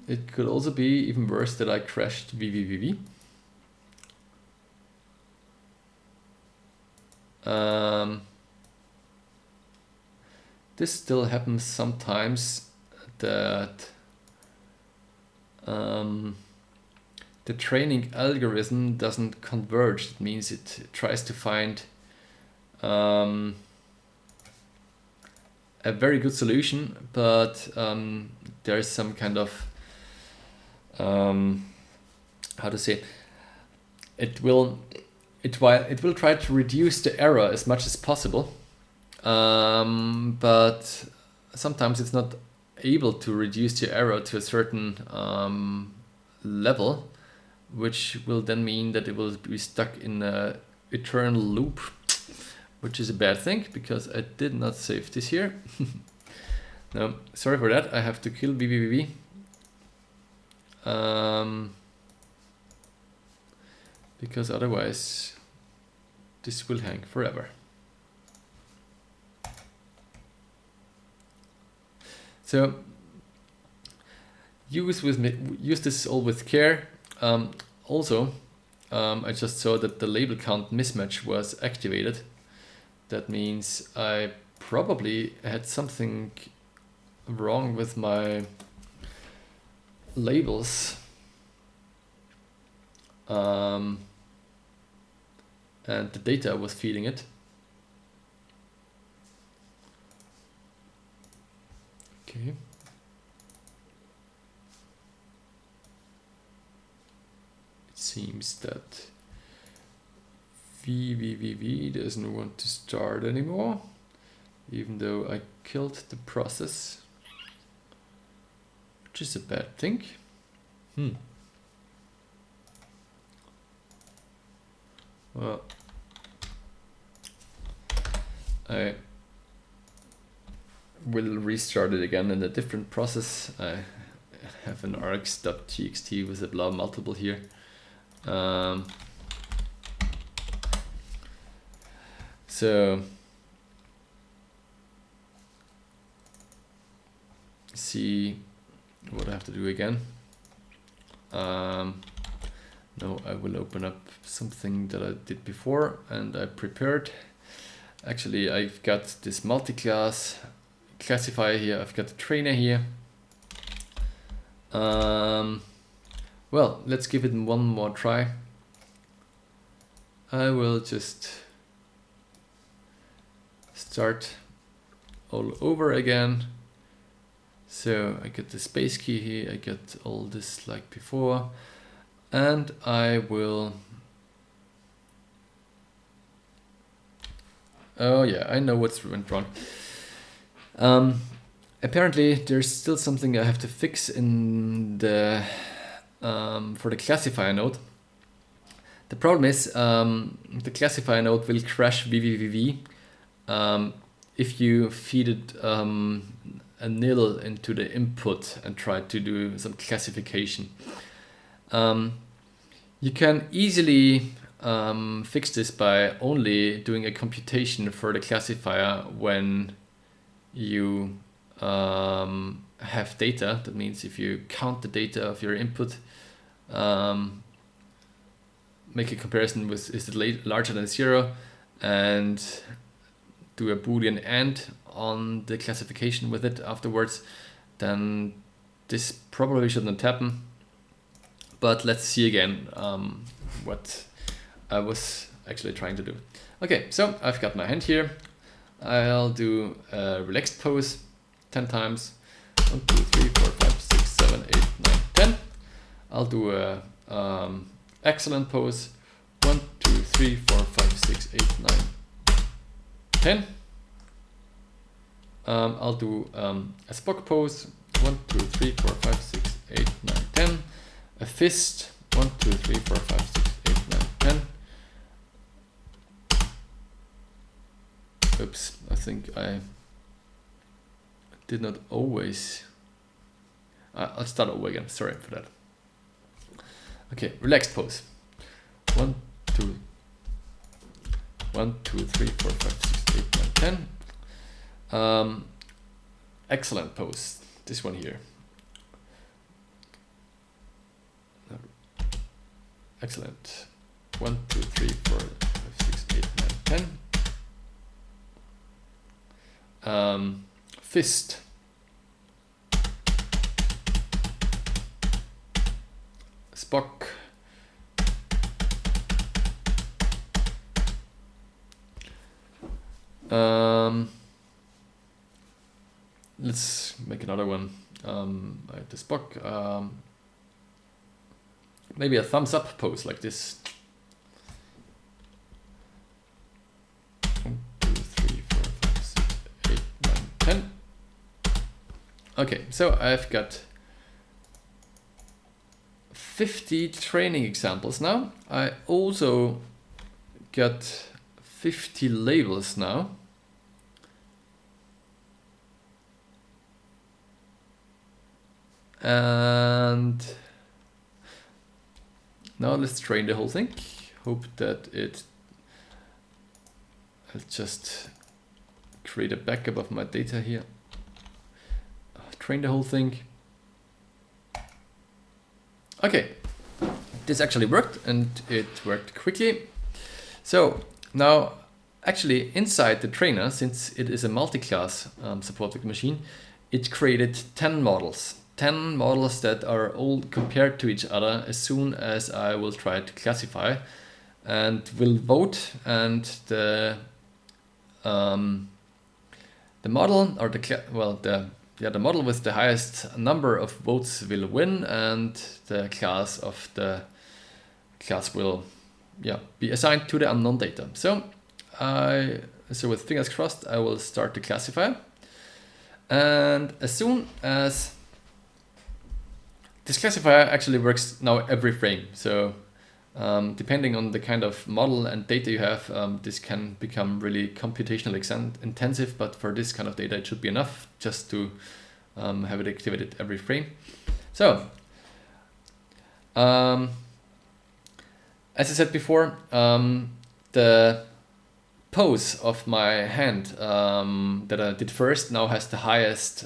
it could also be even worse that I crashed vvvv. This still happens sometimes, that the training algorithm doesn't converge. It means it tries to find a very good solution, but there is some kind of how to say, it will try to reduce the error as much as possible, but sometimes it's not able to reduce your error to a certain level, which will then mean that it will be stuck in a eternal loop, which is a bad thing because I did not save this here. No, sorry for that. I have to kill vvvv. Because otherwise this will hang forever. So use this all with care. Also, I just saw that the label count mismatch was activated. That means I probably had something wrong with my labels. And the data was feeding it. Okay. It seems that vvvv doesn't want to start anymore, even though I killed the process, which is a bad thing. Well, I will restart it again in a different process. I have an args.txt with a blah multiple here. So see what I have to do again. No, I will open up something that I did before and I prepared. Actually, I've got this multi-class classifier here. I've got the trainer here. Well, let's give it one more try. I will just start all over again. So I get the space key here. I get all this like before. And I will, oh yeah, I know what's went wrong. Apparently there's still something I have to fix in the, for the classifier node. The problem is the classifier node will crash vvvv if you feed it a nil into the input and try to do some classification. You can easily fix this by only doing a computation for the classifier when you have data. That means if you count the data of your input, make a comparison with is it larger than 0 and do a Boolean AND on the classification with it afterwards, then this probably shouldn't happen. But let's see again what I was actually trying to do. Okay, so I've got my hand here. I'll do a relaxed pose 10 times. 1, 2, 3, 4, 5, 6, 7, 8, 9, 10. I'll do a excellent pose. 1, 2, 3, 4, 5, 6, 8, 9, 10. I'll do a Spock pose. 1, 2, 3, 4, 5, 6, 8, 9, 10. A fist, 1, 2, 3, 4, 5, 6, 8, 9, 10. Oops, I think I did not always. I'll start over again, sorry for that. Okay, relaxed pose. 1, 2, 3, 4, 5, 6, 8, 9, 10. Excellent pose, this one here. Excellent. 1, 2, 3, 4, 5, 6, 8, 9, 10. Fist. Spock. Let's make another one. I have the Spock. Maybe a thumbs up pose like this. 1, 2, 3, 4, 5, 6, 8, 9, 10. Okay, so I've got 50 training examples now. I also got 50 labels now. And now let's train the whole thing. Hope that I'll just create a backup of my data here. Train the whole thing. Okay, this actually worked, and it worked quickly. So now actually inside the trainer, since it is a multi-class support vector machine, it created 10 models. 10 models that are all compared to each other as soon as I will try to classify, and will vote, and the model, or the model with the highest number of votes will win, and the class of the class will be assigned to the unknown data. So with fingers crossed, I will start to classify, and as soon as this classifier actually works now every frame. So depending on the kind of model and data you have, this can become really computationally intensive, but for this kind of data it should be enough just to have it activated every frame. So as I said before, the pose of my hand that I did first now has the highest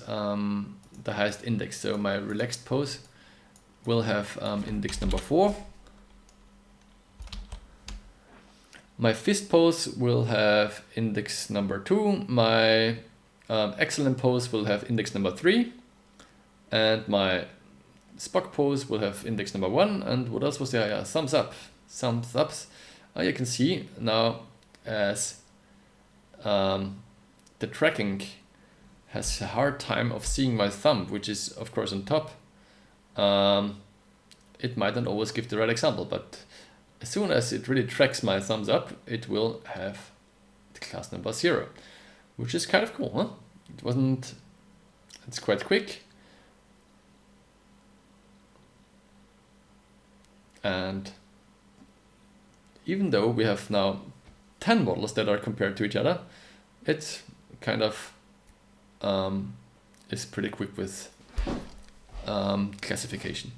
index. So my relaxed pose will have index number 4. My fist pose will have index number 2. My excellent pose will have index number 3. And my Spock pose will have index number 1. And what else was there? Yeah, thumbs up. Thumbs ups. You can see now as the tracking has a hard time of seeing my thumb, which is of course on top. It might not always give the right example, but as soon as it really tracks my thumbs up, it will have the class number 0, which is kind of cool, huh? It's quite quick. And even though we have now 10 models that are compared to each other, it kind of is pretty quick with classification.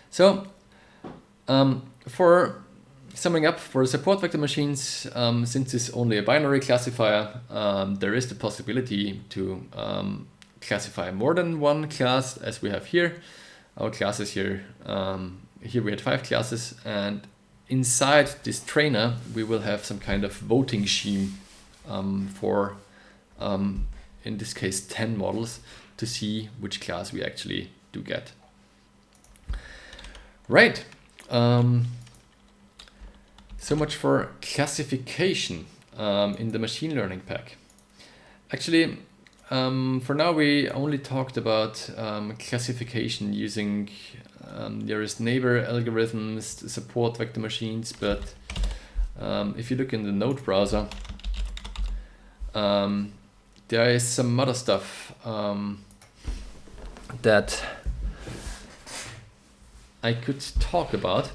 So for summing up, for support vector machines, since it's only a binary classifier, there is the possibility to classify more than one class, as we have here. Our classes here, here we had 5 classes, and inside this trainer we will have some kind of voting scheme for, in this case, 10 models to see which class we actually do get. Right. So much for classification in the machine learning pack. Actually, for now we only talked about classification using nearest neighbor algorithms to support vector machines, but if you look in the node browser, there is some other stuff that I could talk about.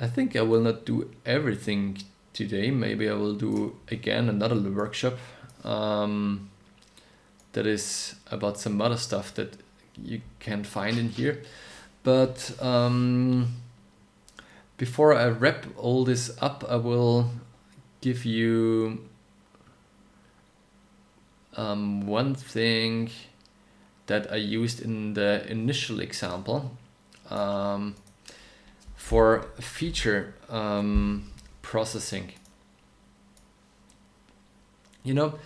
I think I will not do everything today. Maybe I will do again another workshop that is about some other stuff that you can find in here. But before I wrap all this up, I will give you one thing that I used in the initial example for feature processing. You know,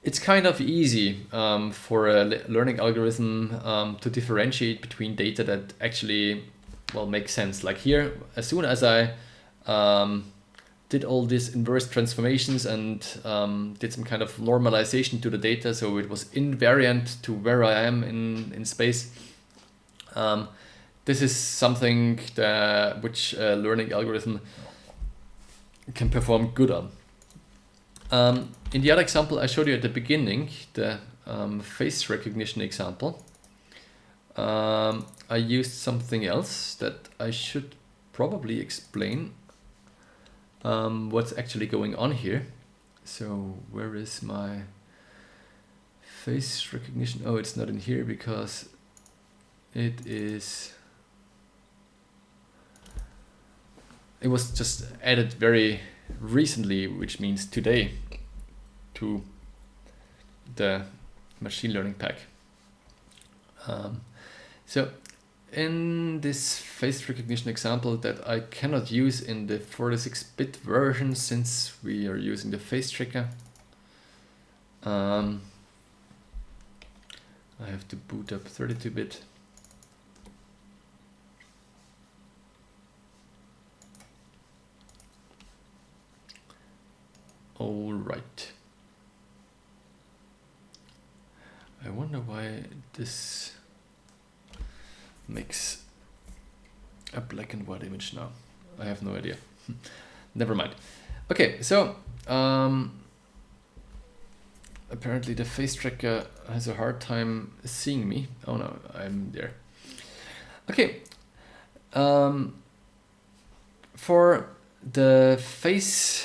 it's kind of easy for a learning algorithm to differentiate between data that actually, well, makes sense. Like here, as soon as I did all these inverse transformations and did some kind of normalization to the data, so it was invariant to where I am in space. This is something which a learning algorithm can perform good on. In the other example I showed you at the beginning, the face recognition example, I used something else that I should probably explain what's actually going on here. So where is my face recognition? Oh, it's not in here because it was just added very recently, which means today, to the machine learning pack. So in this face recognition example that I cannot use in the 46-bit version since we are using the face tracker, I have to boot up 32-bit. All right. I wonder why this makes a black and white image now. I have no idea. Never mind. Okay, so apparently the face tracker has a hard time seeing me. Oh no, I'm there. Okay. For the face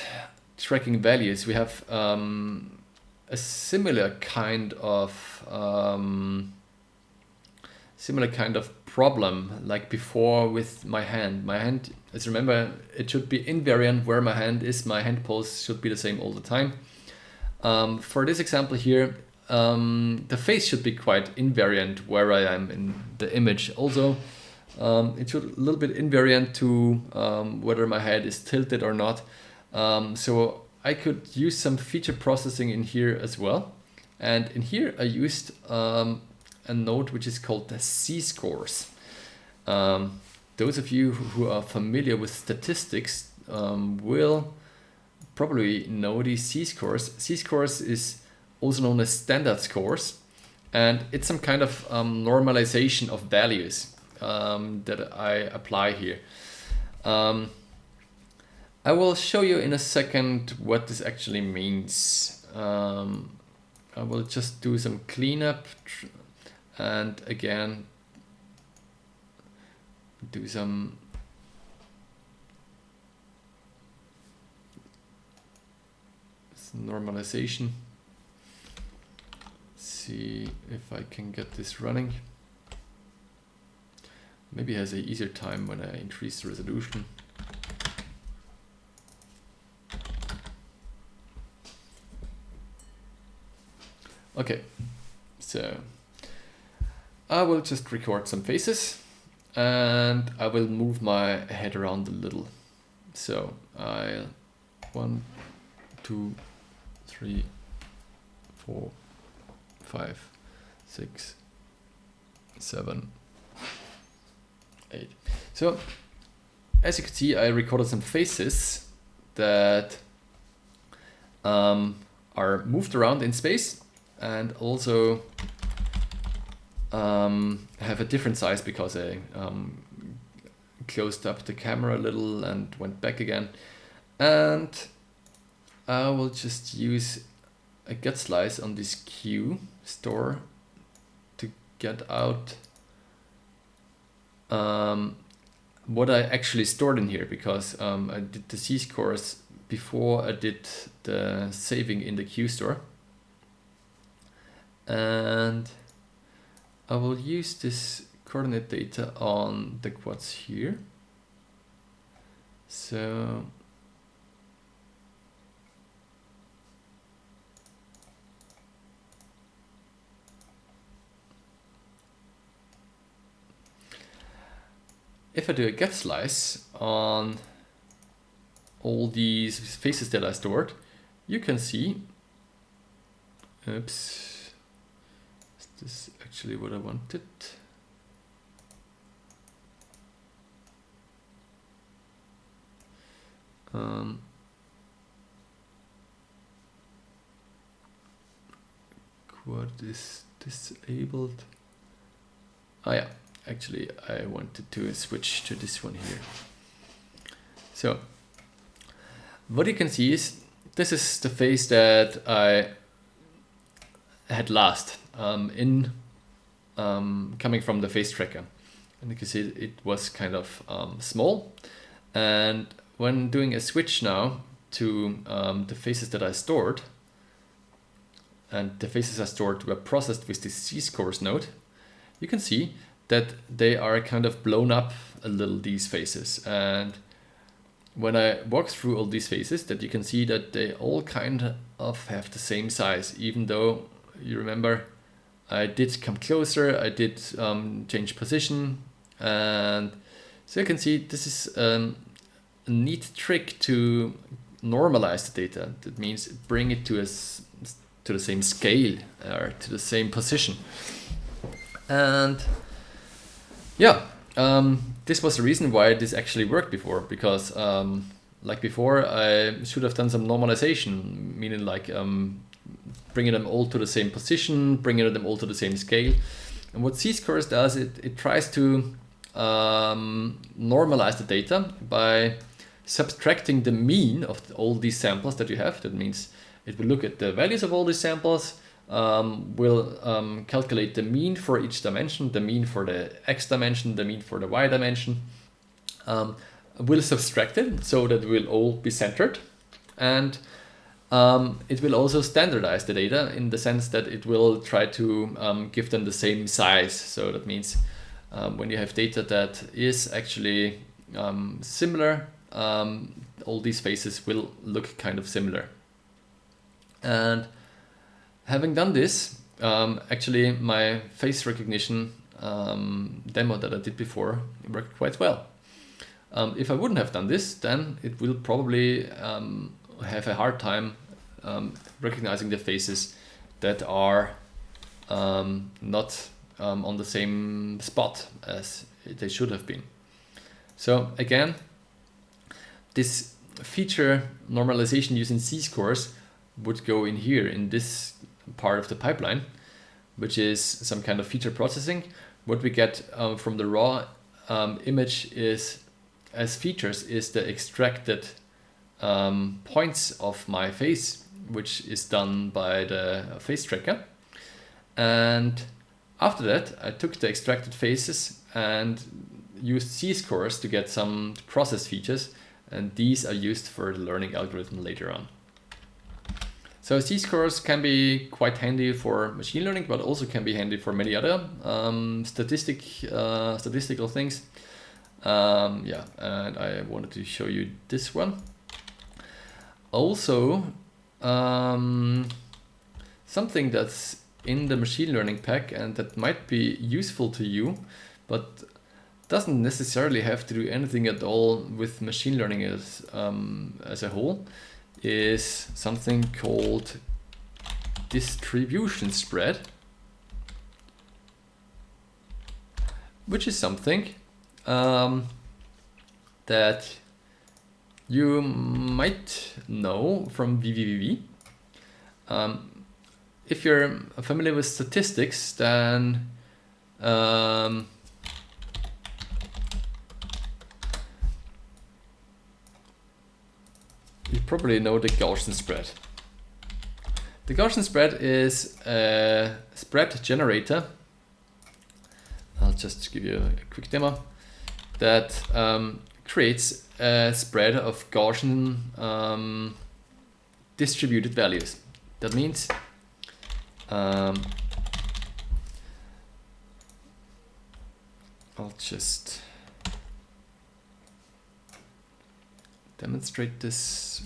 tracking values, we have a similar kind of problem like before with my hand. My hand, as remember, it should be invariant where my hand is. My hand pose should be the same all the time. For this example here, the face should be quite invariant where I am in the image. Also, it should a little bit invariant to whether my head is tilted or not. So I could use some feature processing in here as well. And in here I used a node which is called the Z-scores. Those of you who are familiar with statistics will probably know these Z-scores. Z-scores is also known as standard scores, and it's some kind of normalization of values that I apply here. I will show you in a second what this actually means. I will just do some cleanup and again do some normalization. See if I can get this running. Maybe it has an easier time when I increase the resolution. Okay, so I will just record some faces and I will move my head around a little. So I'll 1, 2, 3, 4, 5, 6, 7, 8. So as you can see, I recorded some faces that are moved around in space and also have a different size because I closed up the camera a little and went back again. And I will just use a get slice on this queue store to get out what I actually stored in here, because I did the Z-scores before I did the saving in the queue store. And I will use this coordinate data on the quads here. So if I do a get slice on all these faces that I stored, you can see, oops, is this actually what I wanted? Quad is disabled. Oh yeah, actually I wanted to switch to this one here. So what you can see is this is the face that I had last coming from the face tracker. And you can see it was kind of small. And when doing a switch now to the faces that I stored, and the faces I stored were processed with this z-scores node, you can see that they are kind of blown up a little, these faces. And when I walk through all these faces, that you can see that they all kind of have the same size, even though you remember I did come closer, I did change position, and so you can see this is a neat trick to normalize the data. That means bring it to the same scale or to the same position. And yeah, this was the reason why this actually worked before, because like before I should have done some normalization, meaning like bringing them all to the same position, bringing them all to the same scale. And what z-scores does, it tries to normalize the data by subtracting the mean of all these samples that you have. That means it will look at the values of all these samples, will calculate the mean for each dimension, the mean for the x dimension, the mean for the y dimension, will subtract it so that it will all be centered, and it will also standardize the data in the sense that it will try to give them the same size. So that means when you have data that is actually similar, all these faces will look kind of similar. And having done this, actually my face recognition demo that I did before worked quite well. If I wouldn't have done this, then it will probably have a hard time recognizing the faces that are not on the same spot as they should have been. So again, this feature normalization using z-scores would go in here in this part of the pipeline, which is some kind of feature processing. What we get from the raw image is as features is the extracted points of my face, which is done by the face tracker. And after that, I took the extracted faces and used z-scores to get some process features, and these are used for the learning algorithm later on. So z-scores can be quite handy for machine learning, but also can be handy for many other statistical things. Yeah, and I wanted to show you this one. Also, something that's in the machine learning pack and that might be useful to you, but doesn't necessarily have to do anything at all with machine learning as a whole, is something called distribution spread, which is something that you might know from vvvv. If you're familiar with statistics, then you probably know the Gaussian spread. The Gaussian spread is a spread generator. I'll just give you a quick demo that creates a spread of Gaussian distributed values. That means I'll just demonstrate this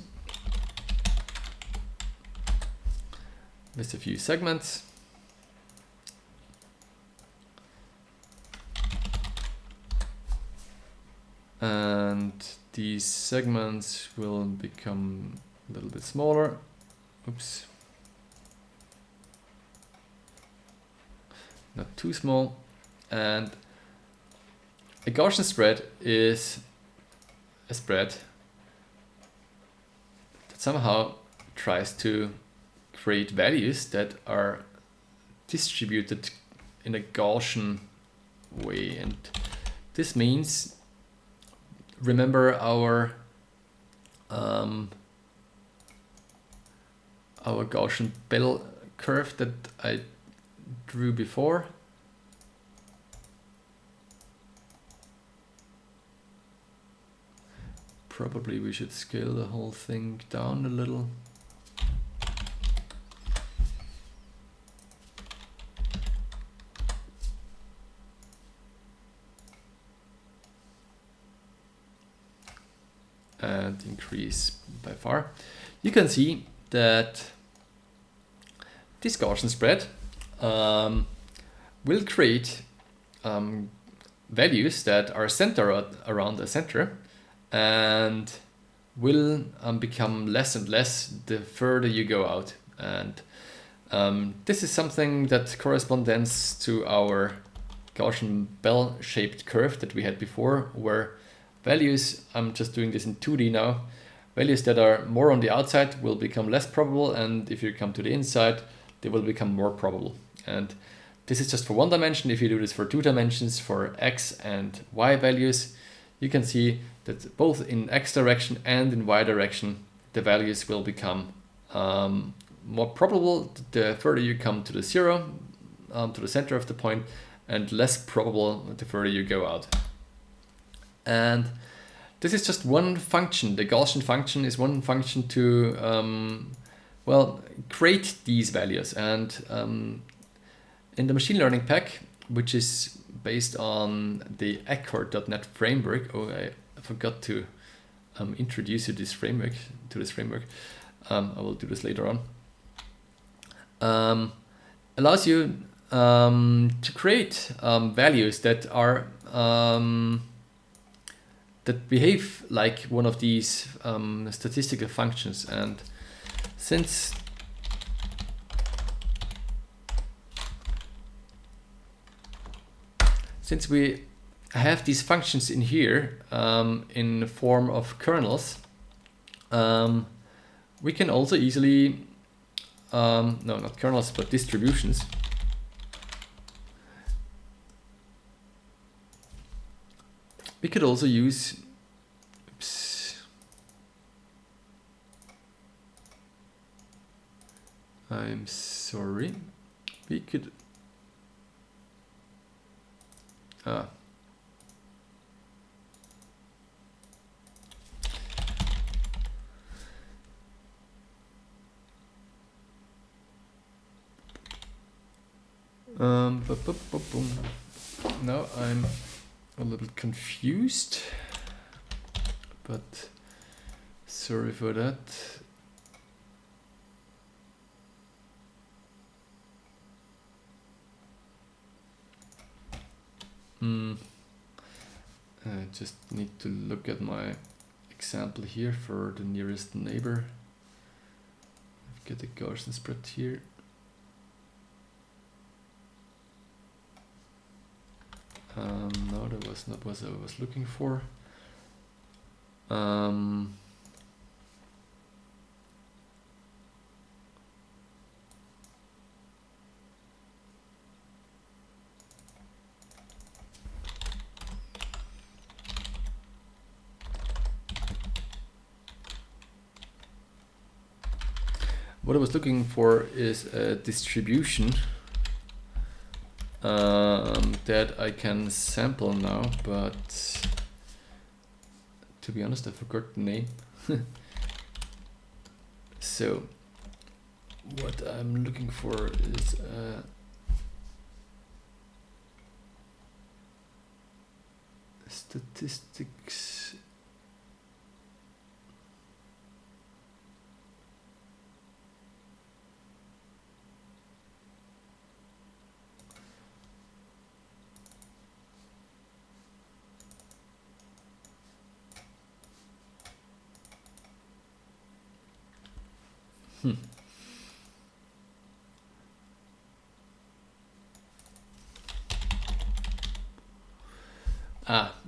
with a few segments. And these segments will become a little bit smaller. Oops. Not too small. And a Gaussian spread is a spread that somehow tries to create values that are distributed in a Gaussian way. And this means, remember our our Gaussian bell curve that I drew before. Probably we should scale the whole thing down a little. And increase by far. You can see that this Gaussian spread will create values that are centered around the center and will become less and less the further you go out. And this is something that corresponds to our Gaussian bell-shaped curve that we had before, where values, I'm just doing this in 2D now, values that are more on the outside will become less probable, and if you come to the inside, they will become more probable. And this is just for one dimension. If you do this for 2 dimensions, for x and y values, you can see that both in x direction and in y direction, the values will become more probable the further you come to the zero, to the center of the point, and less probable the further you go out. And this is just one function. The Gaussian function is one function to well, create these values. And in the machine learning pack, which is based on the Accord.NET framework, oh, I forgot to introduce you to this framework. I will do this later on. Allows you to create values that are that behave like one of these statistical functions. And since we have these functions in here in the form of kernels, we can also easily, no, not kernels, but distributions. We could also use, oops, I'm sorry, we could, now I'm a little confused, but sorry for that. I just need to look at my example here for the nearest neighbor. I've got the Gaussian spread here. No, that was not what I was looking for. What I was looking for is a distribution that I can sample now, but to be honest, I forgot the name. So what I'm looking for is statistics.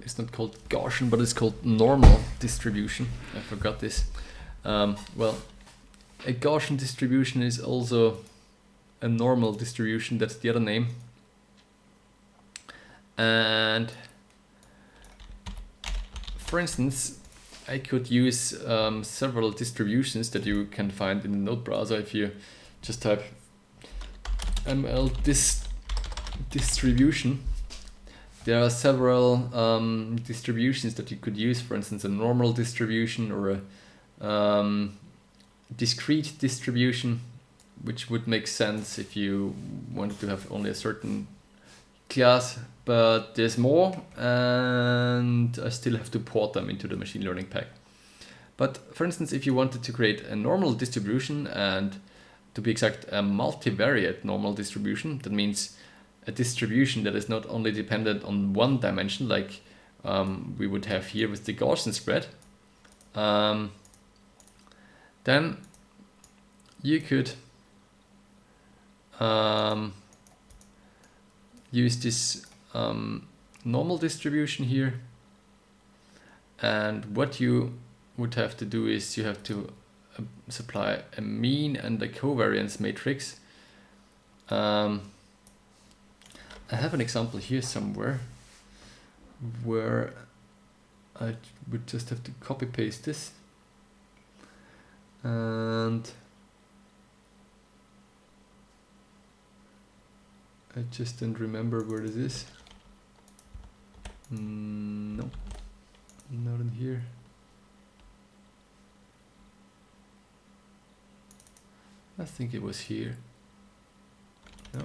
It's not called Gaussian, but it's called normal distribution. I forgot this. Well, a Gaussian distribution is also a normal distribution. That's the other name. And for instance, I could use several distributions that you can find in the node browser. If you just type ml distribution, there are several distributions that you could use. For instance, a normal distribution or a discrete distribution, which would make sense if you wanted to have only a certain class, but there's more, and I still have to port them into the machine learning pack. But for instance, if you wanted to create a normal distribution, and to be exact, a multivariate normal distribution, that means a distribution that is not only dependent on one dimension, like we would have here with the Gaussian spread, then you could use this normal distribution here, and what you would have to do is you have to supply a mean and a covariance matrix. I have an example here somewhere where I would just have to copy paste this, and I just don't remember where this is. No, not in here. I think it was here. No.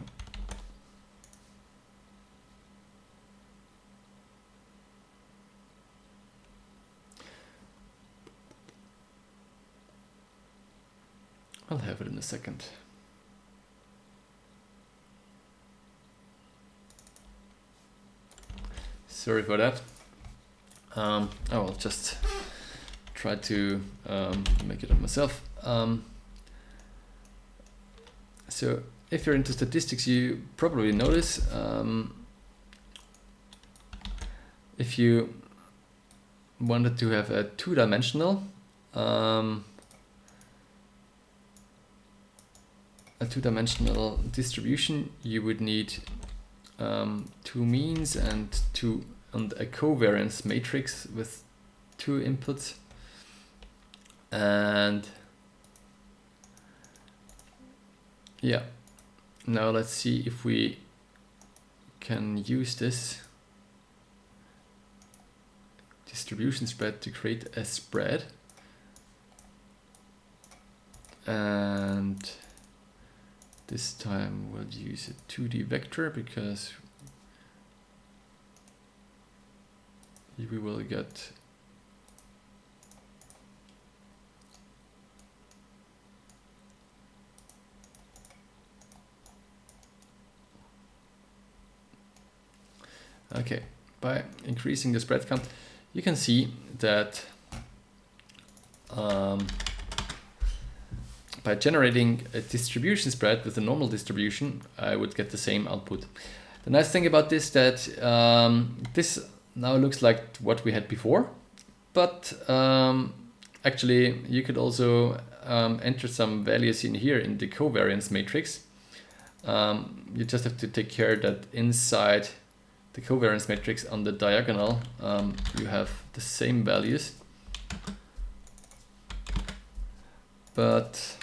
I'll have it in a second. Sorry for that. I will just try to make it up myself. So if you're into statistics, you probably notice if you wanted to have a two-dimensional distribution, you would need two means and a covariance matrix with two inputs. And yeah, now let's see if we can use this distribution spread to create a spread. And this time we'll use a 2D vector because we will get okay, by increasing the spread count, you can see that by generating a distribution spread with a normal distribution, I would get the same output. The nice thing about this is that this now looks like what we had before, but actually you could also enter some values in here in the covariance matrix. You just have to take care that inside the covariance matrix on the diagonal you have the same values, but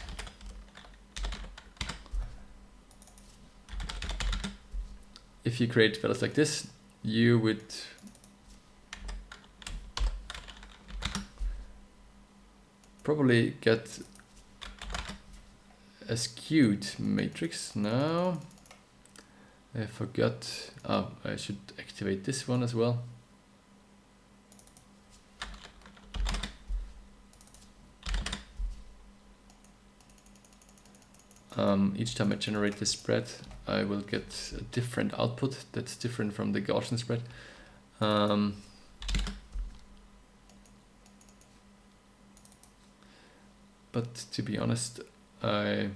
if you create values like this, you would probably get a skewed matrix. Now I forgot, I should activate this one as well. Each time I generate this spread, I will get a different output that's different from the Gaussian spread. But to be honest, I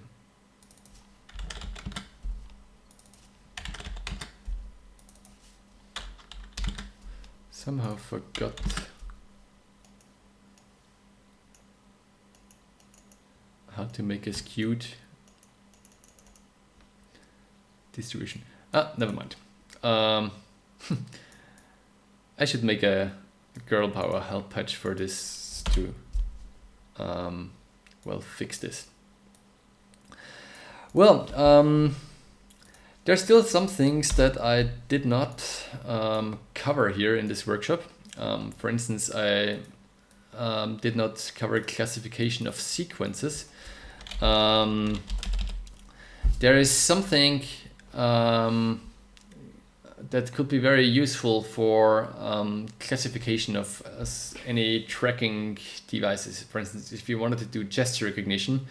somehow forgot how to make a skewed distribution. Never mind. I should make a girl power help patch for this just to well, fix this. Well, there's still some things that I did not cover here in this workshop. For instance, I did not cover classification of sequences. There is something that could be very useful for classification of any tracking devices. For instance, if you wanted to do gesture recognition,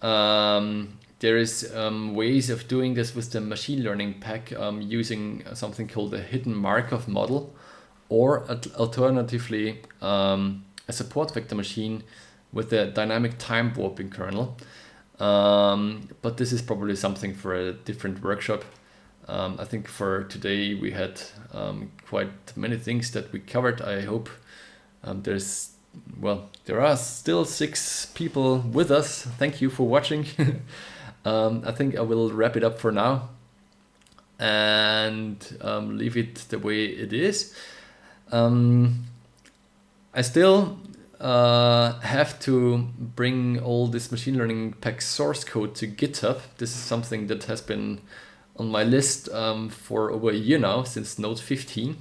there is ways of doing this with the machine learning pack using something called a hidden Markov model, or alternatively a support vector machine with a dynamic time warping kernel. But this is probably something for a different workshop. I think for today we had quite many things that we covered. I hope there are still 6 people with us. Thank you for watching. I think I will wrap it up for now and leave it the way it is. I still have to bring all this machine learning pack source code to GitHub. This is something that has been on my list for over a year now, since Node 15.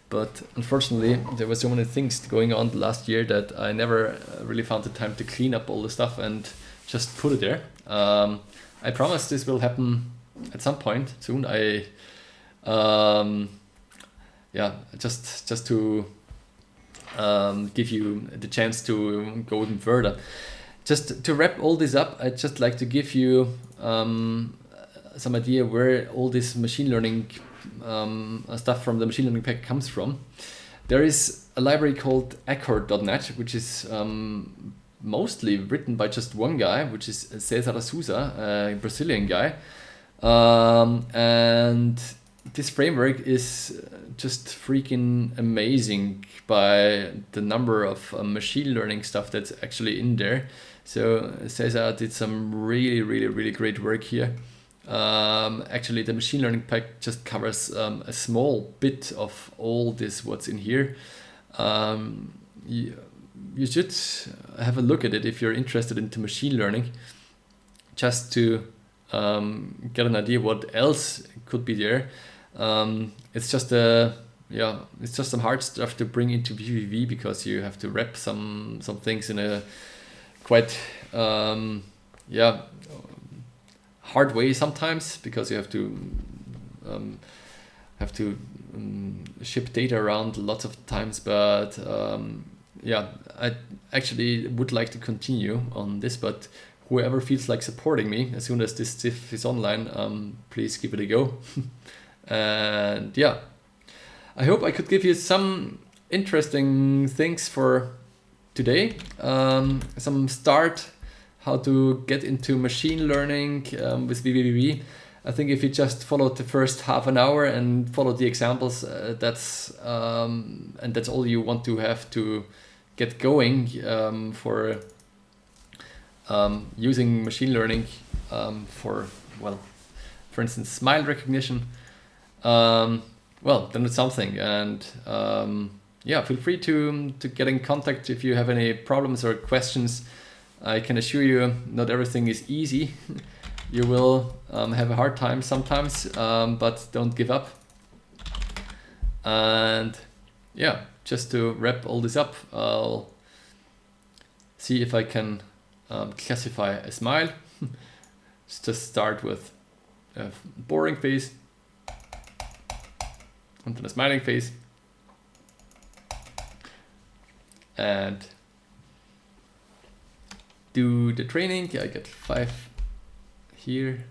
But unfortunately, there were so many things going on last year that I never really found the time to clean up all the stuff and just put it there. I promise this will happen at some point soon. Just to give you the chance to go even further. Just to wrap all this up, I'd just like to give you some idea where all this machine learning stuff from the machine learning pack comes from. There is a library called accord.net, which is mostly written by just one guy, which is Cesar Souza, a Brazilian guy. And this framework is just freaking amazing by the number of machine learning stuff that's actually in there. So Cesar did some really great work here. Actually, the machine learning pack just covers a small bit of all this what's in here. You should have a look at it if you're interested into machine learning, just to get an idea what else could be there. It's just some hard stuff to bring into vvv, because you have to wrap some things in a quite hard way sometimes, because you have to ship data around lots of times. But I actually would like to continue on this, but whoever feels like supporting me, as soon as this stuff is online, please give it a go. And yeah, I hope I could give you some interesting things for today. Some start how to get into machine learning with vvvv. I think if you just followed the first half an hour and followed the examples, that's all you want to have to get going for using machine learning for instance, smile recognition. Then it's something. And feel free to get in contact if you have any problems or questions. I can assure you, not everything is easy. You will have a hard time sometimes, but don't give up. And just to wrap all this up, I'll see if I can classify a smile. Just start with a boring face, and then a smiling face, and do the training. I get 5 here,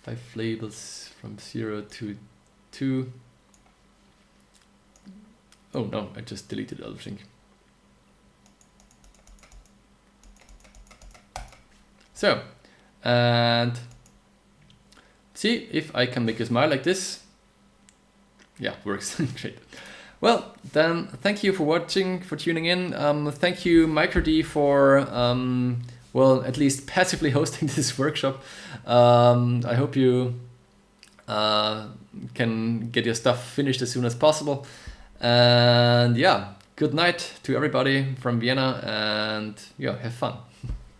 5 labels from 0 to 2. Oh no, I just deleted everything. So, and see if I can make a smile like this. Yeah, works. Great. Well, then thank you for watching, for tuning in. Thank you, MicroD, for at least passively hosting this workshop. I hope you can get your stuff finished as soon as possible. And good night to everybody from Vienna, and yeah, have fun.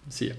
See ya.